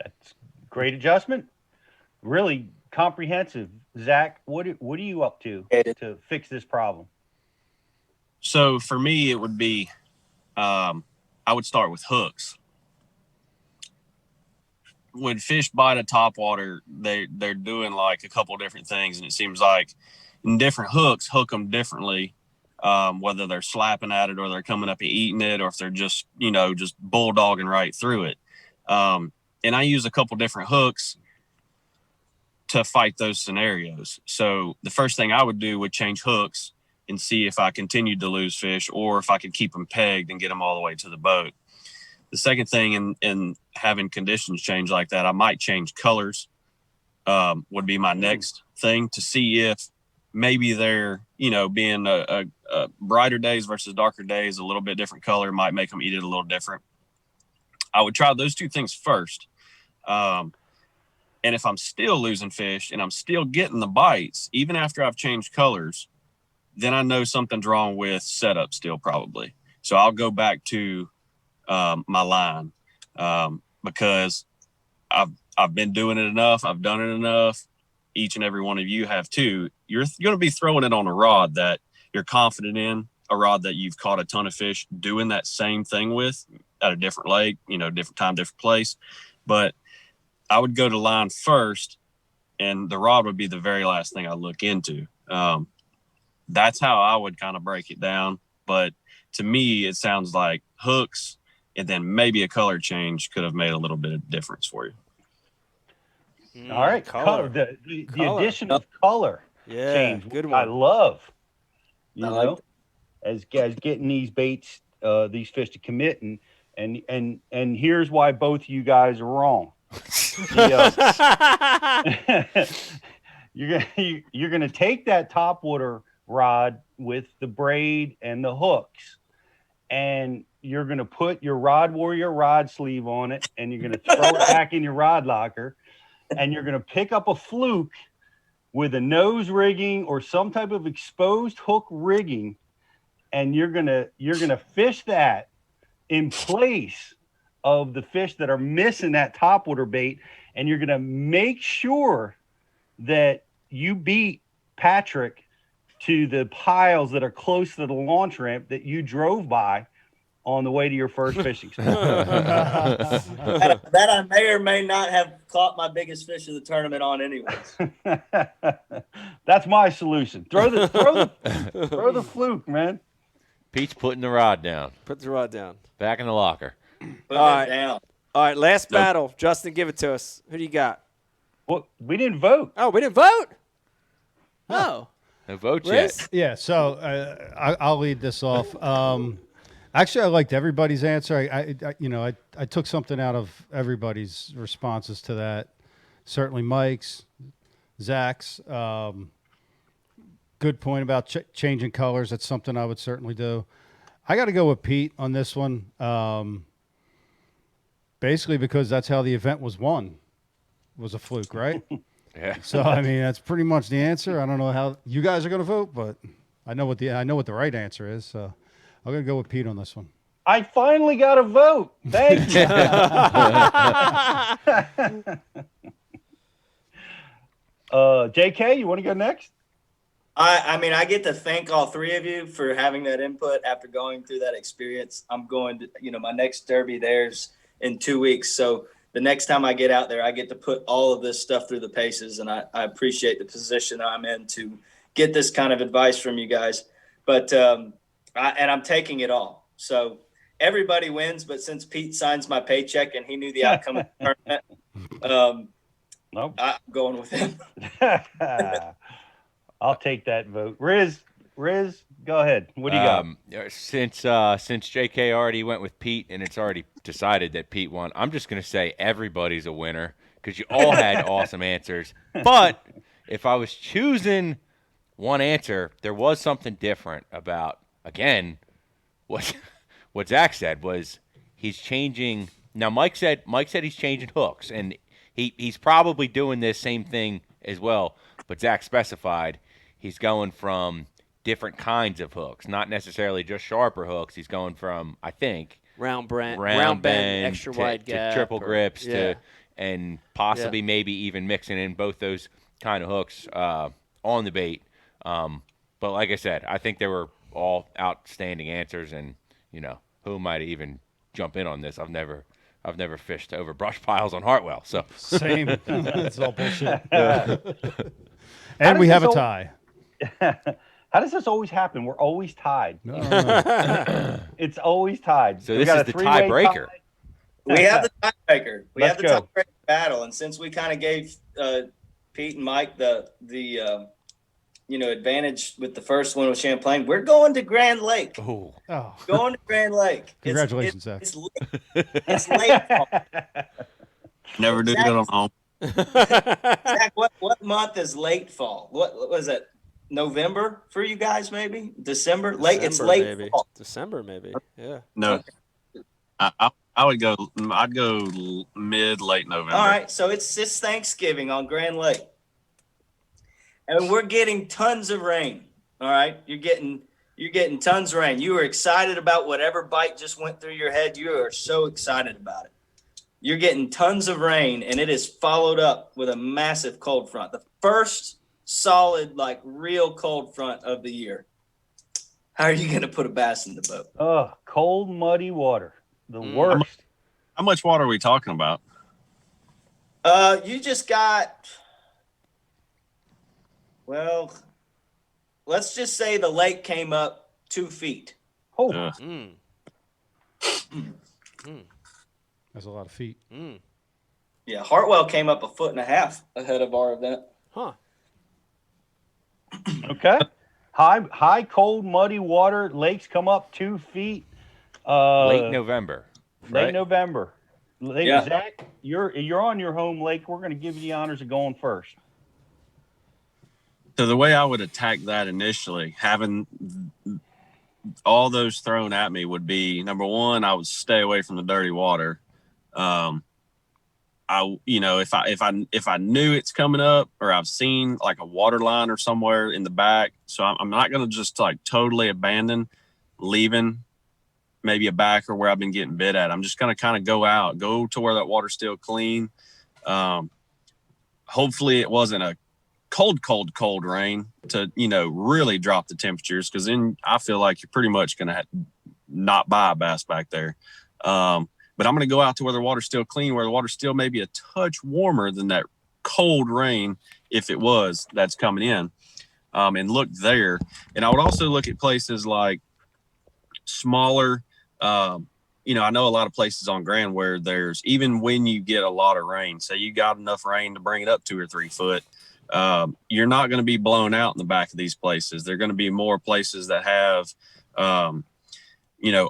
That's great adjustment. Really comprehensive. Zach, what are you up to fix this problem? So for me, it would be, I would start with hooks. When fish bite a topwater, they're doing like a couple different things, and it seems like in different hooks hook them differently, whether they're slapping at it or they're coming up and eating it, or if they're just bulldogging right through it. And I use a couple different hooks to fight those scenarios. So the first thing I would do would change hooks and see if I continued to lose fish or if I could keep them pegged and get them all the way to the boat. The second thing in having conditions change like that, I might change colors, would be my next thing, to see if maybe they're, being a brighter days versus darker days, a little bit different color might make them eat it a little different. I would try those two things first. And if I'm still losing fish and I'm still getting the bites, even after I've changed colors, then I know something's wrong with setup still probably. So I'll go back to my line, because I've been doing it enough. I've done it enough. Each and every one of you have too. You're going to be throwing it on a rod that you're confident in, a rod that you've caught a ton of fish doing that same thing with at a different lake, different time, different place. But I would go to line first, and the rod would be the very last thing I look into. That's how I would kind of break it down. But to me, it sounds like hooks and then maybe a color change could have made a little bit of difference for you. All right. Color. The addition of color change. Good one. I love, as getting these baits, these fish to commit. And here's why both of you guys are wrong. You're gonna take that topwater rod with the braid and the hooks, and you're gonna put your Rod Warrior rod sleeve on it, and you're gonna throw it back in your rod locker, and you're gonna pick up a fluke with a nose rigging or some type of exposed hook rigging, and you're gonna fish that in place of the fish that are missing that topwater bait, and you're going to make sure that you beat Patrick to the piles that are close to the launch ramp that you drove by on the way to your first fishing spot. that I may or may not have caught my biggest fish of the tournament on anyways. That's my solution. Throw the fluke, man. Pete's putting the rod down. Put the rod down. Back in the locker. Put it down. All right, last battle. Justin, give it to us. Who do you got? Well, we didn't vote. Oh, we didn't vote? Oh. No vote Riz? yet. Yeah, so I'll lead this off. Actually, I liked everybody's answer. I took something out of everybody's responses to that. Certainly Mike's, Zach's. Good point about changing colors. That's something I would certainly do. I got to go with Pete on this one. Basically because that's how the event was won. Was a fluke, right? Yeah. So I mean, that's pretty much the answer. I don't know how you guys are going to vote, but I know what the right answer is. So I'm going to go with Pete on this one. I finally got a vote. Thank you. JK, you want to go next? I mean, I get to thank all three of you for having that input after going through that experience. I'm going to, my next derby there's in 2 weeks. So the next time I get out there, I get to put all of this stuff through the paces. And I appreciate the position I'm in to get this kind of advice from you guys. But, I'm taking it all. So everybody wins. But since Pete signs my paycheck and he knew the outcome of the tournament, I'm going with him. I'll take that vote. Riz, go ahead. What do you got? Since JK already went with Pete and it's already decided that Pete won, I'm just going to say everybody's a winner because you all had awesome answers. But if I was choosing one answer, there was something different about, again, what Zach said was he's changing. Now, Mike said he's changing hooks, and he's probably doing this same thing as well, but Zach specified he's going from different kinds of hooks, not necessarily just sharper hooks. He's going from, I think, round bend, extra wide gap, to triple grips, and possibly maybe even mixing in both those kind of hooks on the bait. But like I said, I think they were all outstanding answers, and who might even jump in on this? I've never fished over brush piles on Hartwell, so same. It's all bullshit. And we have a tie. How does this always happen? We're always tied. No. It's always tied. So this is the tiebreaker. We have the tiebreaker. We have the tiebreaker battle, and since we kind of gave Pete and Mike the advantage with the first one with Champlain, we're going to Grand Lake. Oh. Going to Grand Lake. Congratulations, Zach. It's late. Never do it on home. Zach, what month is late fall? What was it? November for you guys, maybe December. Late. It's late maybe. fall. December, maybe. Yeah. No, I'd go late November. All right, so it's Thanksgiving on Grand Lake, and we're getting tons of rain. All right, you're getting tons of rain. You are excited about whatever bite just went through your head. You are so excited about it. You're getting tons of rain, and it is followed up with a massive cold front. The first solid, real cold front of the year. How are you going to put a bass in the boat? Oh, cold, muddy water. The worst. How much water are we talking about? You just got, let's just say the lake came up 2 feet. Oh. That's a lot of feet. Yeah, Hartwell came up 1.5 feet ahead of our event. Huh. Okay. High, cold, muddy water. Lakes come up 2 feet. Late November. Late Right? November. Yeah. Zach, you're on your home lake. We're going to give you the honors of going first. So the way I would attack that initially, having all those thrown at me, would be number one, I would stay away from the dirty water. If I knew it's coming up, or I've seen a water line or somewhere in the back, so I'm not going to just totally abandon leaving maybe a backer where I've been getting bit at. I'm just going to kind of go to where that water's still clean. Hopefully it wasn't a cold rain to, really drop the temperatures, because then I feel like you're pretty much going to not buy a bass back there. But I'm going to go out to where the water's still clean, where the water's still maybe a touch warmer than that cold rain, if it was, that's coming in, and look there. And I would also look at places like smaller, I know a lot of places on Grand where there's, even when you get a lot of rain, say you got enough rain to bring it up 2 or 3 foot, you're not going to be blown out in the back of these places. They're going to be more places that have,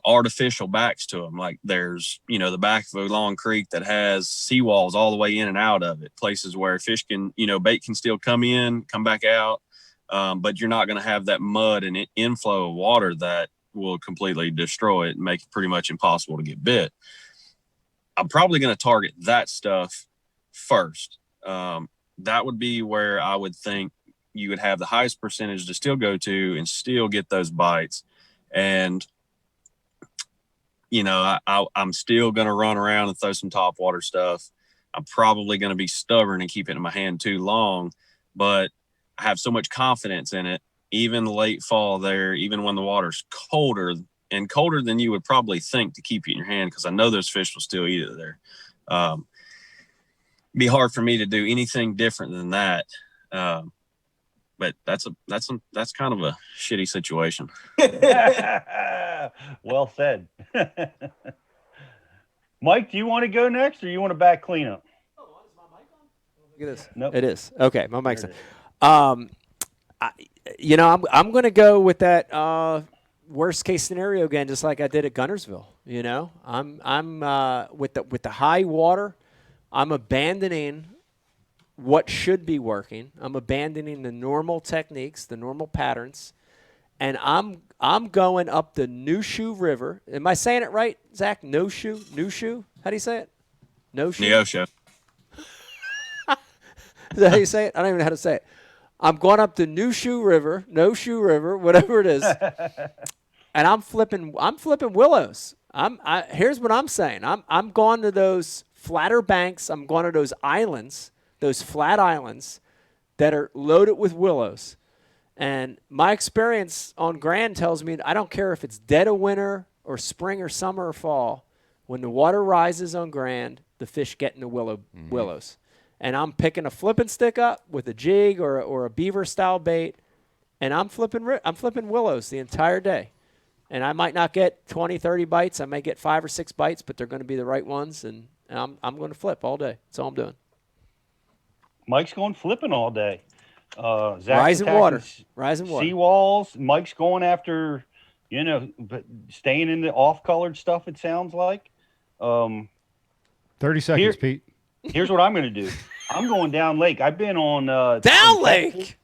artificial backs to them. Like there's, the back of a long creek that has seawalls all the way in and out of it. Places where fish can, bait can still come in, come back out. But you're not going to have that mud and inflow of water that will completely destroy it and make it pretty much impossible to get bit. I'm probably going to target that stuff first. That would be where I would think you would have the highest percentage to still go to and still get those bites. And I'm still going to run around and throw some topwater stuff. I'm probably going to be stubborn and keep it in my hand too long, but I have so much confidence in it even late fall there, even when the water's colder than you would probably think to keep it in your hand, because I know those fish will still eat it there. Be hard for me to do anything different than that. But that's kind of a shitty situation. Well said. Mike, do you want to go next, or you want to back cleanup? Look at this. Nope. It is. Okay, my mic's on. I'm going to go with that worst case scenario again, just like I did at Gunnersville. I'm with the high water. I'm abandoning what should be working. I'm abandoning the normal techniques, the normal patterns, and I'm going up the Neosho River. Am I saying it right, Zach? Neosho? How do you say it? Neosho. Is that how you say it? I don't even know how to say it. I'm going up the Neosho River, whatever it is, and I'm flipping willows. Here's what I'm saying. I'm going to those flatter banks. I'm going to those islands, those flat islands that are loaded with willows. And my experience on Grand tells me I don't care if it's dead of winter or spring or summer or fall. When the water rises on Grand, the fish get in the willows. And I'm picking a flipping stick up with a jig or a beaver style bait, and I'm flipping willows the entire day. And I might not get 20, 30 bites. I may get 5 or 6 bites, but they're going to be the right ones. And I'm going to flip all day. That's all I'm doing. Mike's going flipping all day. Zach's Rising water. Seawalls. Mike's going after, staying in the off-colored stuff, it sounds like. 30 seconds, Pete. Here's what I'm going to do. I'm going down lake. I've been on down lake. Texas.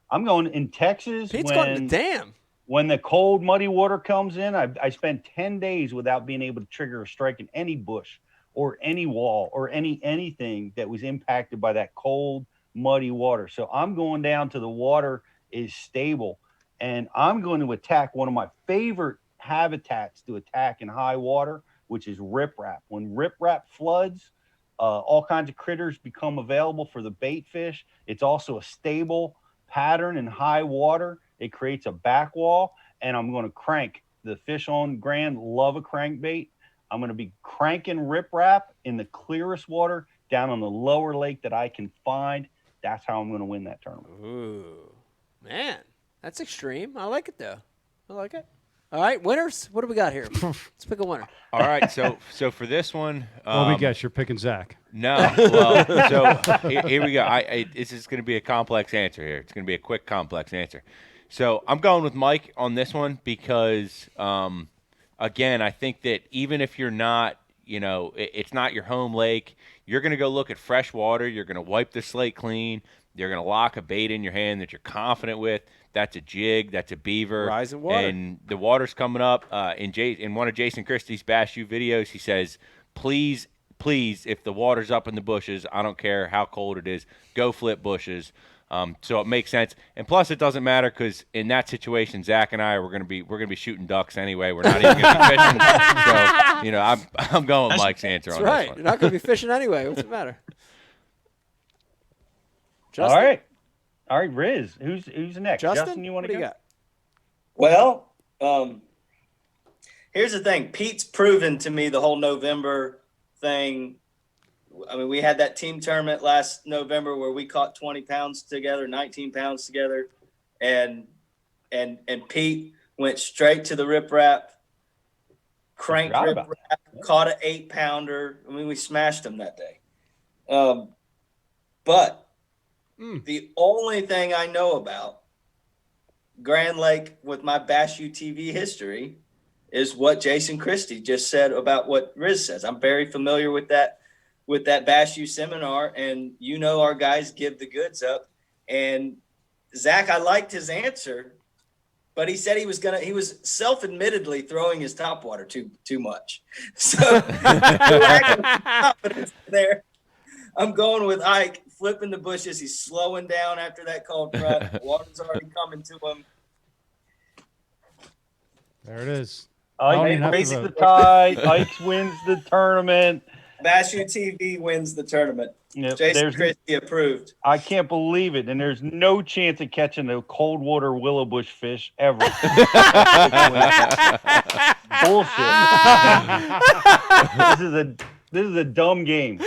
I'm going in Texas. Pete's going to the dam. When the cold, muddy water comes in, I spent 10 days without being able to trigger a strike in any bush or any wall or anything that was impacted by that cold, muddy water. So I'm going down to the water is stable, and I'm going to attack one of my favorite habitats to attack in high water, which is riprap. When riprap floods, all kinds of critters become available for the bait fish. It's also a stable pattern in high water. It creates a back wall, and I'm going to crank. The fish on Grand love a crankbait. I'm going to be cranking riprap in the clearest water down on the lower lake that I can find. That's how I'm going to win that tournament. Ooh, man, that's extreme. I like it, though. I like it. All right, winners. What do we got here? Let's pick a winner. All right, so for this one, well, we guess you're picking Zach. No, well, so here we go. This is going to be a complex answer here. It's going to be a quick, complex answer. So I'm going with Mike on this one because, again, I think that even if you're not, it's not your home lake, you're going to go look at fresh water. You're going to wipe the slate clean. You're going to lock a bait in your hand that you're confident with. That's a jig. That's a beaver. Rising water. And the water's coming up. In one of Jason Christie's Bass U videos, he says, please, if the water's up in the bushes, I don't care how cold it is, go flip bushes. So it makes sense, and plus it doesn't matter because in that situation, Zach and I we're gonna be shooting ducks anyway. We're not even gonna be fishing. So I'm going with Mike's answer on right. this one. You're not gonna be fishing anyway. What's the matter? Justin? All right, Riz. Who's next? Justin, you want to go? go? Well, here's the thing. Pete's proven to me the whole November thing. I mean, we had that team tournament last November where we caught 20 pounds together, 19 pounds together, and Pete went straight to the riprap, cranked riprap, caught an 8-pounder. I mean, we smashed him that day. But the only thing I know about Grand Lake with my Bass U TV history is what Jason Christie just said about what Riz says. I'm very familiar with that Bass U seminar, and our guys give the goods up. And Zach, I liked his answer, but he said he was self-admittedly throwing his topwater too much. So lack of confidence there. I'm going with Ike, flipping the bushes. He's slowing down after that cold front. The water's already coming to him. There it is. Ike breaks the tie. Ike wins the tournament. Bash TV wins the tournament. Yep, Jason Christie approved. I can't believe it. And there's no chance of catching a cold water willow bush fish ever. Bullshit. This is a dumb game.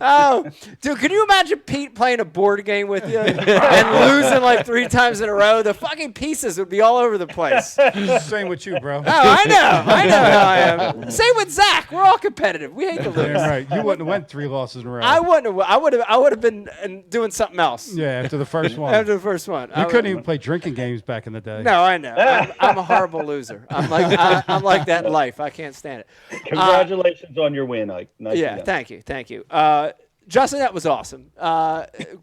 Oh, dude, can you imagine Pete playing a board game with you and losing like 3 times in a row? The fucking pieces would be all over the place. Same with you, bro. Oh, I know how I am. Same with Zach. We're all competitive. We hate to lose. Yeah, right. You wouldn't have went 3 losses in a row. I wouldn't have. I would have been doing something else. Yeah, after the first one. After the first one. You couldn't even play drinking games back in the day. No, I know. I'm a horrible loser. I'm like that in life. I can't stand it. Congratulations on your win, Ike. Nice Thank you. Justin, that was awesome.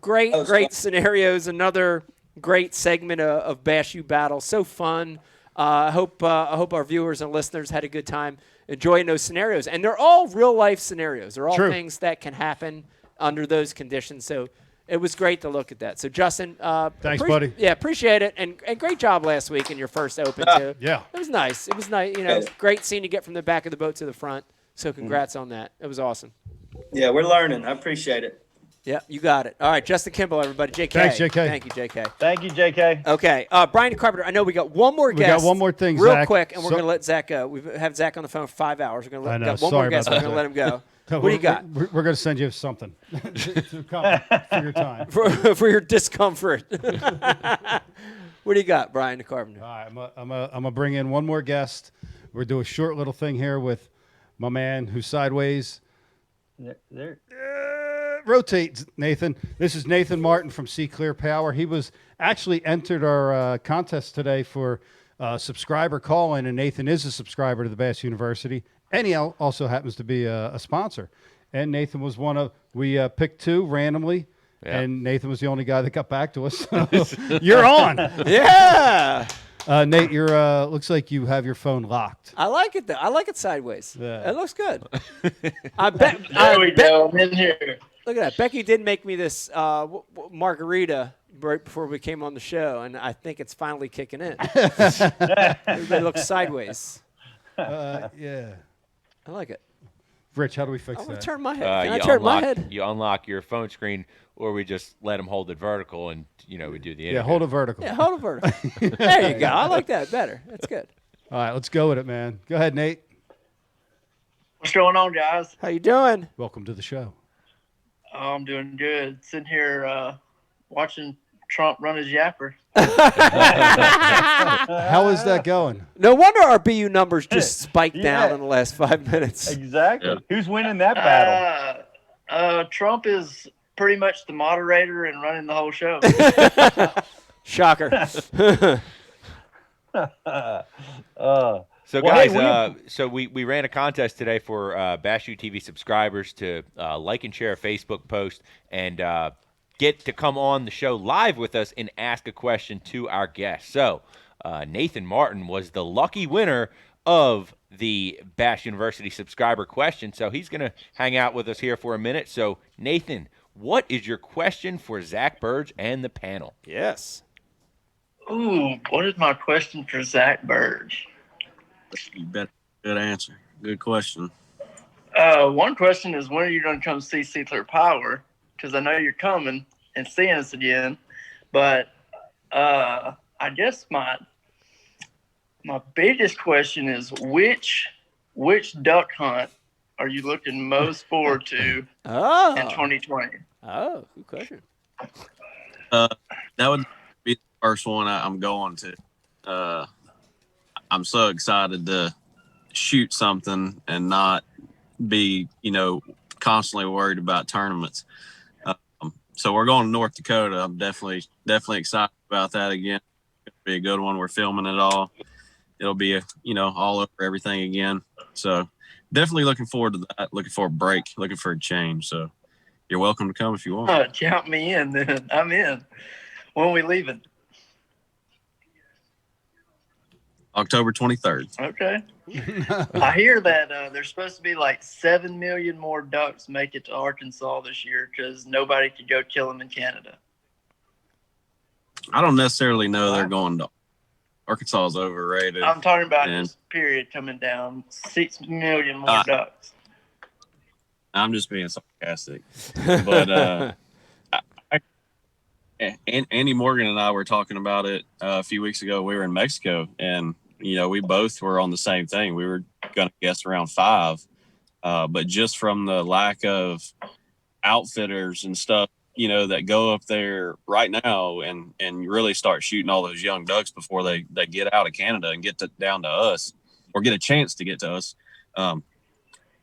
Great scenarios. Another great segment of Bash U Battle. So fun. I hope our viewers and listeners had a good time enjoying those scenarios. And they're all real life scenarios. They're all things that can happen under those conditions. So it was great to look at that. So Justin, thanks, buddy. Yeah, appreciate it, and great job last week in your first Open too. Yeah, it was nice. It was nice. You know, it was great seeing you get from the back of the boat to the front. So congrats on that. It was awesome. Yeah, we're learning. I appreciate it. Yeah, you got it. All right, Justin Kimball, everybody. JK. Thanks, JK. Thank you, JK. Thank you, JK. Okay, Brian Carpenter, I know we got one more guest. We got one more thing, real Zach. quick, and we're going to let Zach go. We've had Zach on the phone for 5 hours. We're going to let one Sorry more guest. about We're going to let him go. No, what do you got? We're going to send you something to come for your time. for your discomfort. What do you got, Brian Carpenter? All right, I'm going to bring in one more guest. We're doing a short little thing here with my man who's sideways. There. Rotate, Nathan. This is Nathan Martin from Sea Clear Power. He was actually entered our contest today for subscriber call-in, and Nathan is a subscriber to the Bass University, and he also happens to be a sponsor. And Nathan was one of, we picked 2 randomly, and Nathan was the only guy that got back to us. So you're on. Yeah. Nate, you're looks like you have your phone locked. I like it though. I like it sideways. Yeah. It looks good. I bet. There we go. I'm in here. Look at that. Becky did make me this margarita right before we came on the show, and I think it's finally kicking in. Everybody looks sideways. Yeah. I like it. Rich, how do we fix I that? want to turn my head. Can I turn my head? You unlock your phone screen, or we just let him hold it vertical, and we do the interview. Yeah, hold it vertical. Yeah, hold it vertical. There you go. I like that better. That's good. All right, let's go with it, man. Go ahead, Nate. What's going on, guys? How you doing? Welcome to the show. Oh, I'm doing good. Sitting here watching Trump run his yapper. How is that going? No wonder our BU numbers just spiked down in the last 5 minutes. Exactly. Yeah. Who's winning that battle? Trump is pretty much the moderator and running the whole show. Shocker. So guys, so we ran a contest today for Bash U TV subscribers to like and share a Facebook post and get to come on the show live with us and ask a question to our guests. So Nathan Martin was the lucky winner of the Bash University subscriber question. So he's going to hang out with us here for a minute. So Nathan, what is your question for Zack Birge and the panel? Yes. Ooh, what is my question for Zack Birge? You bet. Good answer. Good question. One question is, when are you going to come see Sea Clear Power? Because I know you're coming and seeing us again. But I guess my biggest question is, which duck hunt are you looking most forward to in 2020? Oh, good question. That would be the first one I'm going to. I'm so excited to shoot something and not be, constantly worried about tournaments. So we're going to North Dakota. I'm definitely excited about that again. It'll be a good one. We're filming it all. It'll be, all over everything again. So definitely looking forward to that. Looking for a break. Looking for a change. So you're welcome to come if you want. Count me in then. I'm in. When are we leaving? October 23rd. Okay. I hear that there's supposed to be like 7 million more ducks make it to Arkansas this year because nobody could go kill them in Canada. I don't necessarily know they're going to Arkansas is overrated. I'm talking about this period coming down 6 million more ducks. I'm just being sarcastic. But Andy Morgan and I were talking about it a few weeks ago. We were in Mexico, and we both were on the same thing. We were going to guess around 5, but just from the lack of outfitters and stuff, that go up there right now and really start shooting all those young ducks before they get out of Canada and get down to us, or get a chance to get to us.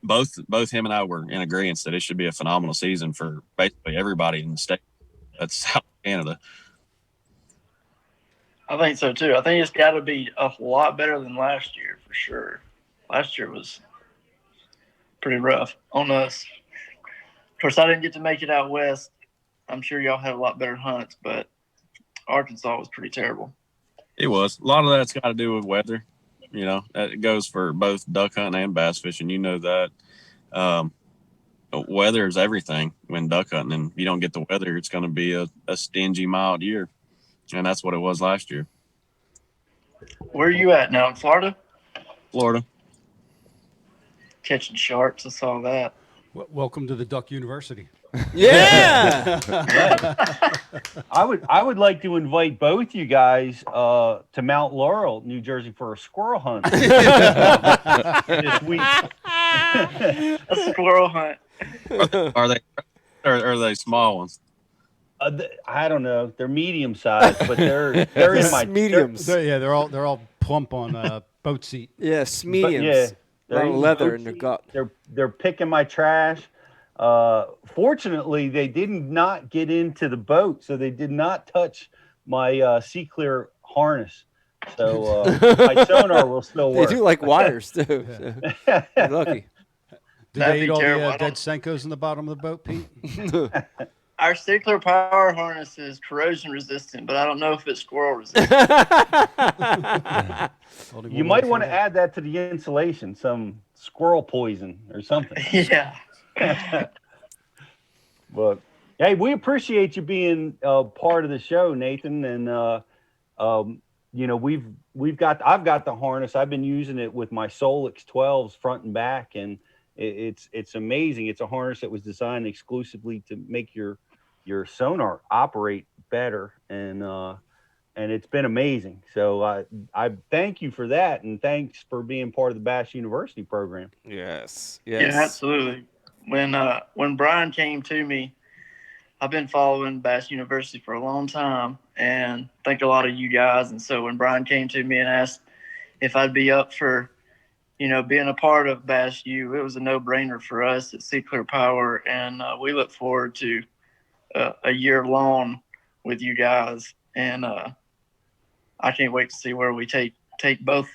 Both him and I were in agreement that it should be a phenomenal season for basically everybody in the state. That's South Canada. I think so too. I think it's got to be a lot better than last year for sure. Last year was pretty rough on us. Of course, I didn't get to make it out west. I'm sure y'all had a lot better hunts, but Arkansas was pretty terrible. It was. A lot of that's got to do with weather. It goes for both duck hunting and bass fishing. You know that. Weather is everything when duck hunting, and if you don't get the weather, it's going to be a stingy, mild year. And that's what it was last year. Where are you at now? In Florida? Florida. Catching sharks. I saw that. Welcome to the Duck University. Yeah. I would like to invite both you guys to Mount Laurel, New Jersey, for a squirrel hunt this week. A squirrel hunt. Are they small ones? I don't know. They're medium sized, but they're in my mediums. They're all plump on boat seat. Yes, mediums. They're leather in their gut. They're picking my trash. Fortunately, they did not get into the boat, so they did not touch my Sea Clear harness. So my sonar will still work. They do like wires too. So. You're lucky. Did they eat all the dead Senkos in the bottom of the boat, Pete? Our Sea Clear Power harness is corrosion resistant, but I don't know if it's squirrel resistant. You might want to add that to the insulation, some squirrel poison or something. Yeah. But hey, we appreciate you being part of the show, Nathan. And I've got the harness. I've been using it with my Solix 12s front and back, and it's amazing. It's a harness that was designed exclusively to make your sonar operate better, and it's been amazing. So I thank you for that, and thanks for being part of the Bass University program. Yes. Yeah, absolutely. When Brian came to me, I've been following Bass University for a long time, and I think a lot of you guys. And so when Brian came to me and asked if I'd be up for, being a part of Bass U, it was a no-brainer for us at Sea Clear Power, and we look forward to a year long with you guys. And I can't wait to see where we take both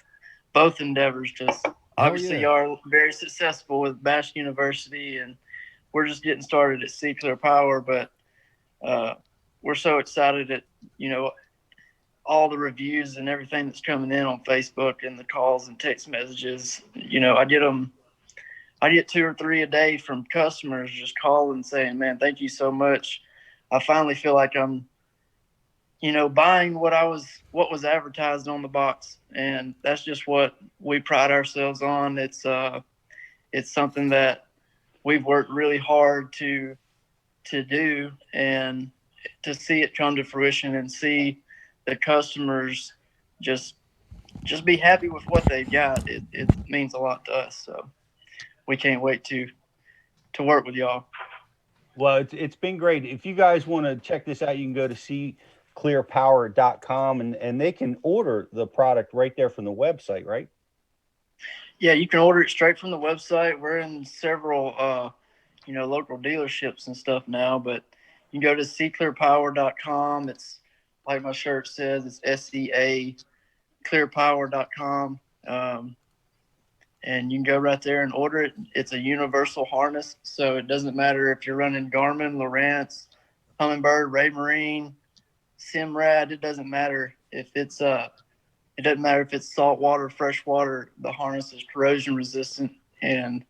endeavors. Just obviously are very successful with Bass University, and we're just getting started at Sea Clear Power, but we're so excited at all the reviews and everything that's coming in on Facebook and the calls and text messages. I get 2 or 3 a day from customers just calling saying, "Man, thank you so much. I finally feel like I'm buying what was advertised on the box." And that's just what we pride ourselves on. It's something that we've worked really hard to do, and to see it come to fruition and see the customers just be happy with what they've got. It means a lot to us. So we can't wait to work with y'all. Well, it's been great. If you guys want to check this out, you can go to seaclearpower.com and they can order the product right there from the website, right? Yeah, you can order it straight from the website. We're in several, local dealerships and stuff now, but you can go to seaclearpower.com. It's like my shirt says, it's SEA clearpower.com. And you can go right there and order it. It's a universal harness, so it doesn't matter if you're running Garmin, Lowrance, Humminbird, Raymarine, Simrad. It doesn't matter if it's saltwater, freshwater. The harness is corrosion resistant, and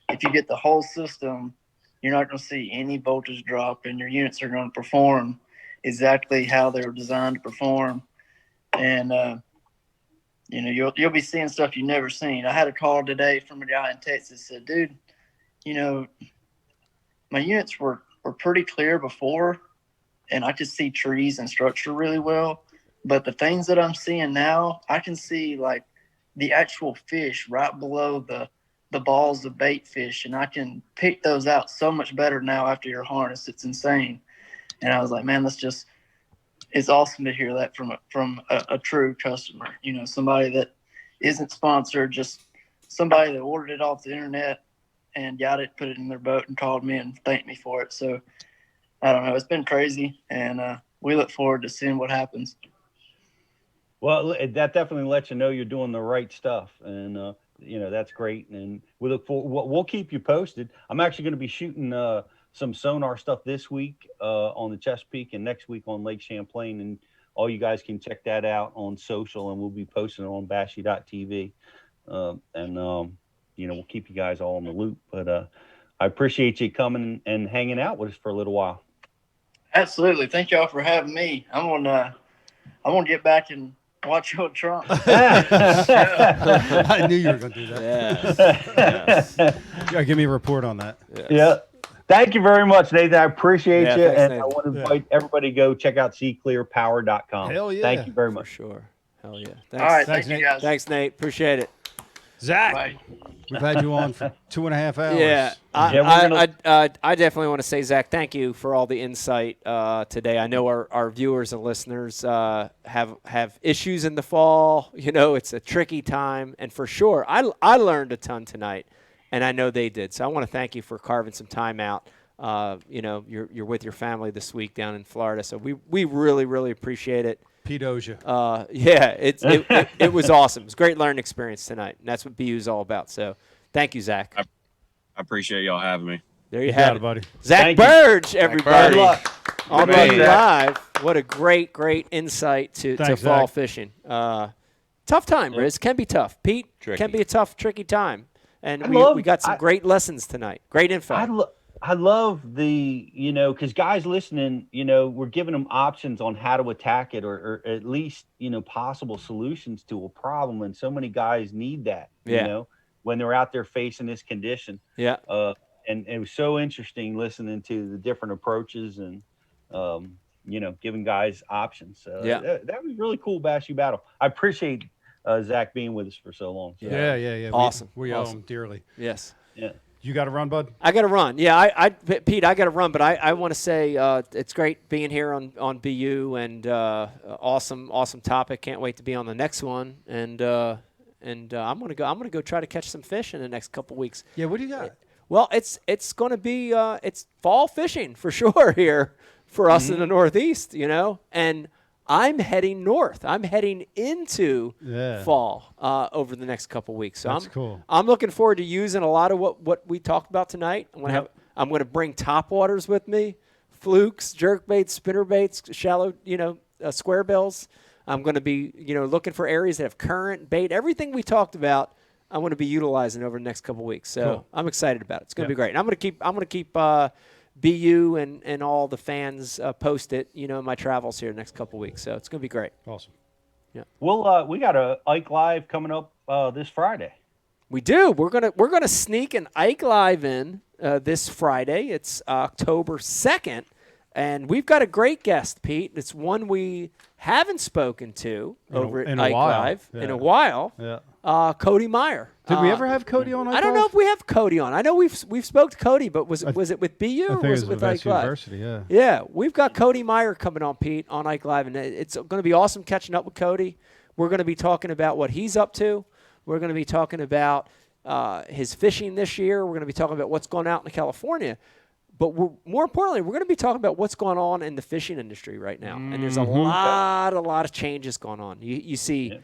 if you get the whole system, you're not going to see any voltage drop, and your units are going to perform exactly how they were designed to perform. And you'll be seeing stuff you've never seen. I had a call today from a guy in Texas said, dude, my units were pretty clear before, and I could see trees and structure really well. But the things that I'm seeing now, I can see like the actual fish right below the balls of bait fish, and I can pick those out so much better now after your harness. It's insane. And I was like, man, it's awesome to hear that from a true customer, somebody that isn't sponsored, just somebody that ordered it off the internet and got it, put it in their boat, and called me and thanked me for it. So I don't know. It's been crazy, and we look forward to seeing what happens. Well, that definitely lets you know you're doing the right stuff, and that's great. And we look forward. We'll keep you posted. I'm actually going to be shooting some sonar stuff this week on the Chesapeake, and next week on Lake Champlain, and all you guys can check that out on social, and we'll be posting it on Bashy.tv, we'll keep you guys all in the loop. But I appreciate you coming and hanging out with us for a little while. Absolutely. Thank y'all for having me. I'm gonna get back and watch your trunk. I knew you were going to do that. Yes. You gotta give me a report on that. Yes. Yeah. Thank you very much, Nathan. I appreciate you. Thanks, And Nathan. I want to invite everybody to go check out seaclearpower.com. Hell yeah. Thank you very much. For sure. Hell yeah. Thanks. All right. Thanks, Thank Nate. you guys. Thanks, Nate. Appreciate it. Zach, Bye. we've had you on for 2.5 hours. Yeah, I definitely want to say, Zach, thank you for all the insight today. I know our viewers and listeners have issues in the fall. It's a tricky time, and for sure, I learned a ton tonight, and I know they did. So I want to thank you for carving some time out. You're with your family this week down in Florida, so we really, really appreciate it. Pete Oja. It was awesome. It was a great learning experience tonight, and that's what BU is all about. So thank you, Zach. I appreciate y'all having me. There you have it, buddy. Zach Birge, everybody. Good luck. On Good BU Live. What a great insight to fall Zach. fishing. Tough time, Riz. Can be tough. Pete, Tricky. can be a tough, tricky time. And we got some great lessons tonight. Great info. I love the, because guys listening, we're giving them options on how to attack it, or at least, possible solutions to a problem. And so many guys need that, when they're out there facing this condition. Yeah. And it was so interesting listening to the different approaches and, giving guys options. That was really cool, Bashy Battle. I appreciate Zach being with us for so long. So. Yeah. Awesome. We Awesome. owe him dearly. Yes. Yeah. You got to run, bud? I got to run. Yeah, Pete, I got to run, but I want to say it's great being here on BU, and awesome topic. Can't wait to be on the next one, and I'm gonna go try to catch some fish in the next couple weeks. Yeah, what do you got? Well, it's going to be it's fall fishing for sure here for us in the Northeast, and I'm heading north. I'm heading into fall over the next couple weeks. So That's cool. I'm looking forward to using a lot of what we talked about tonight. I'm going to bring topwaters with me, flukes, jerkbaits, spinnerbaits, shallow, square bills. I'm going to be, looking for areas that have current, bait, everything we talked about. I'm going to be utilizing over the next couple weeks. So Cool. I'm excited about it. It's going to be great. And I'm going to keep BU and all the fans posted, in my travels here the next couple weeks. So it's going to be great. Awesome. Yeah. Well, we got a Ike Live coming up this Friday. We do. We're gonna sneak an Ike Live in this Friday. It's October 2nd, and we've got a great guest, Pete. It's one we haven't spoken to over at Ike Live in a while. Yeah. Cody Meyer. Did we ever have Cody on Ike I don't Live? know if we have Cody on. I know we've spoke to Cody, but was it with BU or I think was it with Ike Live? University, yeah. Yeah, we've got Cody Meyer coming on, Pete, on Ike Live, and it's going to be awesome catching up with Cody. We're going to be talking about what he's up to. We're going to be talking about his fishing this year. We're going to be talking about what's going out in California. But more importantly, we're going to be talking about what's going on in the fishing industry right now. And there's a lot of changes going on. You see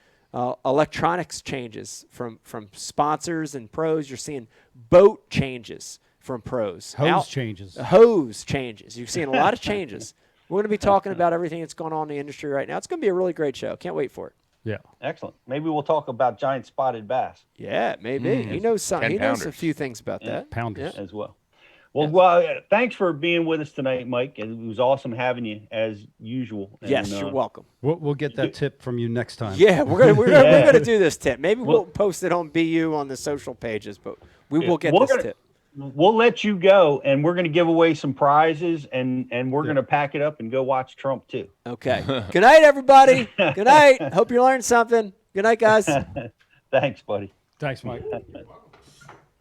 electronics changes from sponsors and pros. You're seeing boat changes from pros. Hose changes. Hose changes. You're seeing a lot of changes. We're going to be talking about everything that's going on in the industry right now. It's going to be a really great show. Can't wait for it. Yeah. Excellent. Maybe we'll talk about giant spotted bass. Yeah, maybe. He knows some. He knows a 10-pounders. few things about that. Pounders. As well. Well, thanks for being with us tonight, Mike. It was awesome having you as usual. Yes, And, you're welcome. We'll get that tip from you next time. Yeah, we're gonna do this tip. Maybe we'll post it on BU on the social pages, but we will get this tip. We'll let you go, and we're going to give away some prizes, and we're going to pack it up and go watch Trump too. Okay. Good night, everybody. Good night. Hope you learned something. Good night, guys. Thanks, buddy. Thanks, Mike.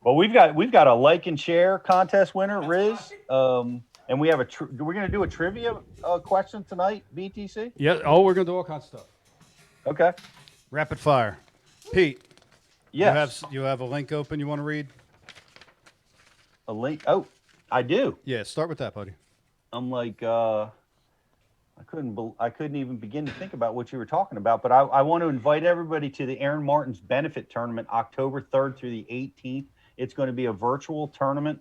Well, we've got a like and share contest winner, Riz, and we have we're going to do a trivia question tonight, BTC. Yeah. Oh, we're going to do all kinds of stuff. Okay. Rapid fire. Pete. Yes. You have a link open you want to read? A link? Oh, I do. Yeah, start with that, buddy. I'm like, I couldn't even begin to think about what you were talking about, but I want to invite everybody to the Aaron Martin's benefit tournament, October 3rd through the 18th. It's going to be a virtual tournament.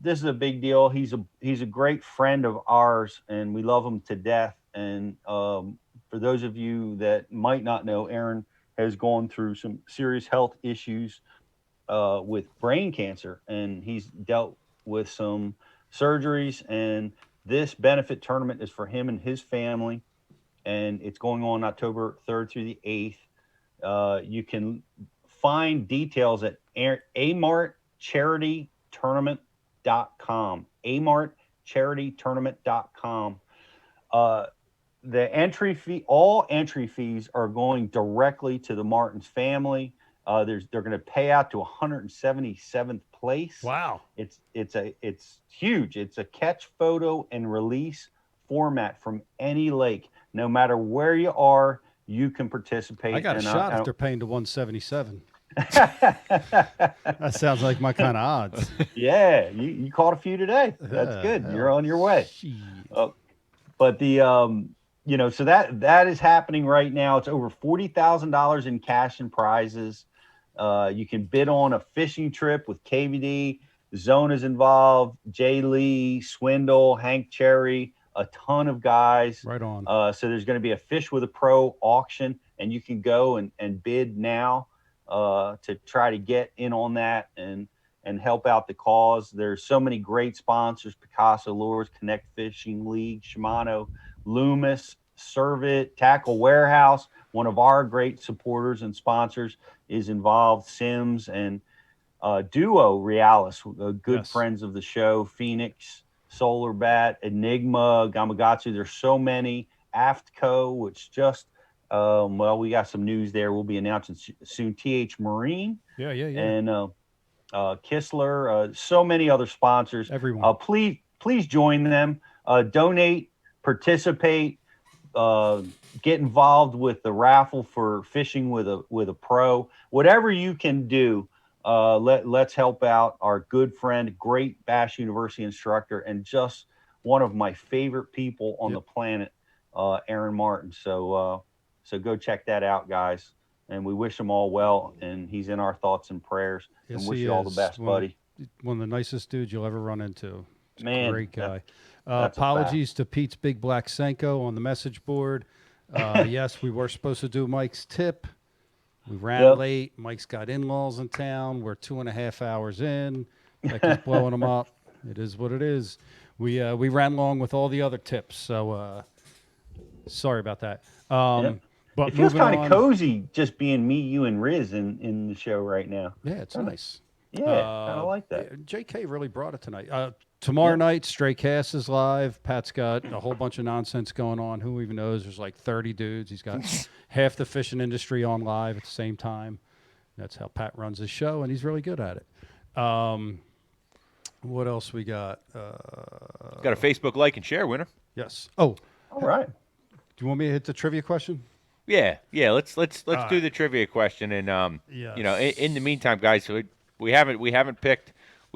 This is a big deal. He's a great friend of ours, and we love him to death. And for those of you that might not know, Aaron has gone through some serious health issues with brain cancer, and he's dealt with some surgeries, and this benefit tournament is for him and his family, and it's going on October 3rd through the 8th. You can find details at amartcharitytournament.com, amartcharitytournament.com. The entry fee, all entry fees are going directly to the Martins family. They're going to pay out to 177th place. Wow. It's huge. It's a catch, photo, and release format from any lake. No matter where you are, you can participate. I got a shot if they're paying to 177. That sounds like my kind of odds. Yeah, you caught a few today. That's good. You're on your way. But the so that is happening right now. It's over $40,000 in cash and prizes. You can bid on a fishing trip with KVD. Zona's involved. Jay Lee, Swindle, Hank Cherry, a ton of guys. Right on. So there's going to be a Fish with a Pro auction, and you can go and bid now to try to get in on that and help out the cause. There's so many great sponsors: Picasso Lures, Connect Fishing League, Shimano, Loomis, Servit, Tackle Warehouse. One of our great supporters and sponsors is involved, Sims, and Duo Realis, good friends of the show, Phoenix, Solar Bat, Enigma, Gamakatsu. There's so many. Aftco, which just, we got some news there. We'll be announcing soon. TH Marine. Yeah. And Kistler, so many other sponsors. Everyone. Please join them. Donate, participate. Get involved with the raffle for fishing with a pro. Whatever you can do, let's help out our good friend, great Bass University instructor, and just one of my favorite people on the planet, Aaron Martin. So go check that out, guys. And we wish him all well. And he's in our thoughts and prayers. Yes, and wish you all the best, buddy. One of the nicest dudes you'll ever run into. Man, great guy. That's Apologies to Pete's Big Black Senko on the message board. Yes, we were supposed to do Mike's tip. We ran late. Mike's got in-laws in town. We're 2.5 hours in. Becky's blowing them up. It is what it is. We ran long with all the other tips, so sorry about that. But it feels kind of cozy just being me, you, and Riz in the show right now. Yeah, it's nice. Yeah, kind of like that. JK really brought it tonight. Tomorrow night, Stray Cast is live. Pat's got a whole bunch of nonsense going on. Who even knows? There's like 30 dudes. He's got half the fishing industry on live at the same time. That's how Pat runs his show, and he's really good at it. What else we got? Got a Facebook like and share winner. Yes. Oh, all right. Do you want me to hit the trivia question? Yeah. Let's do the trivia question, and in the meantime, guys, we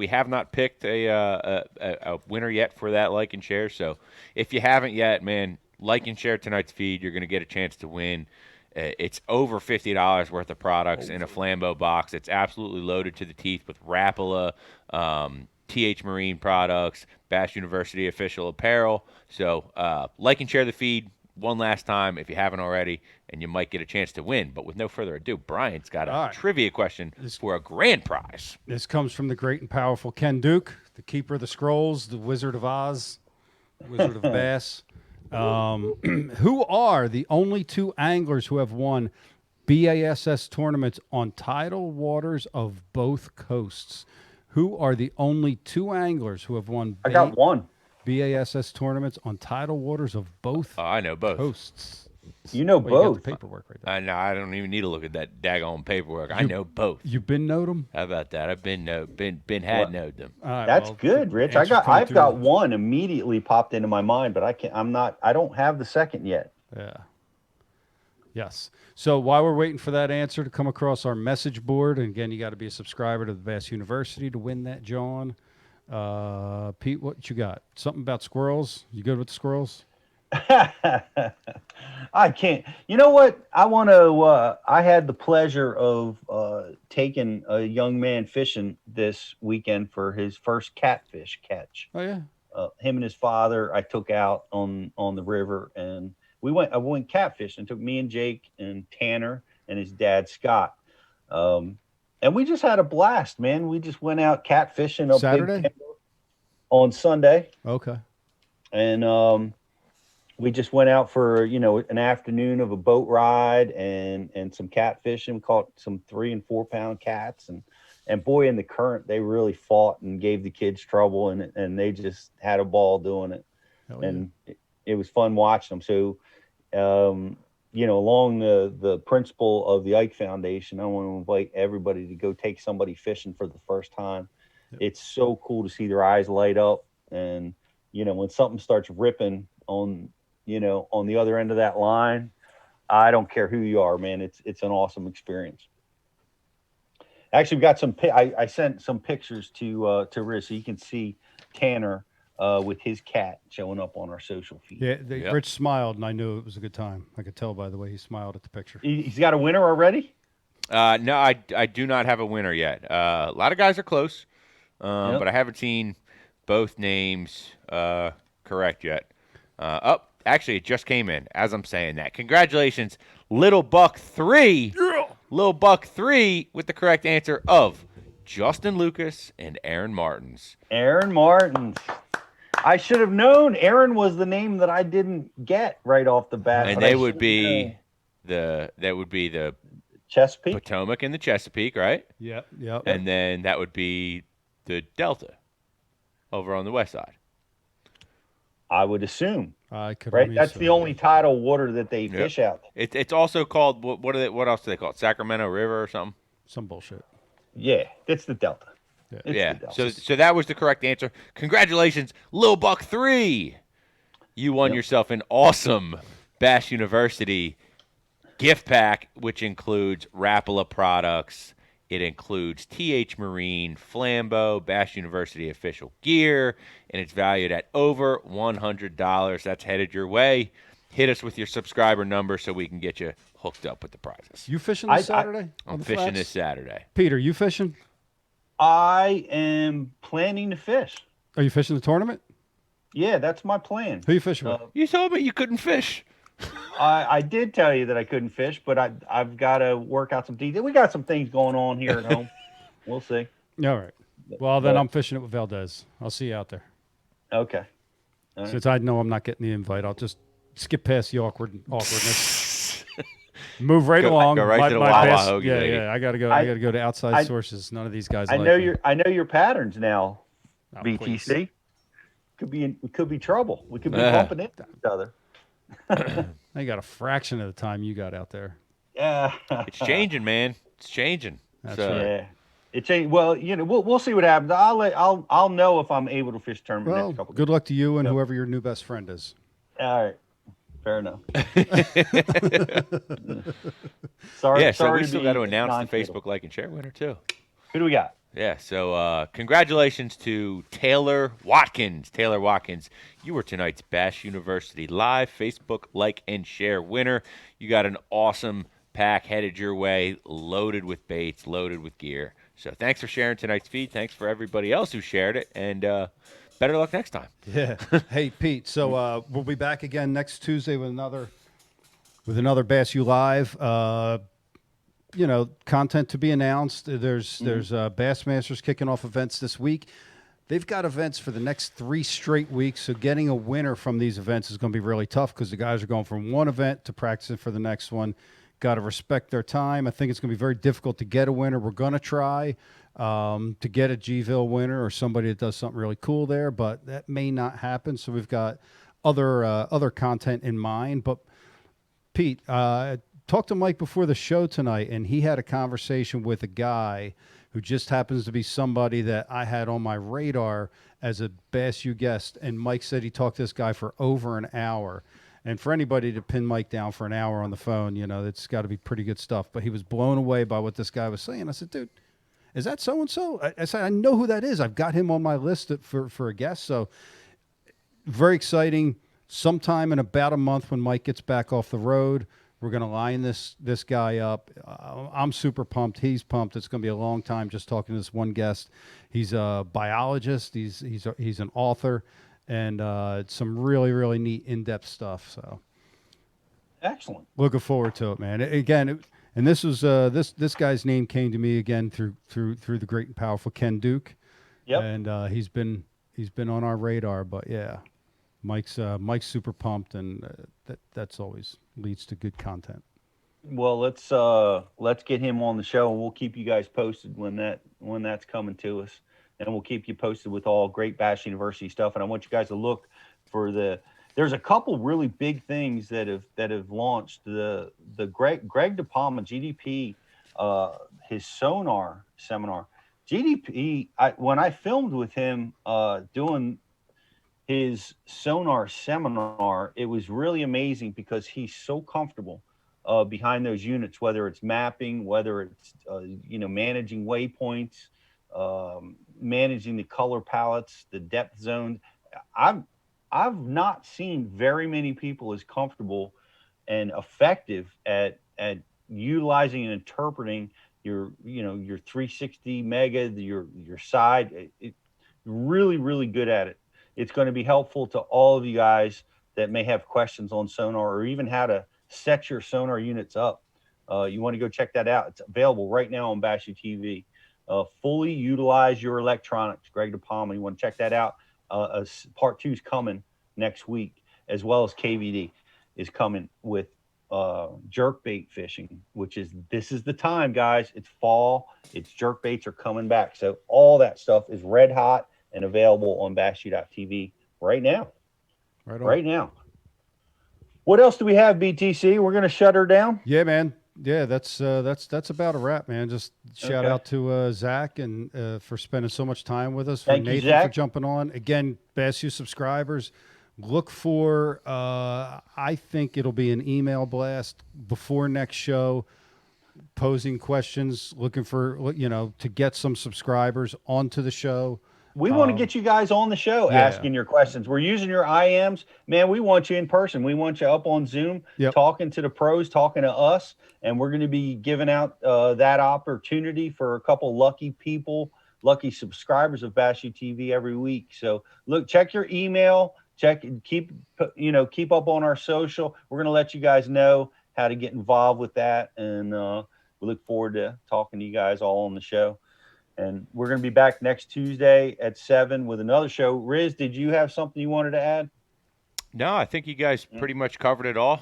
have not picked a winner yet for that like and share. So if you haven't yet, man, like and share tonight's feed. You're going to get a chance to win. It's over $50 worth of products in a Flambeau box. It's absolutely loaded to the teeth with Rapala, TH Marine products, Bass University official apparel. So like and share the feed. one last time if you haven't already, and you might get a chance to win. But with no further ado, Brian's got a trivia question for a grand prize. This comes from the great and powerful Ken Duke, the keeper of the scrolls, the Wizard of Oz, Wizard of Bass. Who are the only 2 anglers who have won BASS tournaments on tidal waters of both coasts? Who are the only 2 anglers who have won I got one. BASS tournaments on tidal waters of both I know both. coasts? You know Well, you got both. the paperwork right there. I know. I don't even need to look at that daggone paperwork. I know both. You've been knowed them? How about that? I've been knowed them. That's good, Rich. I've got one immediately popped into my mind, but I don't have the second yet. Yeah. Yes. So while we're waiting for that answer to come across our message board, and again, you got to be a subscriber to the Bass University to win that, John. Pete, what you got? Something about squirrels? You good with the squirrels? I can't. You know what? I want to. I had the pleasure of taking a young man fishing this weekend for his first catfish catch. Oh yeah. Him and his father, I took out on the river, and I went catfishing. Took me and Jake and Tanner and his dad Scott, and we just had a blast, man. We just went out catfishing up Saturday? Big Timber on Sunday. Okay. And we just went out for an afternoon of a boat ride and some catfishing. We caught some 3 and 4 pound cats, and boy, in the current they really fought and gave the kids trouble, and they just had a ball doing it. And it was fun watching them. So along the principle of the Ike Foundation, I want to invite everybody to go take somebody fishing for the first time. It's so cool to see their eyes light up, and when something starts ripping on the other end of that line, I don't care who you are, man. It's an awesome experience. Actually, we got I sent some pictures to Riz, so you can see Tanner with his cat showing up on our social feed. Yeah, Rich smiled, and I knew it was a good time. I could tell by the way he smiled at the picture. He's got a winner already? No, I do not have a winner yet. A lot of guys are close, but I haven't seen both names correct yet. Actually, it just came in as I'm saying that. Congratulations, Little Buck 3. Yeah. Little Buck 3 with the correct answer of Justin Lucas and Aaron Martins. Aaron Martins. I should have known. Aaron was the name that I didn't get right off the bat. And they would be the Chesapeake, Potomac, and the Chesapeake, right? Yep. And then that would be the Delta over on the west side. I would assume. I could. Right. That's the only tidal water that they fish out. It's also called what else do they call it? Sacramento River or something? Some bullshit. Yeah, it's the Delta. Yeah. So that was the correct answer. Congratulations, Lil Buck 3. You won yourself an awesome Bass University gift pack, which includes Rapala products. It includes TH Marine, Flambeau, Bass University official gear, and it's valued at over $100. That's headed your way. Hit us with your subscriber number so we can get you hooked up with the prizes. You fishing this Saturday? I'm fishing this Saturday. Peter, you fishing? I am planning to fish. Are you fishing the tournament? Yeah, that's my plan. Who you fishing with? You told me you couldn't fish. I did tell you that I couldn't fish, but I've got to work out some details. We got some things going on here at home. We'll see. All right. Well, then I'm fishing it with Valdez. I'll see you out there. Okay. Right. Since I know I'm not getting the invite, I'll just skip past the awkwardness. Move right along. Go right to the Wawa. Yeah. I gotta go. I gotta go to outside sources. None of these guys. I know your patterns now. Oh, BTC please. could be trouble. We could be bumping into each other. I got a fraction of the time you got out there. Yeah, it's changing, man. It's changing. That's right. Yeah, it changed. Well, we'll see what happens. I'll know if I'm able to fish tournament Well, next couple. good luck to you and whoever your new best friend is. All right, fair enough. So we still got to announce the Facebook like and share winner too. Who do we got? Yeah, so congratulations to Taylor Watkins. Taylor Watkins, you were tonight's Bass University Live Facebook like and share winner. You got an awesome pack headed your way, loaded with baits, loaded with gear. So thanks for sharing tonight's feed. Thanks for everybody else who shared it. And better luck next time. Yeah. Hey, Pete. So we'll be back again next Tuesday with another Bass U Live. Content to be announced. There's Bassmasters kicking off events this week. They've got events for the next 3 straight weeks, so getting a winner from these events is going to be really tough because the guys are going from one event to practicing for the next one. Got to respect their time. I think it's going to be very difficult to get a winner. We're going to try to get a Gville winner or somebody that does something really cool there, but that may not happen. So we've got other content in mind. But Pete, talked to Mike before the show tonight, and he had a conversation with a guy who just happens to be somebody that I had on my radar as a Bass U guest. And Mike said he talked to this guy for over an hour. And for anybody to pin Mike down for an hour on the phone, it's got to be pretty good stuff. But he was blown away by what this guy was saying. I said, dude, is that so-and-so? I said, I know who that is. I've got him on my list for a guest. So very exciting. Sometime in about a month when Mike gets back off the road, we're going to line this guy up. I'm super pumped. He's pumped. It's going to be a long time just talking to this one guest. He's a biologist. He's an author, and some really, really neat in-depth stuff. So excellent. Looking forward to it, man. And this was this guy's name came to me again through the great and powerful Ken Duke. Yep. And he's been on our radar. But yeah, Mike's super pumped, and that's always leads to good content. Well, let's get him on the show, and we'll keep you guys posted when that's coming to us, and we'll keep you posted with all great Bass University stuff. And I want you guys to look for there's a couple really big things that have launched. The Greg DePalma GDP, his sonar seminar. GDP, when I filmed with him doing his sonar seminar, it was really amazing because he's so comfortable behind those units, whether it's mapping, whether it's managing waypoints, managing the color palettes, the depth zones. I've not seen very many people as comfortable and effective at utilizing and interpreting your 360 mega, your side. Really, really good at it. It's going to be helpful to all of you guys that may have questions on sonar or even how to set your sonar units up. You want to go check that out. It's available right now on Bass U TV. Fully utilize your electronics. Greg DePalma, you want to check that out. Part 2 is coming next week, as well as KVD is coming with jerkbait fishing, this is the time, guys. It's fall. It's jerkbaits are coming back. So all that stuff is red hot and available on BassU.TV right now. Right now. What else do we have, BTC? We're going to shut her down? Yeah, man. Yeah, that's about a wrap, man. Just shout out to Zach and for spending so much time with us. Thank Nathan you, Zach. for jumping on. Again, Bass U subscribers, look for, I think it'll be an email blast before next show, posing questions, looking for, to get some subscribers onto the show. We want to get you guys on the show asking your questions. We're using your IMs. Man, we want you in person. We want you up on Zoom, talking to the pros, talking to us, and we're going to be giving out that opportunity for a couple lucky people, lucky subscribers of Bass U TV every week. So look, check your email, keep up on our social. We're going to let you guys know how to get involved with that, and we look forward to talking to you guys all on the show. And we're going to be back next Tuesday at 7 with another show. Riz, did you have something you wanted to add? No, I think you guys pretty much covered it all.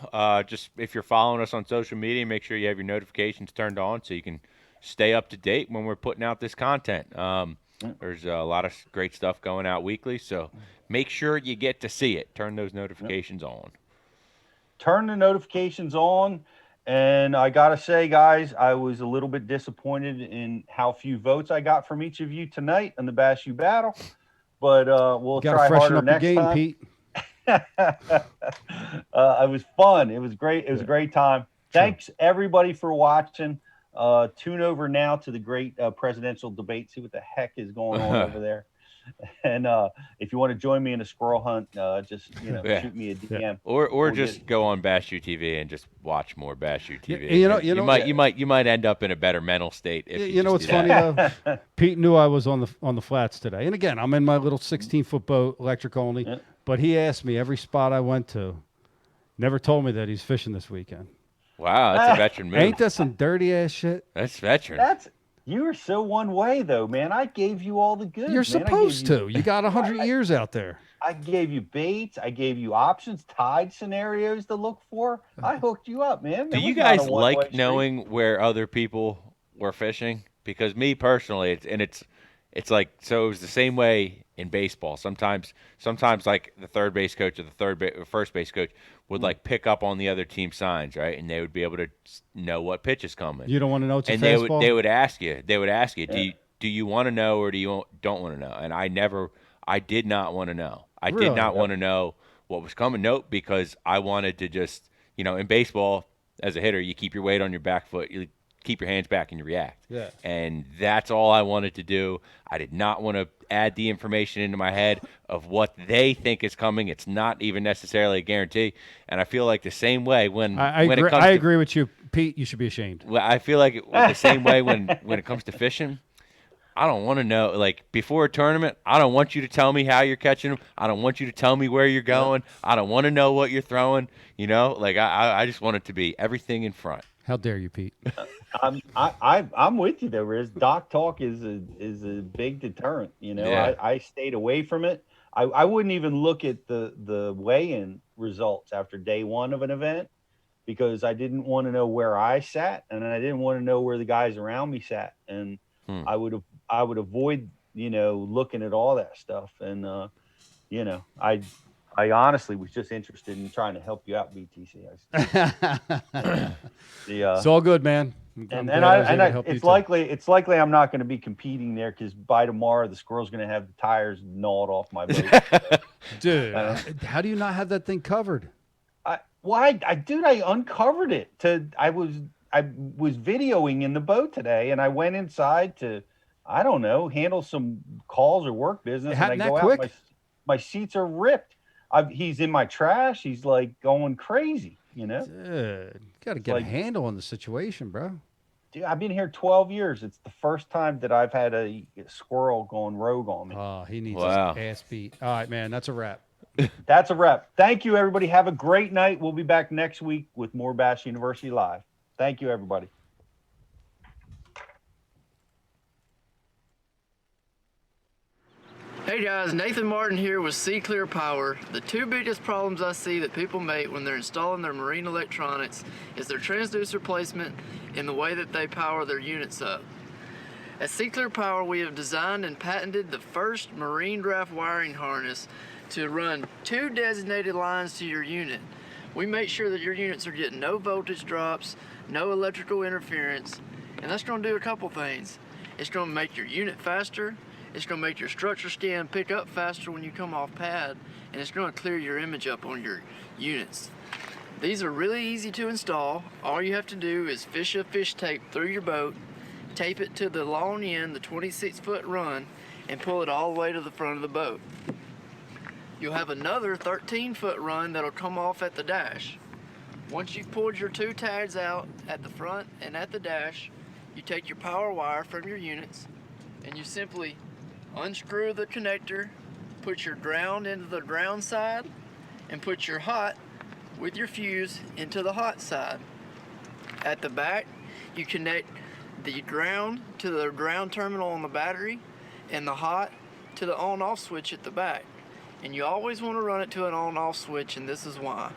Just if you're following us on social media, make sure you have your notifications turned on so you can stay up to date when we're putting out this content. There's a lot of great stuff going out weekly, so make sure you get to see it. Turn those notifications on. Turn the notifications on. And I got to say, guys, I was a little bit disappointed in how few votes I got from each of you tonight in the Bass U battle. But we'll try harder next time. Pete. It was fun. It was great. It was a great time. Thanks, everybody, for watching. Tune over now to the great presidential debate. See what the heck is going on over there. And if you want to join me in a squirrel hunt, just shoot me a DM. Yeah. Or just go on Bash U TV and just watch more Bash U TV. You might end up in a better mental state. If you know what's funny though? Pete knew I was on the flats today, and again, I'm in my little 16-foot boat, electric only. Yeah. But he asked me every spot I went to. Never told me that he's fishing this weekend. Wow, that's a veteran move. Ain't that some dirty ass shit? That's veteran. You were so one way though, man. I gave you all the goods. You're supposed to. You got 100 years out there. I gave you baits. I gave you options, tide scenarios to look for. I hooked you up, man. Do you guys like knowing where other people were fishing? Because me personally, it's like, so it was the same way in baseball. Sometimes like the third base coach or the first base coach would like pick up on the other team signs, right? And they would be able to know what pitch is coming. You don't want to know it's a fastball? And they would ask you, do you want to know or don't want to know? And I did not want to know. I did not want to know what was coming. Nope, because I wanted to just, in baseball, as a hitter, you keep your weight on your back foot. You keep your hands back and you react. Yeah. And that's all I wanted to do. I did not want to add the information into my head of what they think is coming. It's not even necessarily a guarantee. And I feel like the same way when I agree with you, Pete. You should be ashamed. Well, I feel like the same way when it comes to fishing. I don't want to know, like, before a tournament, I don't want you to tell me how you're catching them. I don't want you to tell me where you're going. I don't want to know what you're throwing. Like, I just want it to be everything in front. How dare you, Pete? I'm with you though, Riz. Dock talk is a big deterrent. I stayed away from it. I wouldn't even look at the weigh-in results after day one of an event because I didn't want to know where I sat, and I didn't want to know where the guys around me sat, and I would avoid looking at all that stuff, and I honestly was just interested in trying to help you out, BTC. It's all good, man. It's likely I'm not going to be competing there because by tomorrow the squirrel's going to have the tires gnawed off my boat. Dude, how do you not have that thing covered? I uncovered it. I was videoing in the boat today, and I went inside to, I don't know, handle some calls or work business. And I go out, my seats are ripped. He's in my trash. He's like going crazy, Dude, you got to get a handle on the situation, bro. Dude, I've been here 12 years. It's the first time that I've had a squirrel going rogue on me. Oh, he needs his ass beat. All right, man, that's a wrap. That's a wrap. Thank you, everybody. Have a great night. We'll be back next week with more Bash University Live. Thank you, everybody. Hey guys, Nathan Martin here with Sea Clear Power. The two biggest problems I see that people make when they're installing their marine electronics is their transducer placement and the way that they power their units up. At Sea Clear Power, we have designed and patented the first marine draft wiring harness to run 2 designated lines to your unit. We make sure that your units are getting no voltage drops, no electrical interference, and that's going to do a couple things. It's going to make your unit faster. It's going to make your structure scan pick up faster when you come off pad, and it's going to clear your image up on your units. These are really easy to install. All you have to do is fish a fish tape through your boat, tape it to the long end, the 26-foot run, and pull it all the way to the front of the boat. You'll have another 13-foot run that'll come off at the dash. Once you've pulled your 2 tags out at the front and at the dash, you take your power wire from your units, and you simply unscrew the connector, put your ground into the ground side, and put your hot with your fuse into the hot side. At the back, you connect the ground to the ground terminal on the battery and the hot to the on-off switch at the back. And you always want to run it to an on-off switch, and this is why.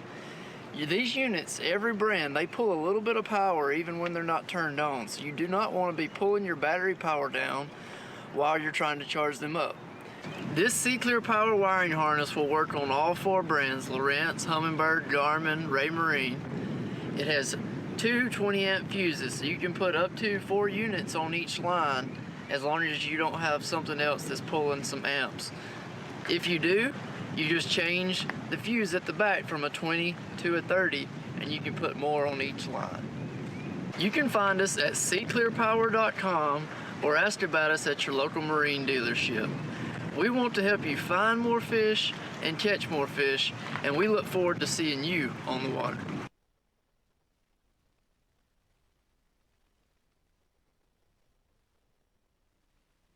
These units, every brand, they pull a little bit of power even when they're not turned on. So you do not want to be pulling your battery power down while you're trying to charge them up. This Sea Clear Power wiring harness will work on all 4 brands, Lowrance, Humminbird, Garmin, Raymarine. It has 2 20-amp fuses, so you can put up to 4 units on each line as long as you don't have something else that's pulling some amps. If you do, you just change the fuse at the back from a 20 to a 30, and you can put more on each line. You can find us at seaclearpower.com or ask about us at your local marine dealership. We want to help you find more fish and catch more fish, and we look forward to seeing you on the water.